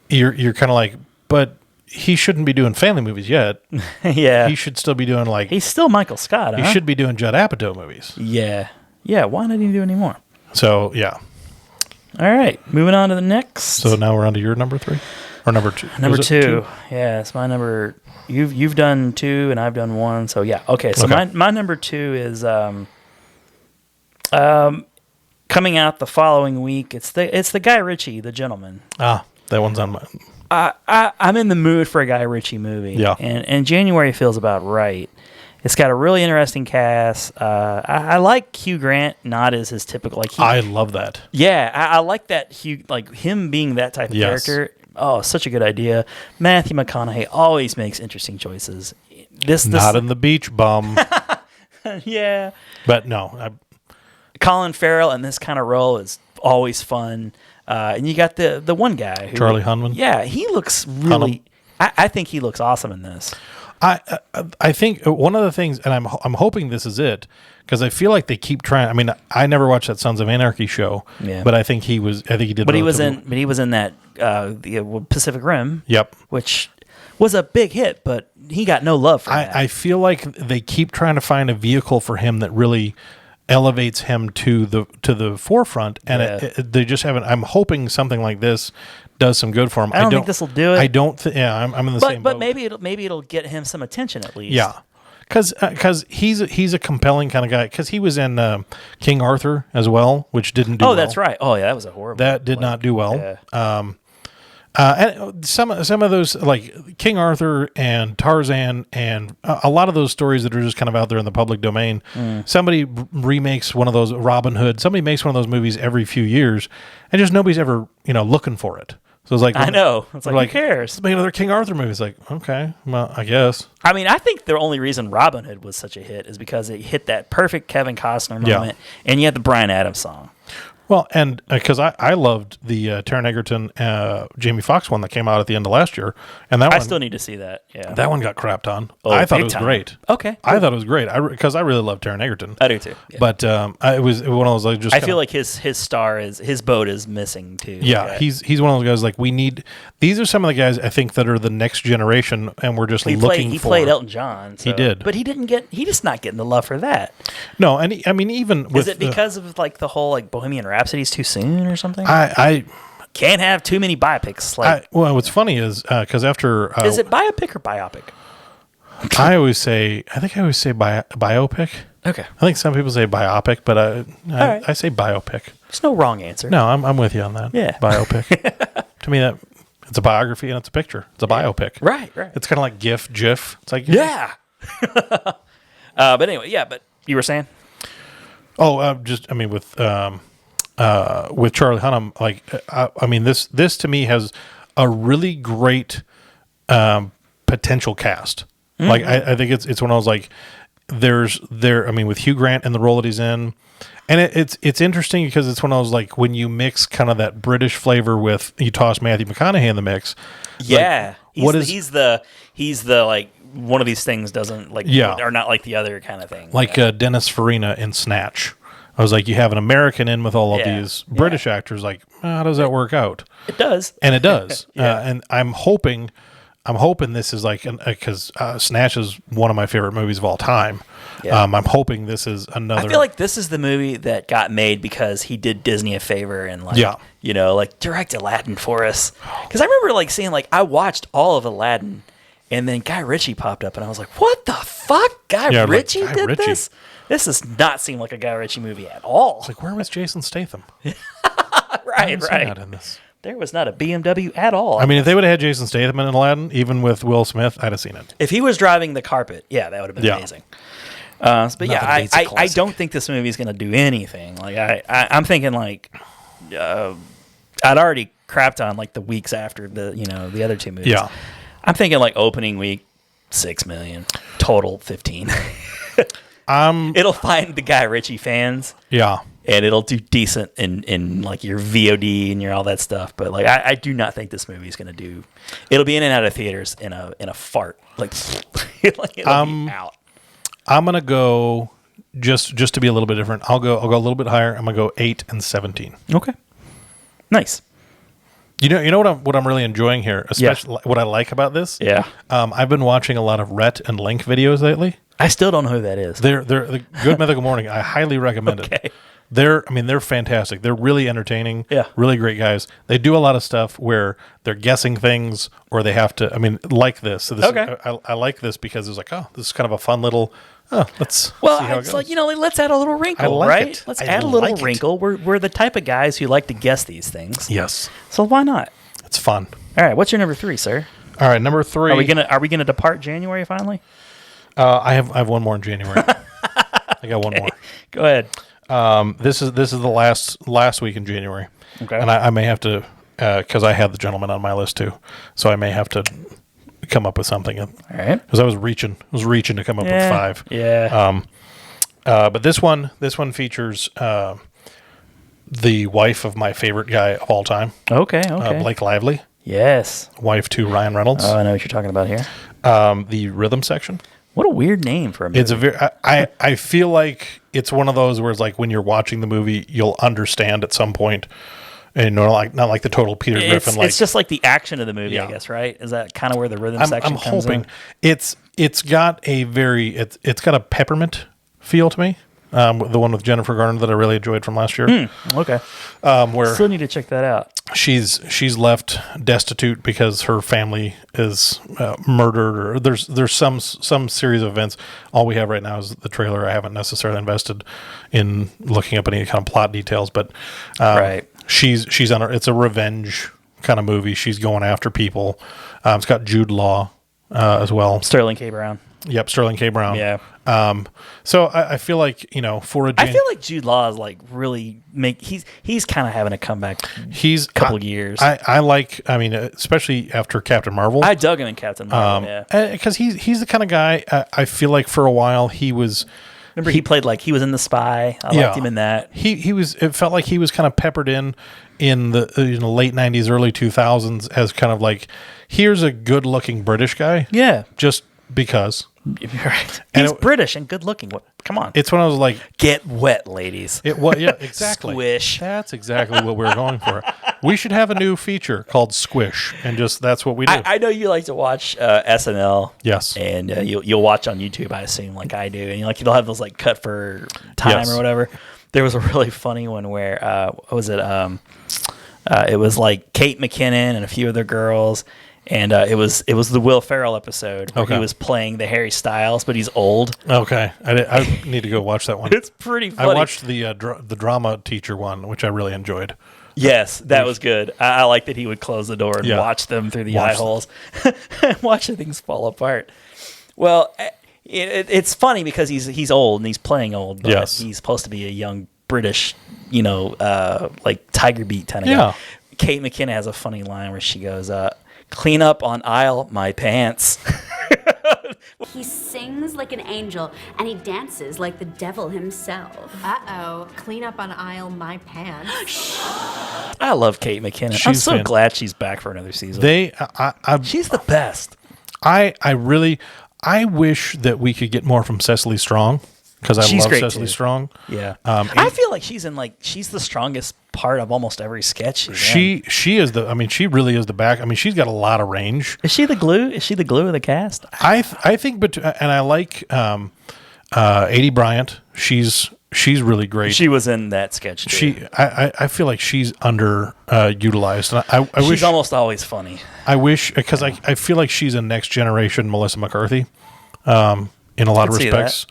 you're kind of like, but he shouldn't be doing family movies yet. Yeah. He should still be doing He's still Michael Scott, He should be doing Judd Apatow movies. Yeah. Yeah, why not even do any more? So, yeah. All right, moving on to the next. So now we're on to your number 3? Or number 2? Number 2. Yeah, it's my number. You've done 2 and I've done 1. So, yeah. Okay, so my number 2 is coming out the following week. It's the Guy Ritchie, The Gentleman. Ah, that one's on my... I'm in the mood for a Guy Ritchie movie. Yeah. And January feels about right. It's got a really interesting cast. I like Hugh Grant, not as his typical I love that. Yeah, I like that Hugh, him being that type of character. Oh, such a good idea. Matthew McConaughey always makes interesting choices. This not in The Beach Bum. Yeah. But no. Colin Farrell in this kind of role is always fun. And you got the one guy. Charlie Hunnam. Yeah, he looks really... I think he looks awesome in this. I think one of the things, and I'm hoping this is it, because I feel like they keep trying. I mean, I never watched that Sons of Anarchy show, but I think he did. But he was in that the Pacific Rim. Yep. Which was a big hit, but he got no love for that. I feel like they keep trying to find a vehicle for him that really elevates him to the forefront, and they just haven't. I'm hoping something like this does some good for him. I don't think this will do it. I don't think. Yeah, I'm in the same boat. But maybe it'll get him some attention at least. Yeah, because he's a compelling kind of guy. Because he was in King Arthur as well, which didn't do. Oh, that's right. Oh, yeah, that was a horrible. That did not do well. Yeah. And some of those, like King Arthur and Tarzan, and a lot of those stories that are just kind of out there in the public domain. Somebody remakes one of those, Robin Hood. Somebody makes one of those movies every few years, and just nobody's ever looking for it. So it's like, I know. It's like, who cares? Make another King Arthur movie. It's like, okay, well, I guess. I mean, I think the only reason Robin Hood was such a hit is because it hit that perfect Kevin Costner moment, and you had the Bryan Adams song. Well, and because I loved the Taron Egerton, Jamie Foxx one that came out at the end of last year, and that I one, still need to see that. Yeah, that one got crapped on. Oh, I thought big it was time. great. Okay, I thought it was great because I really love Taron Egerton. I do too. Yeah. But it was one of those like just. I feel like his boat is missing too. Yeah, Like, he's one of those guys like we need. These are some of the guys I think that are the next generation, and we're just he looking played, for. He played Elton John. So, He did, but he's just not getting the love for that. No, and I mean even with Is it because of like the whole like Bohemian Rhapsody's too soon or something? I can't have too many biopics. Like, well, what's funny is because after is it biopic or biopic? I think I always say biopic. Okay, I think some people say biopic, but right. I say biopic. there's no wrong answer. No, I'm with you on that. Yeah. Biopic. To me, that it's a biography and it's a picture. It's a biopic. Right. It's kind of like GIF. It's like Yeah. But anyway, yeah. But you were saying? Oh, just I mean with Charlie Hunnam, like I mean this to me has a really great potential cast. Mm-hmm. Like I think it's one of those like I mean with Hugh Grant and the role that he's in, and it's interesting because it's one of those like when you mix kind of that British flavor with you toss Matthew McConaughey in the mix. Yeah, like, he's the like one of these things doesn't like or not like the other kind of thing. Like Dennis Farina in Snatch. I was like, you have an American in with all of these British actors. Like, how does that work out? It does, and it does. And I'm hoping this is like because Snatch is one of my favorite movies of all time. Yeah. I'm hoping this is another. I feel like this is the movie that got made because he did Disney a favor and like like direct Aladdin for us. Because I remember like seeing like I watched all of Aladdin. And then Guy Ritchie popped up, and I was like, "What the fuck? Guy Ritchie did this? This does not seem like a Guy Ritchie movie at all." It's like, where was Jason Statham? right. Not in this. There was not a BMW at all. I mean, if they would have had Jason Statham in Aladdin, even with Will Smith, I'd have seen it. If he was driving the carpet, that would have been amazing. But I don't think this movie is going to do anything. Like I'm thinking like I'd already crapped on like the weeks after the other two movies. Yeah. I'm thinking like opening week, 6 million, total 15. It'll find the Guy Ritchie fans. Yeah. And it'll do decent in like your VOD and your all that stuff. But like I do not think this movie is going to do. It'll be in and out of theaters in a fart. Like it'll be out. I'm gonna go just to be a little bit different. I'll go a little bit higher. I'm gonna go 8 and 17. Okay. Nice. You know what I'm really enjoying here, especially what I like about this. Yeah. I've been watching a lot of Rhett and Link videos lately. I still don't know who that is. They're the Good Mythical Morning. I highly recommend it. They're fantastic. They're really entertaining. Yeah. Really great guys. They do a lot of stuff where they're guessing things or they have to. I mean, like this. So this I like this because it's like, oh, this is kind of a fun little. Let's see how it's it goes. like let's add a little wrinkle, right? Let's add a little wrinkle. We're the type of guys who like to guess these things. Yes. So why not? It's fun. All right. What's your number 3, sir? All right, number 3. Are we gonna depart January finally? I have one more in January. I got one more. Go ahead. This is the last week in January. Okay. And I may have to because I had The Gentleman on my list too, so I may have to come up with something. All right. Because I was reaching to come up with 5. Yeah. But this one features the wife of my favorite guy of all time. Okay. Blake Lively. Yes. Wife to Ryan Reynolds. Oh, I know what you're talking about here. The rhythm section. What a weird name for a movie. It's a very. I feel like it's one of those where it's like when you're watching the movie, you'll understand at some point, and not like the total Peter Griffin. It's just like the action of the movie, I guess. Right? Is that kind of where the rhythm section comes in? I'm hoping it's got it's got a peppermint feel to me. The one with Jennifer Garner that I really enjoyed from last year. Okay. Where still need to check that out. She's left destitute because her family is murdered, or there's some series of events. All we have right now is the trailer. I haven't necessarily invested in looking up any kind of plot details, but right. She's on it's a revenge kind of movie. She's going after people. It's got Jude Law as well. Sterling K. Brown. Yep, Sterling K. Brown. Yeah. So I feel like, for a I feel like Jude Law is like really he's kind of having a comeback. He's couple years. I like, especially after Captain Marvel. I dug him in Captain Marvel. Yeah, because he's the kind of guy. I feel like for a while he was. Remember he played like he was in The Spy. I liked him in that. He was. It felt like he was kind of peppered in the late '90s, early 2000s as kind of like, here's a good-looking British guy. Yeah, just because. Right. He's British and good looking. Come on. It's when I was like, get wet, ladies. Yeah, exactly. Squish. That's exactly what we were going for. We should have a new feature called Squish, and just that's what we do. I know you like to watch SNL. Yes. And you'll watch on YouTube, I assume, like I do. And they'll have those like cut for time or whatever. There was a really funny one where what was it? It was like Kate McKinnon and a few other girls. And it was the Will Ferrell episode where he was playing the Harry Styles, but he's old. Okay, I need to go watch that one. It's pretty funny. I watched the drama teacher one, which I really enjoyed. Yes, that was good. I like that he would close the door and watch them through the eye holes, watch the things fall apart. Well, it's funny because he's old and he's playing old, but he's supposed to be a young British, like Tiger Beat kind of guy. Kate McKinnon has a funny line where she goes, "Clean up on aisle my pants." He sings like an angel, and he dances like the devil himself. Uh-oh. Clean up on aisle my pants. I love Kate McKinnon. I'm so glad she's back for another season. She's the best. I wish that we could get more from Cecily Strong, because I love Cecily Strong. Yeah. I feel like she's the strongest part of almost every sketch she's in. She really is the back. I mean, she's got a lot of range. Is she the glue? Is she the glue of the cast? I think, and I like Adie Bryant. She's really great. She was in that sketch too. I feel like she's utilized. And I she's wish almost always funny. I wish, because I feel like she's a next generation Melissa McCarthy, in a lot of respects.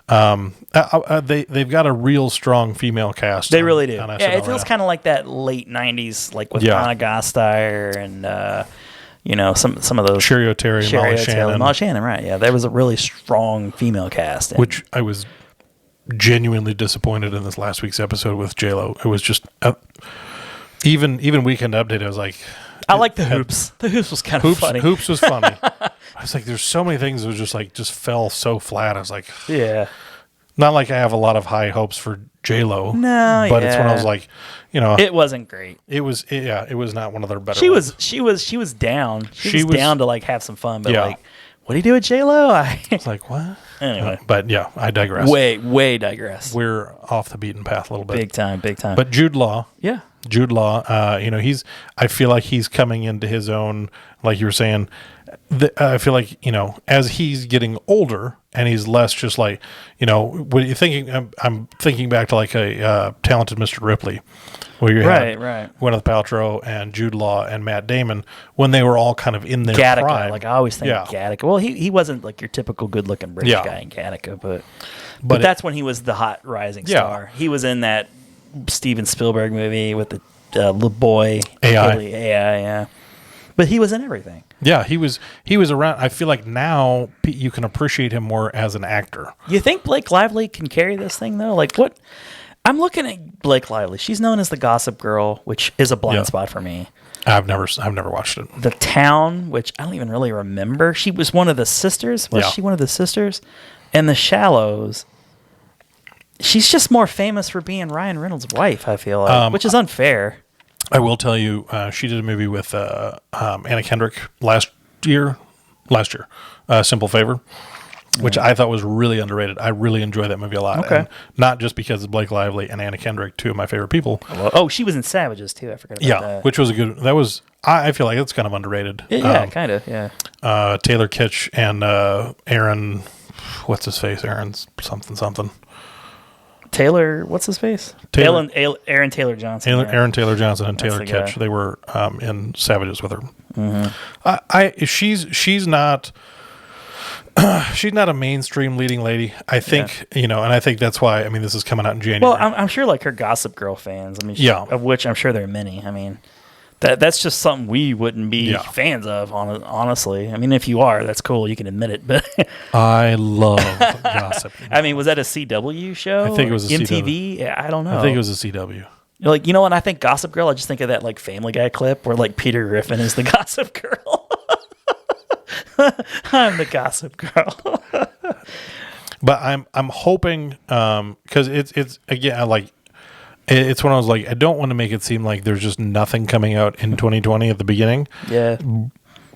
They've got a real strong female cast. They really do. SNL, it feels kind of like that late '90s, like with Anna Gasteyer and some of those Cheerio Terry, Molly Shannon, right? Yeah, there was a really strong female cast, which I was genuinely disappointed in this last week's episode with J-Lo. It was just even Weekend Update. I was like, I like the hoops. The hoops was kind of funny. Hoops was funny. I was like, there's so many things that was just fell so flat. I was like, yeah. Not like I have a lot of high hopes for J-Lo. No, but it's when I was like, it wasn't great. It was not one of their better. She ones. was down. She was down to like have some fun, but like, what do you do with J-Lo? I was like, what? Anyway, but yeah, I digress. Way digress. We're off the beaten path a little bit. Big time. But Jude Law. Yeah. Jude Law, I feel like he's coming into his own, like you were saying. I feel like, as he's getting older and he's less just like, when you thinking, I'm thinking back to like a Talented Mr. Ripley, where you had Gwyneth Paltrow and Jude Law and Matt Damon when they were all kind of in their Gattaca, prime. like I always think Gattaca. Well, he wasn't like your typical good-looking British guy in Gattaca, but that's when he was the hot rising star. He was in that Steven Spielberg movie with the little boy AI. Yeah. But he was in everything. Yeah, he was around. I feel like now you can appreciate him more as an actor. You think Blake Lively can carry this thing though? Like what? I'm looking at Blake Lively. She's known as the Gossip Girl, which is a blind spot for me. I've never watched it. The Town, which I don't even really remember. She was one of the sisters. Was she one of the sisters? And The Shallows. She's just more famous for being Ryan Reynolds' wife, I feel like, which is unfair. I will tell you, she did a movie with Anna Kendrick last year, Simple Favor, which I thought was really underrated. I really enjoyed that movie a lot. Okay. And not just because of Blake Lively and Anna Kendrick, two of my favorite people. Oh, she was in Savages too. I forgot about that. Which was a good. That was. I feel like it's kind of underrated. Yeah, kind of. Yeah. Taylor Kitsch and Aaron, what's his face? Aaron's something. Taylor, what's his face? Aaron Taylor Johnson. Aaron Taylor Johnson and That's Taylor the Kitsch. guy. They were in Savages with her. Mm-hmm. She's not. She's not a mainstream leading lady. I think and I think that's why. I mean, this is coming out in January. Well, I'm sure like her Gossip Girl fans. I mean, of which I'm sure there are many. I mean, That's just something we wouldn't be fans of, honestly. I mean, if you are, that's cool. You can admit it. But I love gossip. I mean, was that a CW show? I think it was a MTV. CW. I don't know. I think it was a CW. Like, you know, when I think Gossip Girl, I just think of that like Family Guy clip where like Peter Griffin is the Gossip Girl. I'm the Gossip Girl. But I'm hoping because it's again like. It's when I was like, I don't want to make it seem like there's just nothing coming out in 2020 at the beginning. Yeah.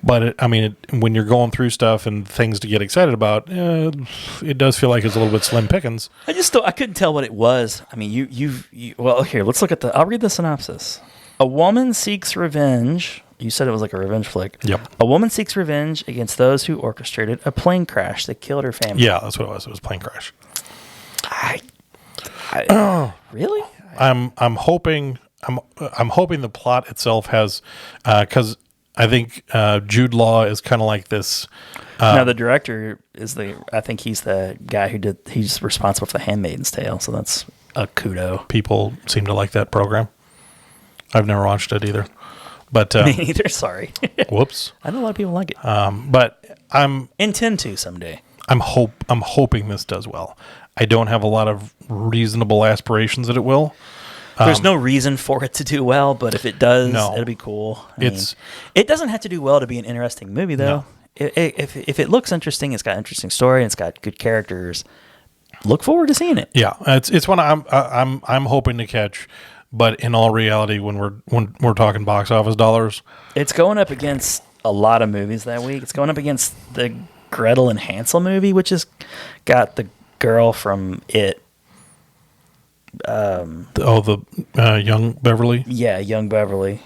But, when you're going through stuff and things to get excited about, it does feel like it's a little bit slim pickings. I couldn't tell what it was. I mean, well, here, let's look at I'll read the synopsis. A woman seeks revenge. You said it was like a revenge flick. Yep. A woman seeks revenge against those who orchestrated a plane crash that killed her family. Yeah, that's what it was. It was a plane crash. Really? I'm hoping the plot itself has because I think Jude Law is kind of like this. No, the director is I think he's the guy he's responsible for The Handmaid's Tale, so that's a kudo. People seem to like that program. I've never watched it either, but Me neither. Sorry. Whoops. I know a lot of people like it. But I'm intend to someday. I'm hoping this does well. I don't have a lot of reasonable aspirations that it will. There's no reason for it to do well, but if it does, it'll be cool. It doesn't have to do well to be an interesting movie, though. No. If it looks interesting, it's got an interesting story, and it's got good characters. Look forward to seeing it. Yeah, it's one I'm hoping to catch. But in all reality, when we're talking box office dollars, it's going up against a lot of movies that week. It's going up against the Gretel and Hansel movie, which has got the girl from It. The young Beverly. Yeah, young Beverly.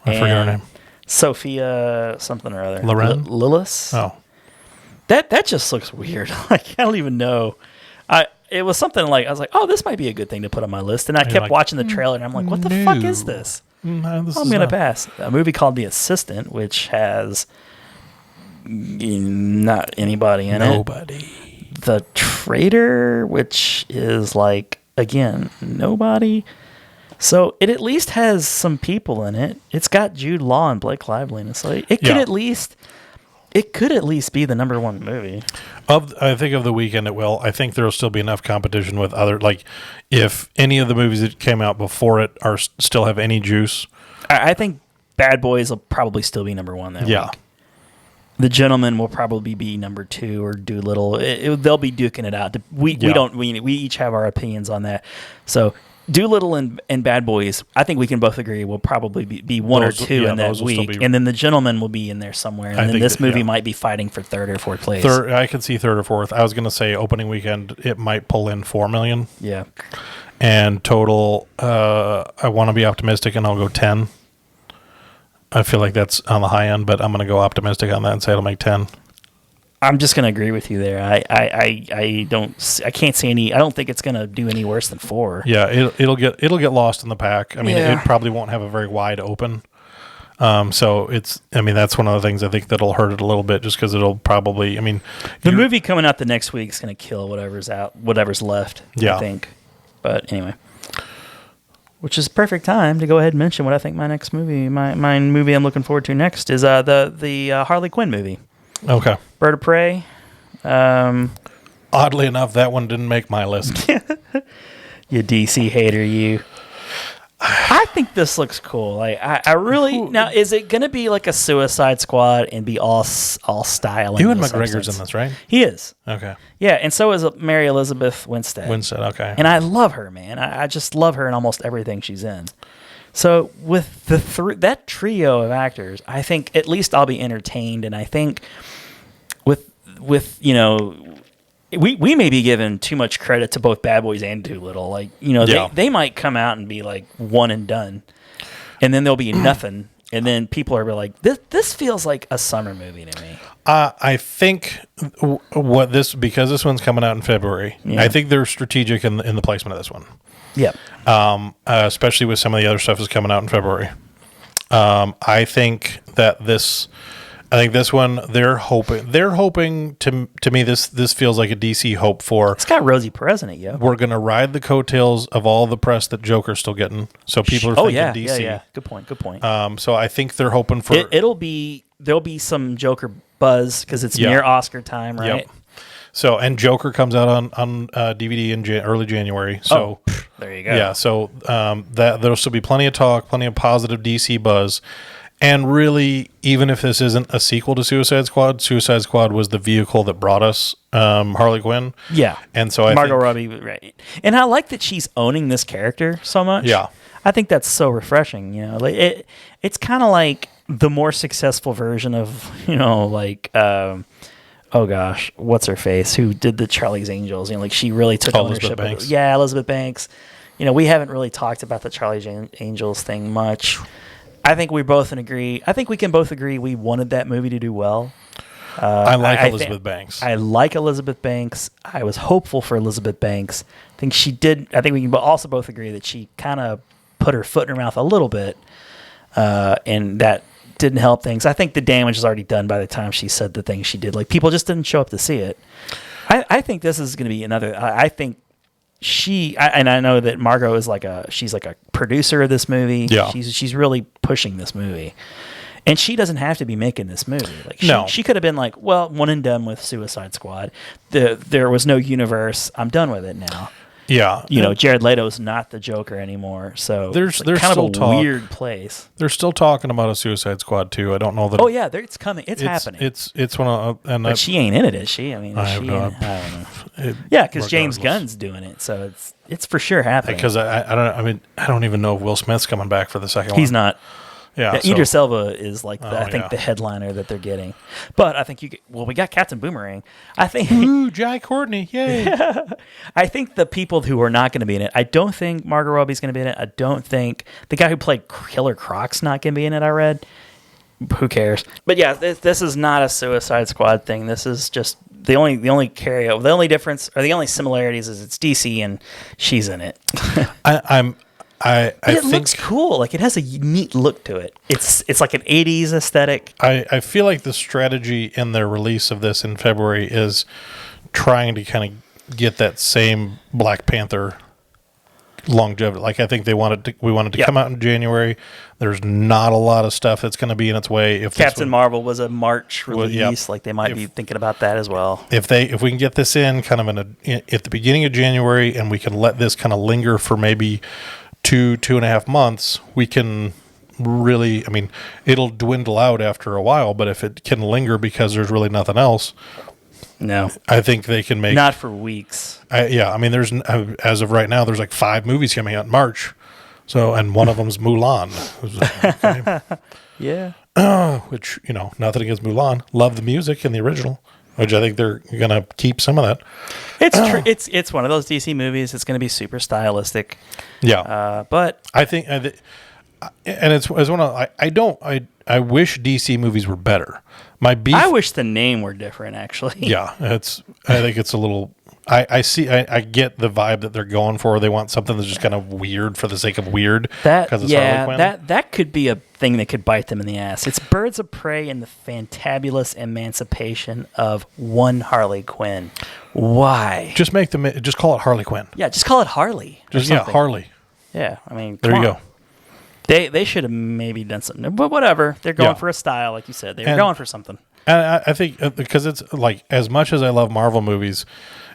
I forget her name. Sophia something or other. Loren? Lillis. Oh, that just looks weird. Like I don't even know. It was something like I was like, oh, this might be a good thing to put on my list, and I kept watching the trailer, and I'm like, what the fuck is this? I'm gonna pass. A movie called The Assistant, which has not anybody in it. Nobody. The Traitor, which is like. Again, nobody. So it at least has some people in it. It's got Jude Law and Blake Lively, and it's like it could at least be the number one movie. I think of the weekend it will. I think there will still be enough competition with other if any of the movies that came out before it are still have any juice. I think Bad Boys will probably still be number one that week. The Gentleman will probably be number two, or Doolittle. They'll be duking it out. We each have our opinions on that. So Doolittle and Bad Boys, I think we can both agree will probably be one or two in that week, and then The Gentleman will be in there somewhere, and then this movie might be fighting for third or fourth place. I can see third or fourth. I was going to say opening weekend it might pull in $4 million. Yeah, and total. I want to be optimistic, and I'll go 10. I feel like that's on the high end, but I'm going to go optimistic on that and say it'll make 10. I'm just going to agree with you there. I can't see any. I don't think it's going to do any worse than 4. Yeah, it'll get lost in the pack. I mean, it probably won't have a very wide open. So that's one of the things I think that'll hurt it a little bit, just because it'll probably. The movie coming out the next week is going to kill whatever's left. Yeah. I think. But anyway. Which is perfect time to go ahead and mention what I think my next movie, my movie I'm looking forward to next is the Harley Quinn movie. Okay. Bird of Prey. Oddly enough, that one didn't make my list. You DC hater, you. I think this looks cool. Like I really now, is it going to be like a Suicide Squad and be all style? Ewan McGregor's in this, right? He is. Okay. Yeah, and so is Mary Elizabeth Winstead. Okay. And I love her, man. I just love her in almost everything she's in. So with that trio of actors, I think at least I'll be entertained, and I think with we may be giving too much credit to both Bad Boys and Doolittle. They might come out and be like one and done, and then there'll be nothing, and then people are like, "This feels like a summer movie to me." I think because this one's coming out in February. Yeah. I think they're strategic in the placement of this one. Yep. Especially with some of the other stuff that's coming out in February. I think that this I think this one they're hoping to me this feels like a DC hope for. It's got Rosie Perez in it, yo. We're gonna ride the coattails of all the press that Joker's still getting. So people are thinking DC. Yeah. Good point. So I think they're hoping for there'll be some Joker buzz because it's near Oscar time, right? Yep. So and Joker comes out on DVD in early January. So there you go. Yeah. So that there'll still be plenty of talk, plenty of positive DC buzz. And really, even if this isn't a sequel to Suicide Squad was the vehicle that brought us Harley Quinn. Yeah. And so Margot Robbie, right. And I like that she's owning this character so much. Yeah. I think that's so refreshing, Like it's kind of like the more successful version of, oh gosh, what's her face? Who did the Charlie's Angels? Like she really took ownership of it. Yeah, Elizabeth Banks. We haven't really talked about the Charlie's Angels thing much. I think we can both agree we wanted that movie to do well. I like Elizabeth Banks. I like Elizabeth Banks. I was hopeful for Elizabeth Banks. I think she did. I think we can also both agree that she kind of put her foot in her mouth a little bit, and that didn't help things. I think the damage was already done by the time she said the things she did. Like people just didn't show up to see it. I think this is going to be another. I think. I know that Margot is she's like a producer of this movie. Yeah. She's really pushing this movie. And she doesn't have to be making this movie. She could have been like, well, one and done with Suicide Squad. There was no universe. I'm done with it now. Yeah. Jared Leto's not the Joker anymore. So there's kind still of a weird place. They're still talking about a Suicide Squad too. I don't know that. Oh yeah, it's coming. It's happening. It's one of but she ain't in it, is she? I mean, I don't know. Yeah, because James Gunn's doing it, so it's for sure happening. Because I don't. I mean, I don't even know if Will Smith's coming back for the second one. He's not. Yeah, Idris Elba is the headliner that they're getting. But I think we got Captain Boomerang. I think Jai Courtney, yay. I think the people who are not going to be in it, I don't think Margot Robbie's going to be in it. I don't think the guy who played Killer Croc's not going to be in it, I read. Who cares? But yeah, this is not a Suicide Squad thing. This is just the only carryover. The only difference or the only similarities is it's DC and she's in it. It think looks cool. Like it has a neat look to it. It's like an 80s aesthetic. I feel like the strategy in their release of this in February is trying to kind of get that same Black Panther longevity. Like I think we wanted to come out in January. There's not a lot of stuff that's going to be in its way. If Captain Marvel was a March release, like they might be thinking about that as well. If we can get this in kind of at the beginning of January, and we can let this kind of linger for maybe 2.5 months, we can really, I mean, it'll dwindle out after a while, but if it can linger because there's really nothing else, no, I think they can make not for weeks. I mean, there's as of right now, there's like 5 movies coming out in March, so and one of them's Mulan. Okay. Yeah, which nothing against Mulan, love the music in the original, which I think they're gonna keep some of that. It's one of those DC movies. It's going to be super stylistic. Yeah, but I think, and it's one of I wish DC movies were better. My beef. I wish the name were different. Actually, yeah, I think it's a little. I get the vibe that they're going for. They want something that's just kind of weird for the sake of weird. That could be a thing that could bite them in the ass. It's Birds of Prey and the fantabulous emancipation of one Harley Quinn. Why? Just call it Harley Quinn. Yeah, just call it Harley. Harley. Yeah, I mean, there you go. They should have maybe done something, but whatever. They're going for a style, like you said. They're going for something. And I think because it's like, as much as I love Marvel movies,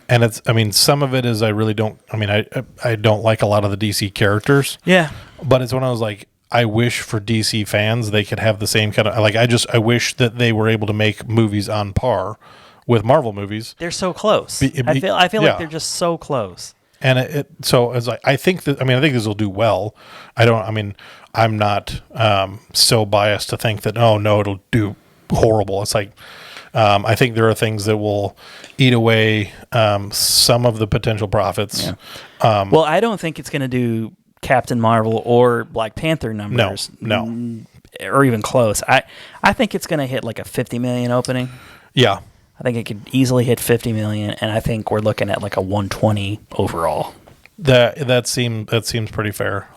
and it's, I mean, some of it is I really don't. I mean, I don't like a lot of the DC characters. Yeah, but it's when I was like, I wish for DC fans they could have the same kind of, like, I wish that they were able to make movies on par with Marvel movies. They're so close. I feel like they're just so close. And so it's like, I think this will do well. I'm not so biased to think that, oh no, it'll do horrible. It's like, I think there are things that will eat away some of the potential profits. Yeah. Well, I don't think it's going to do Captain Marvel or Black Panther numbers. No. Or even close. I think it's going to hit like a 50 million opening. Yeah. I think it could easily hit 50 million, and I think we're looking at like a 120 overall. That seems pretty fair.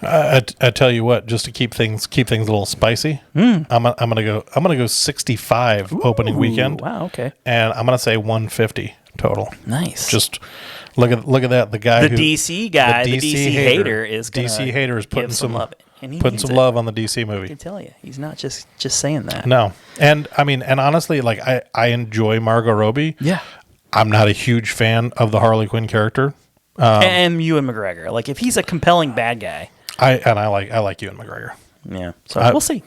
I tell you what, just to keep things a little spicy, I'm gonna go 65 opening weekend. Wow, okay. And I'm gonna say 150 total. Nice. Just look at that. The guy, DC guy, the DC hater is gonna DC hater is putting give some love. And he putting needs some it. love on the DC I movie. can tell you, he's not just saying that. No, and I mean, and honestly, like I enjoy Margot Robbie. Yeah. I'm not a huge fan of the Harley Quinn character. And Ewan McGregor, like if he's a compelling bad guy, I like Ewan McGregor. yeah. So we'll see.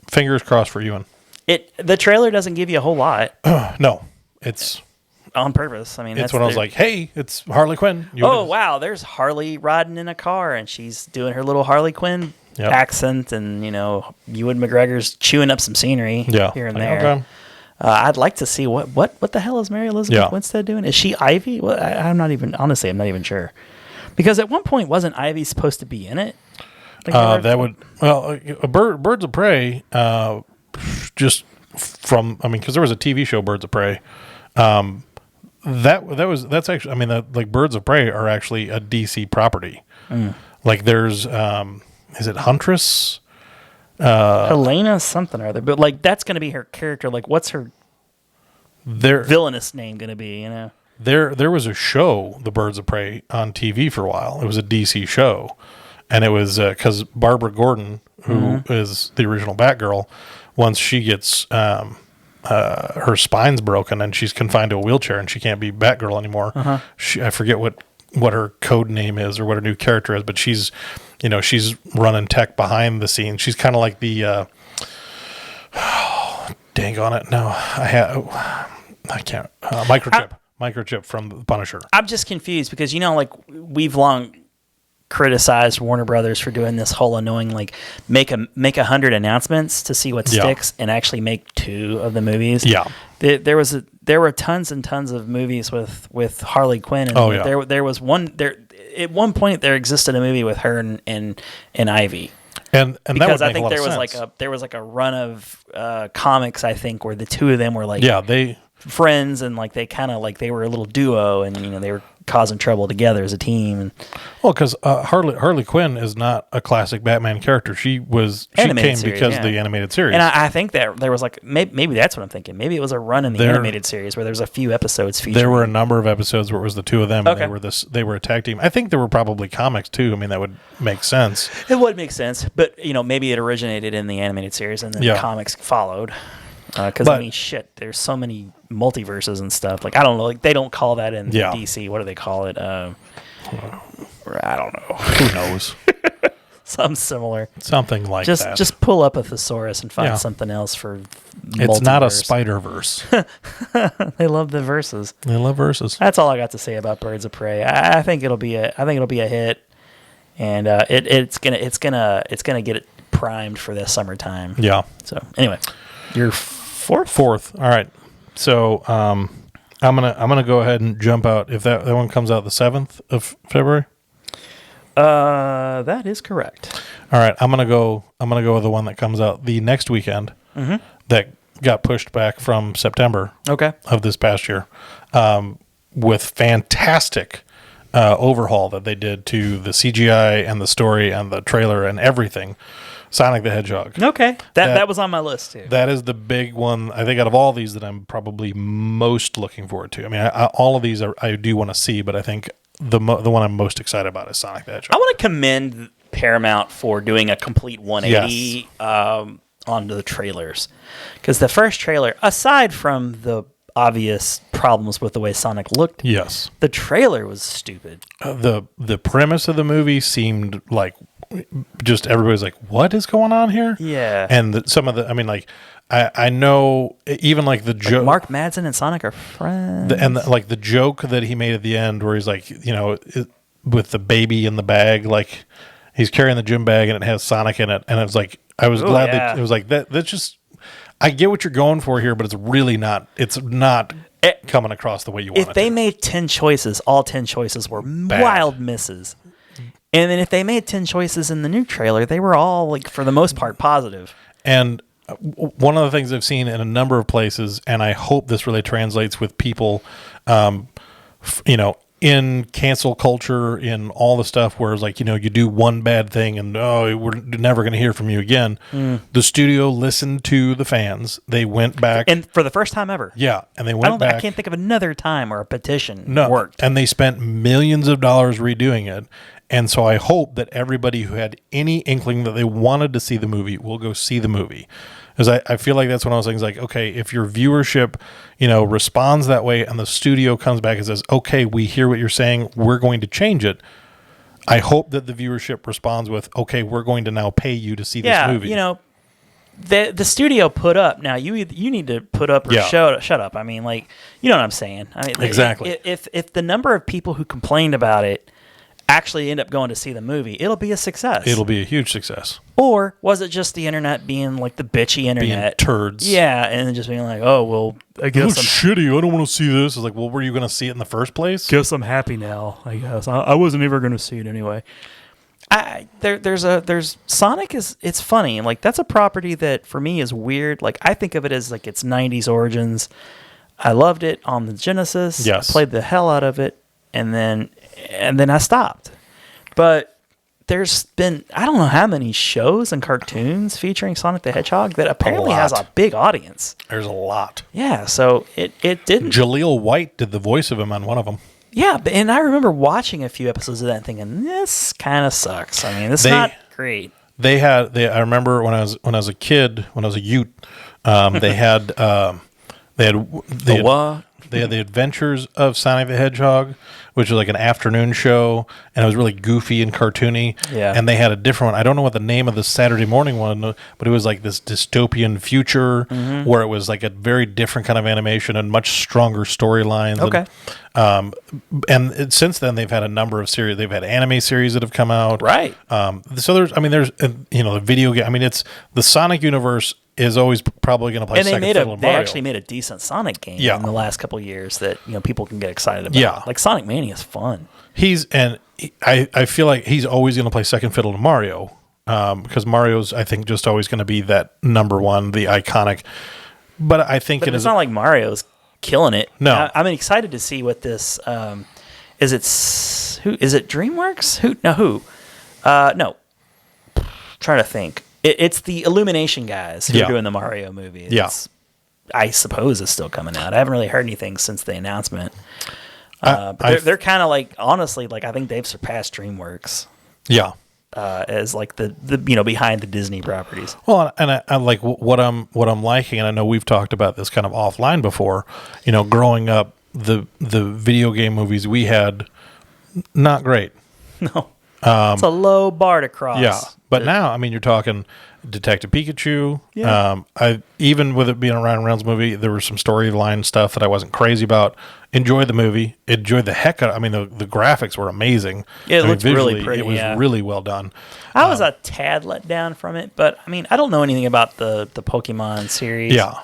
Fingers crossed for Ewan. The trailer doesn't give you a whole lot No, it's on purpose. I mean, it's when I was like, hey, it's Harley Quinn. oh wow, there's Harley riding in a car and she's doing her little Harley Quinn accent, and Ewan McGregor's chewing up some scenery here and there. Okay. I'd like to see what the hell is Mary Elizabeth Winstead doing? Is she Ivy? Well, I'm not even sure. Because at one point, wasn't Ivy supposed to be in it? Birds of Prey, just from, I mean, because there was a TV show, Birds of Prey. That's actually, I mean, like Birds of Prey are actually a DC property. Like there's, is it Huntress? Helena something or other, but like that's going to be her character. Like, what's her villainous name going to be? There was a show, The Birds of Prey, on TV for a while. It was a DC show, and it was because Barbara Gordon, who is the original Batgirl, once she gets her spine's broken and she's confined to a wheelchair and she can't be Batgirl anymore. I forget what her code name is or what her new character is, but she's running tech behind the scenes. She's kind of like the dang on it. No, I can't. Microchip from The Punisher. I'm just confused because like we've long criticized Warner Brothers for doing this whole annoying like make 100 announcements to see what sticks and actually make 2 of the movies. Yeah, there were tons and tons of movies with Harley Quinn, and there was one there at one point there existed a movie with her and Ivy. And because that would I think make a there lot was of sense. there was a run of comics, I think, where the 2 of them were like they friends, and like they kind of like they were a little duo, and they were causing trouble together as a team. And because Harley Quinn is not a classic Batman character. She came series, because of the animated series. And I think that there was like maybe that's what I'm thinking. Maybe it was a run in the animated series where there was a few episodes featuring. There were a number of episodes where it was the 2 of them. Okay. And they were a tag team. I think there were probably comics too. I mean, that would make sense. It would make sense, but maybe it originated in the animated series and then the comics followed. Because I mean, shit, there's so many multiverses and stuff. Like I don't know, like they don't call that in DC. What do they call it? I don't know. Who knows? Something similar. Something like that. Just pull up a thesaurus and find something else for. It's not a Spider-Verse. They love the verses. They love verses. That's all I got to say about Birds of Prey. I think it'll be a hit, and it's gonna get it primed for this summertime. Yeah. So anyway, you're fourth. All right. So I'm gonna go ahead and jump out. If that one comes out the 7th of February. That is correct. All right. I'm gonna go with the one that comes out the next weekend. That got pushed back from September. Okay. Of this past year, with fantastic overhaul that they did to the CGI and the story and the trailer and everything. Sonic the Hedgehog. Okay. That was on my list too. That is the big one, I think, out of all these that I'm probably most looking forward to. I mean, all of these I do want to see, but I think the one I'm most excited about is Sonic the Hedgehog. I want to commend Paramount for doing a complete 180 onto the trailers. Because the first trailer, aside from the obvious problems with the way Sonic looked, the trailer was stupid. The premise of the movie seemed like just everybody's like, what is going on here? Yeah. And some of the, I mean, like, I know even like the joke. Mark Madsen and Sonic are friends. Like the joke that he made at the end where he's like, with the baby in the bag, like he's carrying the gym bag and it has Sonic in it. And it was like, I was glad that it was like that's just, I get what you're going for here, but it's really not, coming across the way you want it. If they made 10 choices, all 10 choices were wild misses. And then if they made 10 choices in the new trailer, they were all, like, for the most part, positive. And one of the things I've seen in a number of places, and I hope this really translates with people, in cancel culture, in all the stuff where it's like, you do one bad thing and we're never going to hear from you again. The studio listened to the fans. They went back, and for the first time ever. Yeah, and they went back. I can't think of another time where a petition No, worked. and they spent millions of dollars redoing it. And so I hope that everybody who had any inkling that they wanted to see the movie will go see the movie. Because I feel like that's one of those things like, okay, if your viewership, responds that way and the studio comes back and says, okay, we hear what you're saying, we're going to change it. I hope that the viewership responds with, okay, we're going to now pay you to see this movie. The studio put up. Now you need to put up or shut up. I mean, like, you know what I'm saying? I mean, exactly. If the number of people who complained about it actually end up going to see the movie, it'll be a success. It'll be a huge success. Or was it just the internet being like the bitchy internet? Being turds. Yeah, and then just being like, oh, well, I guess I'm shitty. I don't want to see this. It's like, well, were you going to see it in the first place? Guess I'm happy now, I guess. I wasn't ever going to see it anyway. There's Sonic it's funny. Like, that's a property that for me is weird. Like, I think of it as like its 90s origins. I loved it on the Genesis. Yes. I played the hell out of it. And then I stopped. But there's been, I don't know how many shows and cartoons featuring Sonic the Hedgehog that apparently has a big audience. There's a lot. Yeah, so it didn't. Jaleel White did the voice of him on one of them. Yeah, and I remember watching a few episodes of that and thinking, this kind of sucks. I mean, it's not great. I remember when I was a kid, when I was a youth, they had the Adventures of Sonic the Hedgehog, which was like an afternoon show, and it was really goofy and cartoony. Yeah. And they had a different one. I don't know what the name of the Saturday morning one, but it was like this dystopian future where it was like a very different kind of animation and much stronger storylines. Okay. Since then they've had a number of series. They've had anime series that have come out. Right. So there's the video game. I mean, it's the Sonic universe is always probably going to play. And second fiddle to they Mario. actually made a decent Sonic game Yeah. in the last couple of years that people can get excited about. Yeah. Like Sonic Mania is fun. I feel like he's always going to play second fiddle to Mario because Mario's, I think, just always going to be that number one, the iconic. But I think But it's not like Mario's killing it. No. I'm excited to see what this is. Is it DreamWorks? Who? No. Trying to think. It's the Illumination guys who are doing the Mario movie. I suppose it's still coming out. I haven't really heard anything since the announcement. But they're kind of like, honestly, like I think they've surpassed DreamWorks. Yeah. As like the behind the Disney properties. Well, and I like what I'm liking, and I know we've talked about this kind of offline before. Growing up, the video game movies we had, not great. No. It's a low bar to cross. Yeah, but now, I mean, you're talking Detective Pikachu. Yeah. Even with it being a Ryan Reynolds movie, there was some storyline stuff that I wasn't crazy about. Enjoyed the movie. Enjoyed the heck out. I mean, the graphics were amazing. It looked really pretty. It was really well done. I was a tad let down from it, but I mean, I don't know anything about the Pokemon series. Yeah.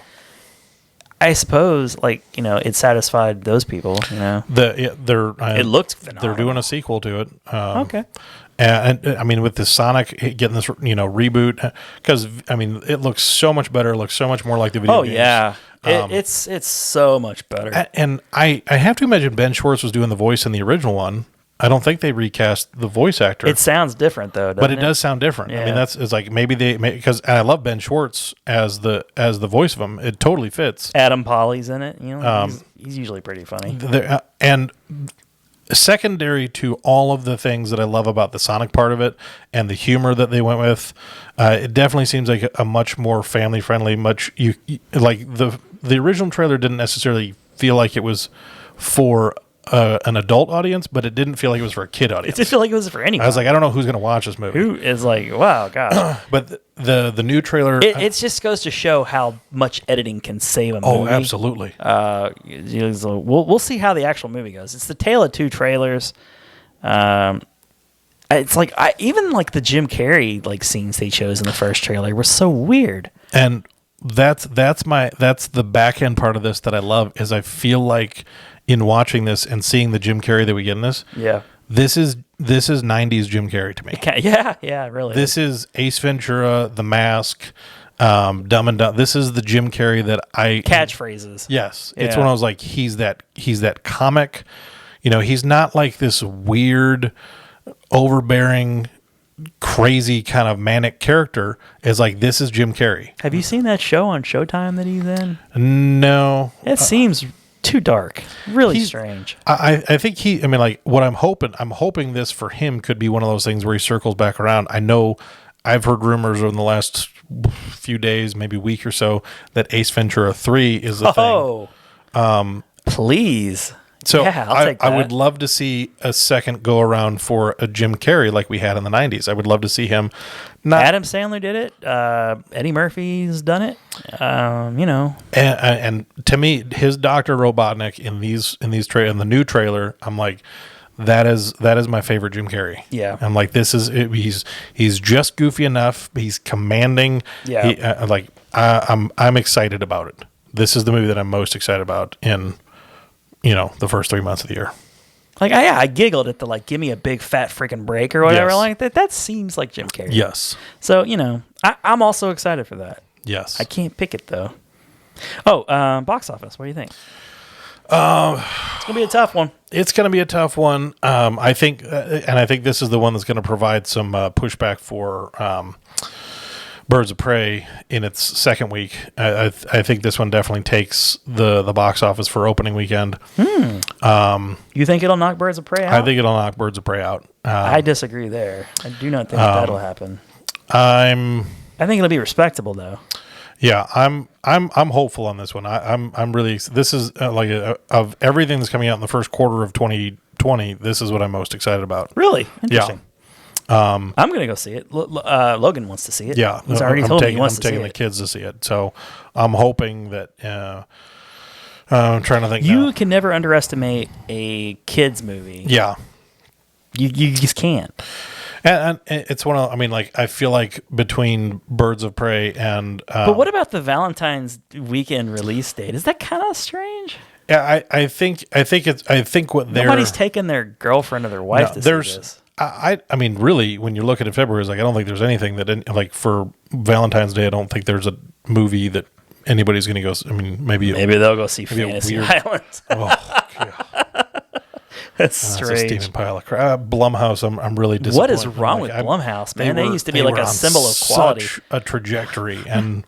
I suppose, it satisfied those people. It looked phenomenal. They're doing a sequel to it. Okay. And I mean, with the Sonic getting this, reboot, because I mean, it looks so much better. It looks so much more like the video games. Yeah, it's so much better. And I have to imagine Ben Schwartz was doing the voice in the original one. I don't think they recast the voice actor. It sounds different though, doesn't but it does sound different. Yeah. I mean, it's like maybe because I love Ben Schwartz as the voice of him. It totally fits. Adam Polly's in it. He's usually pretty funny. And secondary to all of the things that I love about the Sonic part of it and the humor that they went with, it definitely seems like a much more family friendly. Like the original trailer didn't necessarily feel like it was for an adult audience, but it didn't feel like it was for a kid audience. It did feel like it was for anyone. I was like, I don't know who's going to watch this movie. Who is like, wow, gosh. But the new trailer, it just goes to show how much editing can save a movie. Oh, absolutely. We'll see how the actual movie goes. It's the tale of two trailers. It's like even like the Jim Carrey scenes they chose in the first trailer were so weird. And that's the back end part of this that I love is I feel like in watching this and seeing the Jim Carrey that we get in this, this is 90s Jim Carrey to me. Yeah, really. This is Ace Ventura, The Mask, Dumb and Dumb. This is the Jim Carrey that I catchphrases. Yes, it's when I was like, he's that comic. he's not like this weird, overbearing, crazy kind of manic character. Is like, this is Jim Carrey. Have you seen that show on Showtime that he's in? No. It seems too dark. Really strange. I think what I'm hoping this for him could be one of those things where he circles back around. I know I've heard rumors in the last few days, maybe week or so, that Ace Ventura 3 is the thing. Please. So yeah, I'll take that. I would love to see a second go around for a Jim Carrey like we had in the 90s. I would love to see him. Adam Sandler did it. Eddie Murphy's done it. And to me, his Dr. Robotnik in the new trailer, I'm like, that is my favorite Jim Carrey. Yeah. I'm like, he's just goofy enough. He's commanding. Yeah. I'm excited about it. This is the movie that I'm most excited about in the first 3 months of the year. I giggled at the give me a big fat freaking break or whatever. Yes. Like that seems like Jim Carrey. Yes. So I'm also excited for that. Yes. I can't pick it though. Box office. What do you think? It's gonna be a tough one. It's going to be a tough one. I think this is the one that's going to provide some pushback for Birds of Prey in its second week. I think this one definitely takes the box office for opening weekend. You think it'll knock Birds of Prey out? I think it'll knock Birds of Prey out. I disagree there. I do not think that'll happen. I think it'll be respectable though. Yeah, I'm hopeful on this one. I'm really. This is of everything that's coming out in the first quarter of 2020. This is what I'm most excited about. Really interesting. Yeah. I'm gonna go see it. Logan wants to see it. Yeah, he's already told me he wants to see it. I'm taking the kids to see it, so I'm hoping that. I'm trying to think. You can never underestimate a kids movie. Yeah, you just can't. And it's one of. I feel like between Birds of Prey and. But what about the Valentine's weekend release date? Is that kind of strange? Yeah, I think what they're. Nobody's taking their girlfriend or their wife to see this. Really, when you look at it, February, it's I don't think there's anything that for Valentine's Day. I don't think there's a movie that anybody's going to go. Maybe they'll go see Fantasy Island. Oh, God. That's strange. It's a steaming pile of crap. Blumhouse, I'm really disappointed. What is wrong with Blumhouse, man? They used to be like a symbol of quality. Such a trajectory, and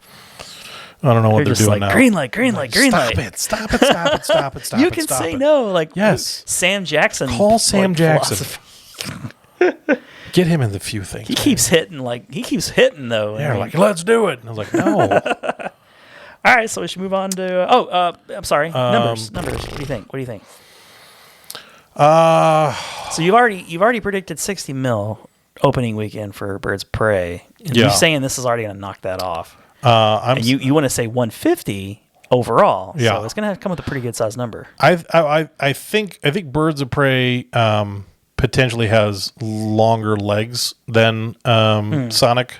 I don't know what they're doing now. Green light, green light, green light. Stop it. You can say no. Yes. Sam Jackson. Call Sam Jackson. Get him in the few things. He keeps hitting though. Yeah, let's do it. And I was like, no. All right, so we should move on to. I'm sorry. Numbers. What do you think? So you've already predicted 60 mil opening weekend for Birds of Prey. You're saying this is already going to knock that off. You want to say 150 overall. Yeah. So it's going to come with a pretty good sized number. I think Birds of Prey potentially has longer legs than Sonic.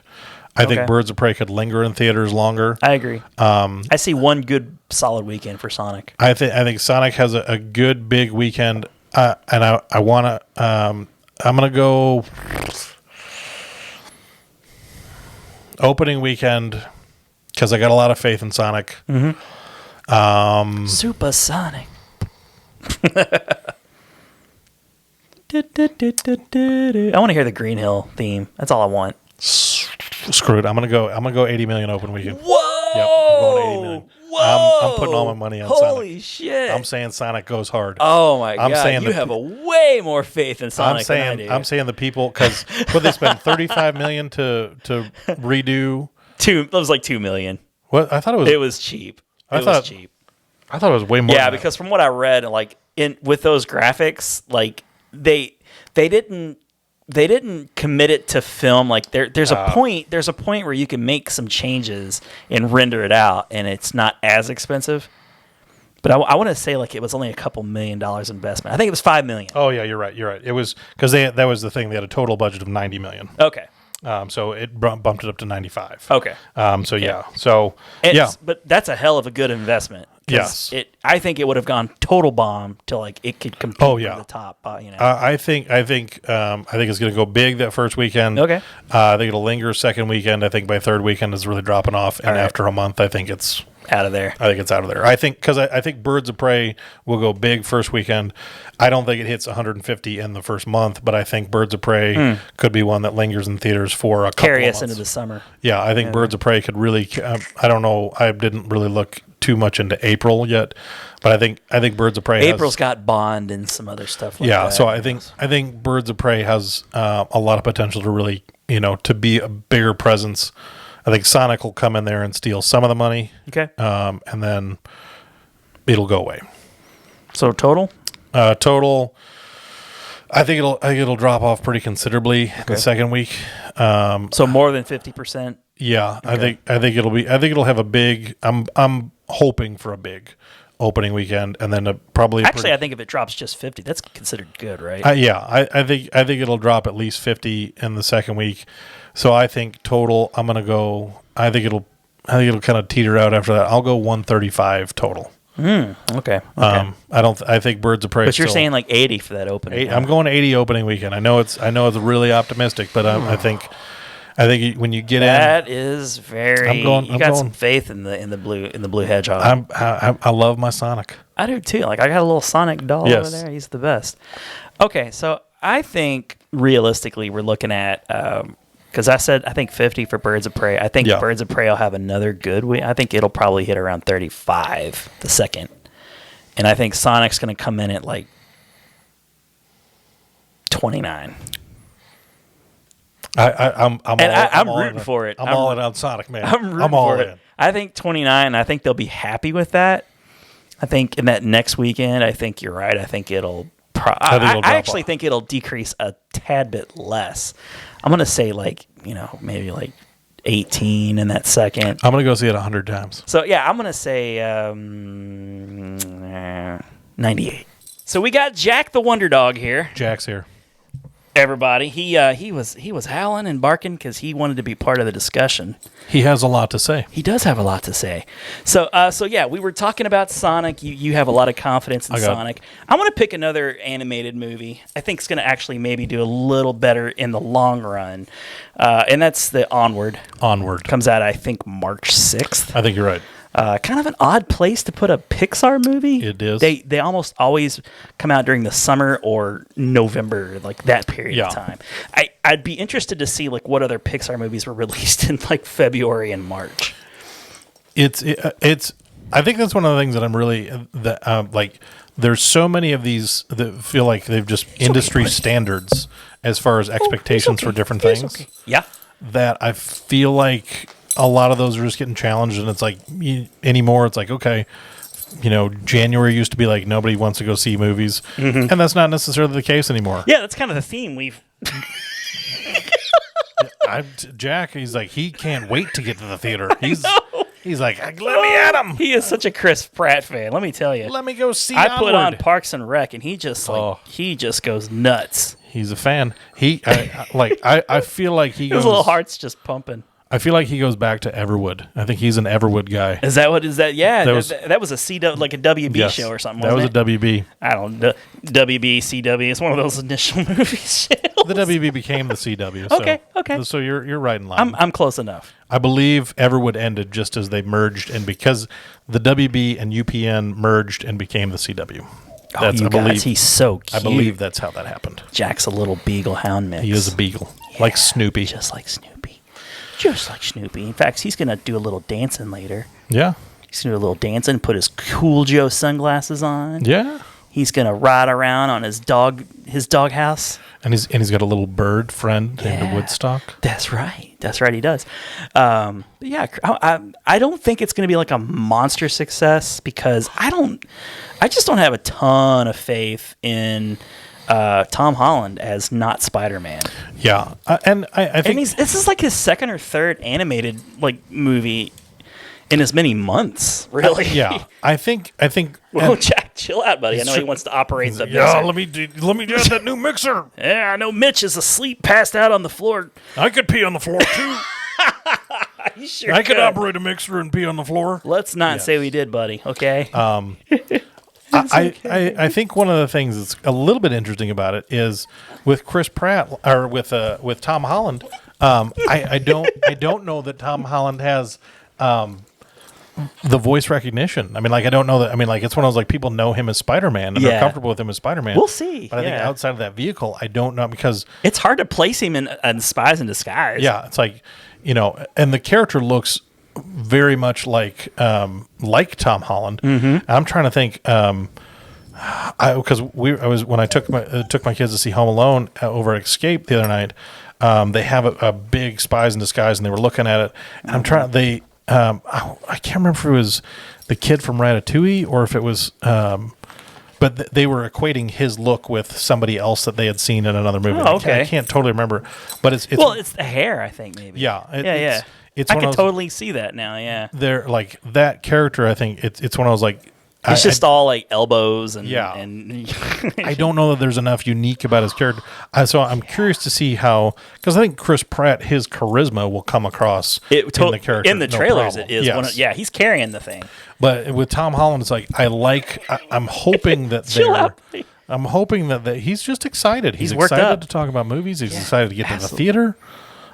I think Birds of Prey could linger in theaters longer. I agree. I see one good solid weekend for Sonic. I think Sonic has a good big weekend. And I want to. I'm gonna go opening weekend because I got a lot of faith in Sonic. Mm-hmm. Supersonic. I want to hear the Green Hill theme. That's all I want. Screw it. I'm gonna go 80 million open weekend. Whoa! Yep, I'm going 80 million. I'm putting all my money on Sonic. Holy shit! I'm saying Sonic goes hard. Oh my god! You have a way more faith in Sonic than I do. I'm saying the people because what they spend $35 million to redo. It was like $2 million. What I thought it was. It was cheap. It was cheap. I thought it was way more. Yeah, because from what I read, with those graphics, they didn't commit it to film. There's a point where you can make some changes and render it out, and it's not as expensive. But I want to say it was only a couple $1 million investment. I think it was $5 million. Oh yeah, you're right. It was because that was the thing. They had a total budget of $90 million. Okay. So it bumped it up to 95. Okay. But that's a hell of a good investment. Yes. I think it would have gone total bomb till it could compete at the top. I think it's going to go big that first weekend. Okay. I think it'll linger second weekend. I think by third weekend it's really dropping off, and after a month, I think it's out of there. I think it's out of there. I think because I think Birds of Prey will go big first weekend. I don't think it hits 150 in the first month, but I think Birds of Prey could be one that lingers in theaters for a couple Carry of us months. into the summer. Yeah, I think Birds of Prey could really. I don't know. I didn't really look too much into April yet, but I think Birds of Prey. April's got Bond and some other stuff. Like Yeah, that. so I think Birds of Prey has a lot of potential to really, to be a bigger presence. I think Sonic will come in there and steal some of the money. Okay. And then it'll go away. So total. Total, I think it'll drop off pretty considerably the second week. So more than 50%. Yeah, okay. I think it'll have a big. I'm hoping for a big opening weekend, and then probably. Actually, I think if it drops just 50, that's considered good, right? I think it'll drop at least 50 in the second week. So I think total. I'm gonna go. I think it'll kind of teeter out after that. I'll go 135 total. Okay. I think Birds of Prey. But you're saying like 80 for that opening. I'm going 80 opening weekend. I know it's really optimistic, but I think when you get that is very. You got some going. faith in the blue hedgehog. I love my Sonic. I do too. Like I got a little Sonic doll Yes. over there. He's the best. Okay, so I think realistically we're looking at because I think 50 for Birds of Prey. I think Birds of Prey will have another good week. I think it'll probably hit around 35 the second, and I think Sonic's going to come in at like 29. I'm rooting for it. I'm all in on Sonic, man. I'm all for in. it. I think 29. I think they'll be happy with that. I think in that next weekend, I think you're right. I think it'll. I actually think it'll decrease a tad bit less. I'm gonna say maybe like 18 in that second. I'm gonna go see it 100 times. So yeah, I'm gonna say 98. So we got Jack the Wonder Dog here. Jack's here. Everybody, he was howling and barking because he wanted to be part of the discussion. He has a lot to say. He does have a lot to say. So yeah, we were talking about Sonic. You have a lot of confidence in Sonic. I want to pick another animated movie. I think it's going to actually maybe do a little better in the long run, and that's the Onward. Onward Comes out, I think, March 6th. I think you're right. Kind of an odd place to put a Pixar movie. It is. They almost always come out during the summer or November, like that period of time. I'd be interested to see like what other Pixar movies were released in like February and March. It's. I think that's one of the things that I'm really like. There's so many of these that feel like they've just industry standards as far as expectations for different things. Yeah. That I feel like a lot of those are just getting challenged, and it's like anymore. It's like, okay, January used to be like nobody wants to go see movies, and that's not necessarily the case anymore. Yeah, that's kind of the theme we've. Jack, he's like he can't wait to get to the theater. He's like, let me at him. He is such a Chris Pratt fan. Let me tell you. Let me go see. I put on Parks and Rec, and he just goes nuts. He's a fan. I feel like he goes. His little heart's just pumping. I feel like he goes back to Everwood. I think he's an Everwood guy. Is that what is that? Yeah, that was a CW, like a WB show or something. That was a WB. I don't know. WB, CW. It's one of those initial movies. The WB became the CW. So, okay. So you're right in line. I'm close enough. I believe Everwood ended just as they merged, and because the WB and UPN merged and became the CW. He's so cute. I believe that's how that happened. Jack's a little beagle hound mix. He is a beagle, like Snoopy. Just like Snoopy. Just like Snoopy. In fact, he's going to do a little dancing later. Yeah. He's going to do a little dancing, put his Cool Joe sunglasses on. Yeah. He's going to ride around on his dog house. And he's got a little bird friend named Woodstock. That's right. He does. But yeah, I don't think it's going to be like a monster success because I just don't have a ton of faith in Tom Holland as not Spider-Man. Yeah, and I think this is like his second or third animated like movie in as many months. Really? Yeah, I think. Well, Jack, chill out, buddy. I know he wants to operate the mixer. Yeah, let me get that new mixer. Yeah, I know Mitch is asleep, passed out on the floor. I could pee on the floor too. You sure I could operate a mixer and pee on the floor. Let's not say we did, buddy. Okay. I think one of the things that's a little bit interesting about it is with Chris Pratt or with Tom Holland. I don't know that Tom Holland has the voice recognition. I mean, like, I don't know that. I mean, like, it's one of those, like, people know him as Spider-Man and they're comfortable with him as Spider-Man. We'll see. But I think outside of that vehicle, I don't know, because it's hard to place him in Spies in Disguise. Yeah, it's like, and the character looks very much like Tom Holland. Mm-hmm. I'm trying to think, because when I took my kids to see Home Alone over at Escape the other night. They have a big Spies in Disguise, and they were looking at it. And I'm trying. I can't remember if it was the kid from Ratatouille or if it was. But they were equating his look with somebody else that they had seen in another movie. Oh, okay. I can't totally remember, but it's the hair, I think, maybe. Yeah, It's I can totally see that now. Yeah, they're like that character. I think it's one of those, like. It's just all like elbows and and I don't know that there's enough unique about his character. So I'm curious to see how, because I think Chris Pratt, his charisma will come across in the character. In the trailers, it is. Yes. He's carrying the thing. But with Tom Holland, it's like I'm hoping that I'm hoping that he's just excited. He's excited to talk about movies. He's excited to get to the theater.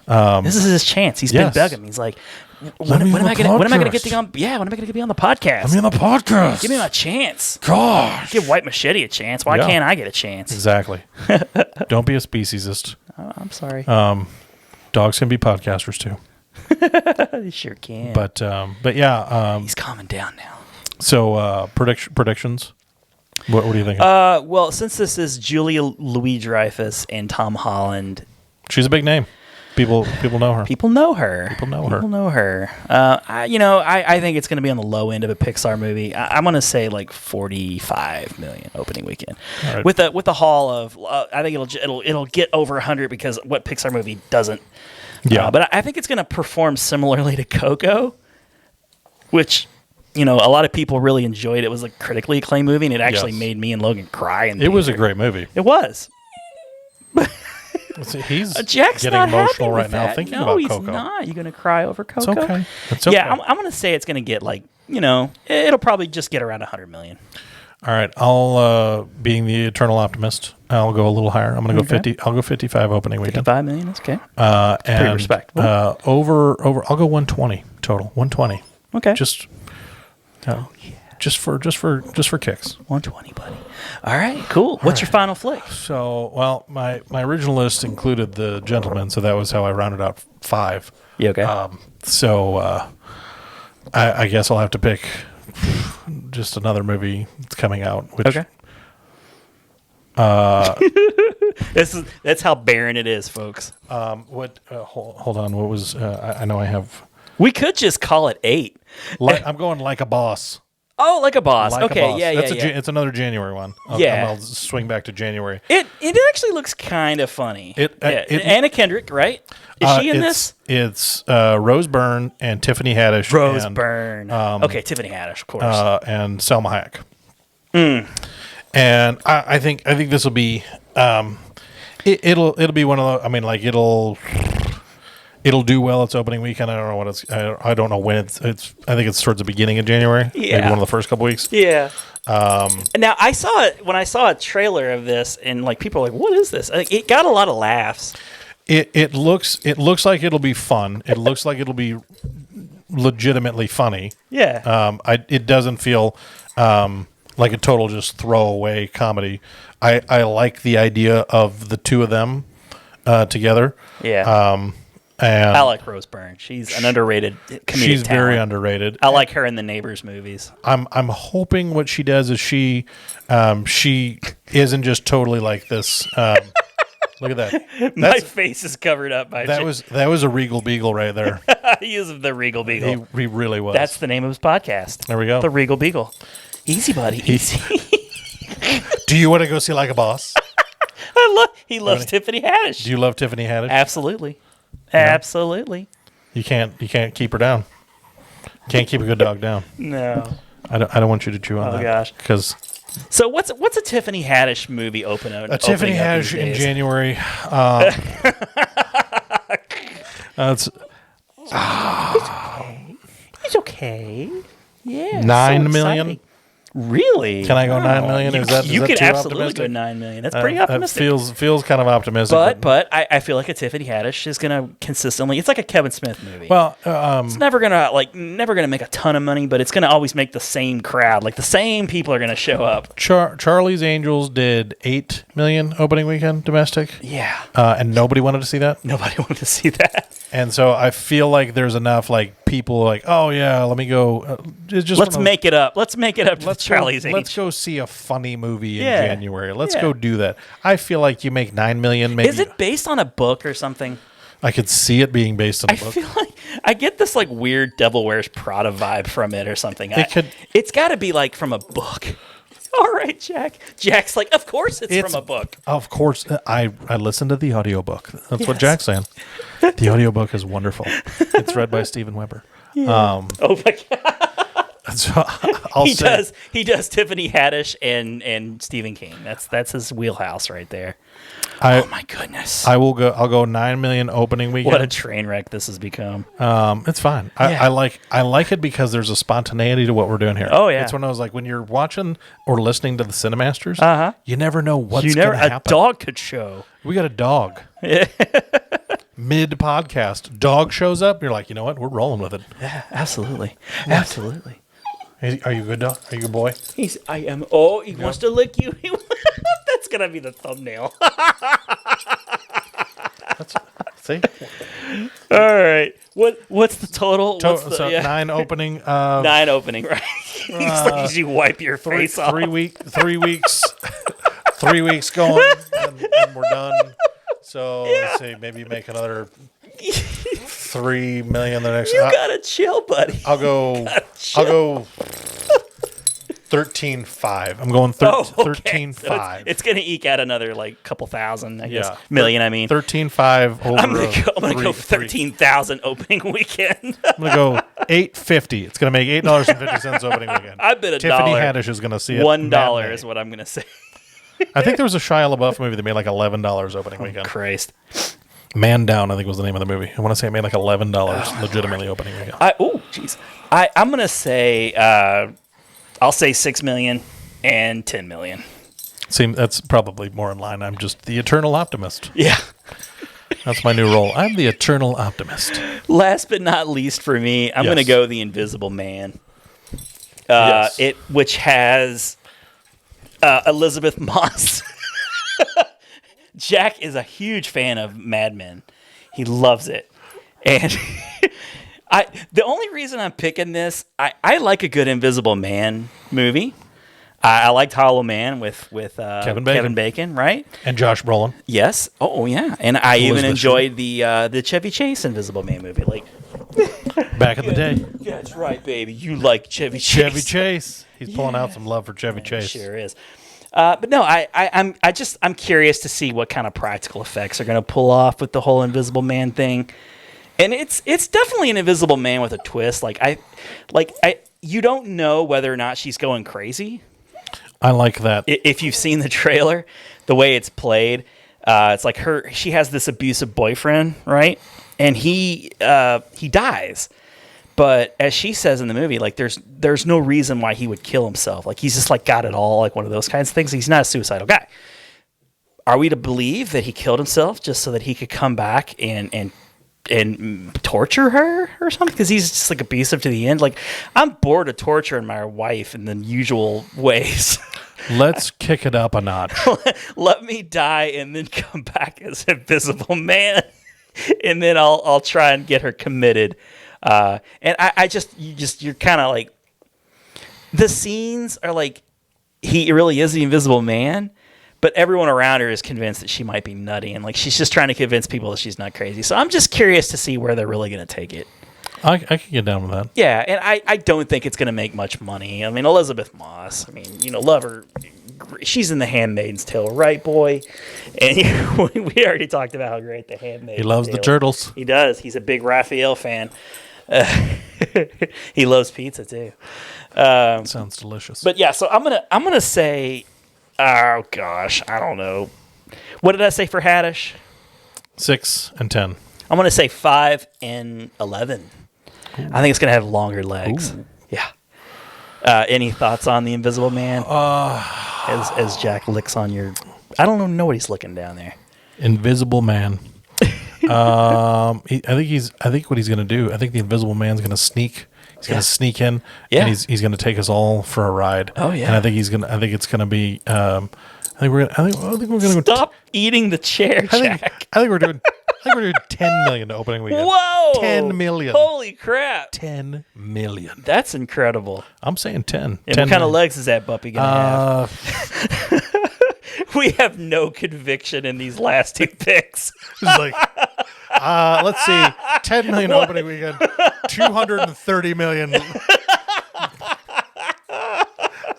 This is his chance. He's been begging. He's like, when am I gonna get on? Yeah, when am I gonna be on the podcast? Let me on the podcast. Give me my chance. Gosh, give White Machete a chance. Why can't I get a chance? Exactly. Don't be a speciesist. Oh, I'm sorry. Dogs can be podcasters too. They sure can. But yeah, he's calming down now. So predictions. What do you think? Well, since this is Julia Louis-Dreyfus and Tom Holland, she's a big name. People know her. People know her. I think it's going to be on the low end of a Pixar movie. I'm going to say like 45 million opening weekend. Right. With the haul of, I think it'll get over 100 because what Pixar movie doesn't. Yeah. But I think it's going to perform similarly to Coco, which a lot of people really enjoyed. It was a critically acclaimed movie, and it actually made me and Logan cry. It was a great movie. It was. He's Jack's getting not emotional right that. now thinking about Coco. No, he's not. You going to cry over Coco? It's okay. It's okay. Yeah, I'm going to say it's going to get it'll probably just get around 100 million. All right, I'll being the eternal optimist, I'll go a little higher. I'm going to go 50. I'll go 55 opening weekend. 55 million. That's okay. And pretty respectable. Over. I'll go 120 total. 120. Okay. Just for kicks. 120, buddy. All right, cool. What's your final flick? So, well, my original list included The Gentleman, so that was how I rounded out 5. Yeah, okay. I guess I'll have to pick just another movie that's coming out. Which, okay. That's how barren it is, folks. Hold on. What was? I know I have. We could just call it 8. I'm going Like a Boss. Oh, Like a Boss. Like okay, a Boss. Yeah. It's another January one. I'll swing back to January. It actually looks kind of funny. Anna Kendrick, right? Is she in this? It's Rose Byrne and Tiffany Haddish. Byrne. Okay, Tiffany Haddish, of course. And Selma Hayek. And I think this will be. It'll be one of the. I mean, like It'll do well its opening weekend. I don't know what it's. I don't know when it's. I think it's towards the beginning of January. Yeah, maybe one of the first couple weeks. Yeah. Now I saw it when I saw a trailer of this, and like people are like, "What is this?" It got a lot of laughs. It looks like it'll be fun. It looks like it'll be legitimately funny. Yeah. It doesn't feel like a total just throwaway comedy. I like the idea of the two of them together. Yeah. And I like Rose Byrne. She's an underrated comedic She's talent. very underrated. I like her in the Neighbors movies. I'm hoping what she does is she isn't just totally like this. Look at that. My face is covered up by that was a Regal Beagle right there. He is the Regal Beagle. He really was. That's the name of his podcast. There we go. The Regal Beagle. Easy, buddy. Easy. Do you want to go see Like a Boss? He loves Tiffany Haddish. Do you love Tiffany Haddish? Absolutely. Absolutely. You can't keep her down. Can't keep a good dog down. No. I don't want you to chew on that. Oh gosh. Because so what's a Tiffany Haddish movie opening? Tiffany Haddish in January. It's okay. Yeah. 9 million. Really? Can I go 9 million? Is that you too could absolutely optimistic? go 9 million. That's pretty optimistic. It feels kind of optimistic. But I feel like a Tiffany Haddish is gonna consistently. It's like a Kevin Smith movie. Well, it's never gonna make a ton of money, but it's gonna always make the same crowd. Like the same people are gonna show up. Charlie's Angels did 8 million opening weekend domestic. Yeah. And nobody wanted to see that. Nobody wanted to see that. And so I feel like there's enough like people like, oh yeah, let me go. Let's make it up. Let's make it up to Charlie's Angels. Let's go see a funny movie in January. Let's go do that. I feel like you make 9 million. Maybe is it based on a book or something? I could see it being based on a book. I feel like I get this like weird Devil Wears Prada vibe from it or something. It's got to be like from a book. All right, Jack. Jack's like, of course it's from a book. Of course. I listened to the audiobook. That's what Jack's saying. The audiobook is wonderful. It's read by Steven Weber. Yeah. Oh my God. So he does Tiffany Haddish and Stephen King. That's his wheelhouse right there. Oh my goodness! I'll go 9 million opening weekend. What a train wreck this has become. It's fine. I like it because there's a spontaneity to what we're doing here. Oh yeah. It's when I was like, when you're watching or listening to the Cinemasters, you never know what's going to happen. A dog could show. We got a dog. Mid podcast, dog shows up. You're like, you know what? We're rolling with it. Yeah, absolutely, absolutely. Are you a good dog? Are you a good boy? I am. Oh, he wants to lick you. That's gonna be the thumbnail. See. All right. What's the total? So 9 opening. 9 opening, right? It's like as you wipe your face off. 3 weeks. 3 weeks going, and we're done. So let's see, maybe make another 3 million the next. You gotta chill, buddy. I'll go 13.5. I'm going 13.5. So it's gonna eke out another like couple thousand, I guess. Million, I mean. 13.5 over. I'm gonna go 13,000 opening weekend. I'm gonna go 8.50. It's gonna make $8.50 opening weekend. I bet Tiffany Haddish is gonna see it. $1 is what I'm gonna say. I think there was a Shia LaBeouf movie that made like $11 opening weekend. Christ. Man Down, I think was the name of the movie. I want to say it made like $11 legitimately opening weekend. I'm gonna say I'll say 6 million and 10 million. That's probably more in line. I'm just the eternal optimist. Yeah. That's my new role. I'm the eternal optimist. Last but not least for me, I'm gonna go The Invisible Man. Which has Elizabeth Moss. Jack is a huge fan of Mad Men. He loves it. And the only reason I'm picking this, I like a good Invisible Man movie. I liked Hollow Man with Kevin Bacon, right? And Josh Brolin. Yes. Oh, yeah. And I even enjoyed the Chevy Chase Invisible Man movie. Like back in the day. That's right, baby. You like Chevy Chase. Chevy Chase. He's pulling out some love for Chevy Chase. Sure is. But no, I'm curious to see what kind of practical effects are going to pull off with the whole Invisible Man thing. And it's definitely an Invisible Man with a twist. You don't know whether or not she's going crazy. I like that. If you've seen the trailer, the way it's played, it's like she has this abusive boyfriend, right? And he dies. But as she says in the movie, like there's no reason why he would kill himself. Like he's just like got it all, like one of those kinds of things. He's not a suicidal guy. Are we to believe that he killed himself just so that he could come back and torture her or something? Because he's just like abusive to the end. Like I'm bored of torturing my wife in the usual ways. Let's kick it up a notch. Let me die and then come back as Invisible Man, and then I'll try and get her committed. And you're kind of like, the scenes are like, he really is the Invisible Man, but everyone around her is convinced that she might be nutty, and like she's just trying to convince people that she's not crazy. So I'm just curious to see where they're really going to take it. I can get down with that. Yeah, and I don't think it's going to make much money. I mean, Elizabeth Moss, love her. She's in The Handmaid's Tale, right, boy? And we already talked about how great The Handmaid's Tale is. He loves the turtles. He does. He's a big Raphael fan. He loves pizza too. Sounds delicious. But yeah, so I'm gonna say, oh gosh, I don't know. What did I say for Haddish? 6 and 10. I'm gonna say 5 and 11. Ooh. I think it's gonna have longer legs. Ooh. Yeah. Any thoughts on the Invisible Man? As Jack licks on your... I don't know what he's looking down there. Invisible Man. I think what he's going to do, I think the Invisible Man's going to sneak. He's going to sneak in, and he's going to take us all for a ride. Oh yeah. And I think it's going to be. I think we're going to Stop eating the chair, Jack. I think we're doing 10 million opening weekend. Whoa! 10 million. Holy crap! 10 million. That's incredible. I'm saying 10. And 10 what kind of million. legs is that puppy gonna have? We have no conviction in these last two picks. It's like, let's see, 10 million opening weekend, 230 million.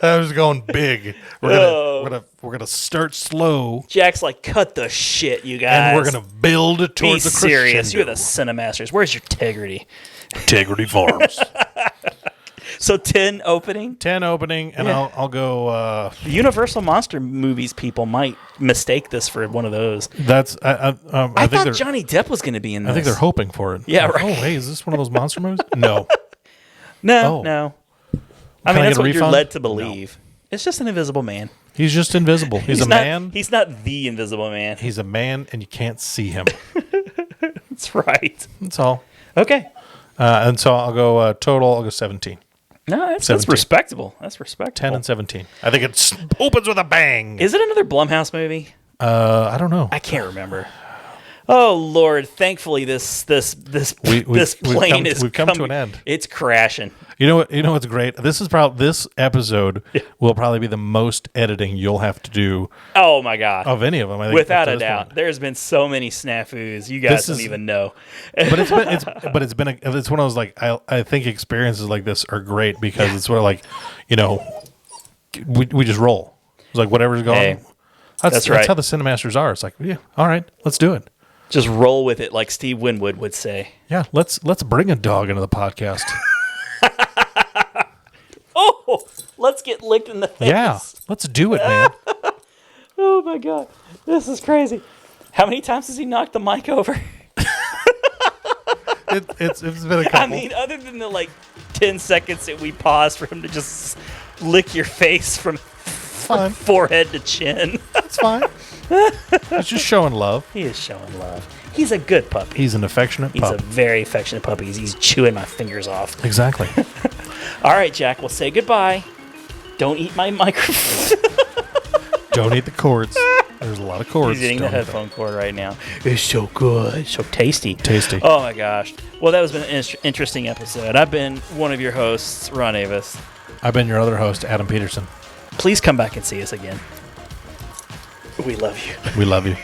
I was going big. We're gonna start slow. Jack's like, cut the shit, you guys. And we're gonna build Be towards the serious. crescendo. You're the Cinemasters. Where's your integrity? Integrity Farms. So 10 opening. 10 opening, and I'll go. The Universal Monster movies people might mistake this for one of those. That's I I think thought Johnny Depp was going to be in this. I think they're hoping for it. Yeah, Like, right. oh, hey, is this one of those monster movies? No. No, Oh. no. I That's get a what you're refund? led to believe. It's just an invisible man. He's just invisible. He's a not, man. He's not the invisible man. He's a man, and you can't see him. That's right. That's all. Okay. And so I'll go total. I'll go 17. No, that's 17. respectable. That's respectable. 10 and 17. I think it opens with a bang. Is it another Blumhouse movie? I don't know. I can't remember. Oh Lord! Thankfully, this plane is we've come to an end. It's crashing. You know what? You know what's great? This episode will probably be the most editing you'll have to do Oh my God! of any of them. I think, Without up to a this doubt, point. there's been so many snafus. You guys don't even know. But it's one of those like I think experiences like this are great because it's sort of like, we just roll. It's like whatever's going. Hey, That's that's right. how the Cinemasters are. It's like, yeah, all right, let's do it. Just roll with it, like Steve Winwood would say. Yeah, let's bring a dog into the podcast. Oh, let's get licked in the face. Yeah, let's do it, man. Oh my God, this is crazy. How many times has he knocked the mic over? It's been a couple. I mean, other than the 10 seconds that we paused for him to just lick your face from fine. forehead to chin. It's fine. It's just showing love. He is showing love. He's a good puppy. He's an affectionate He's pup. a very affectionate puppy. He's chewing my fingers off. Exactly. All right, Jack, we'll say goodbye. Don't eat my microphone. Don't eat the cords. There's a lot of cords. He's eating the Don't eat them. headphone cord right now. It's so good. So tasty. Tasty. Oh, my gosh. Well, that was an interesting episode. I've been one of your hosts, Ron Avis. I've been your other host, Adam Peterson. Please come back and see us again. We love you. We love you.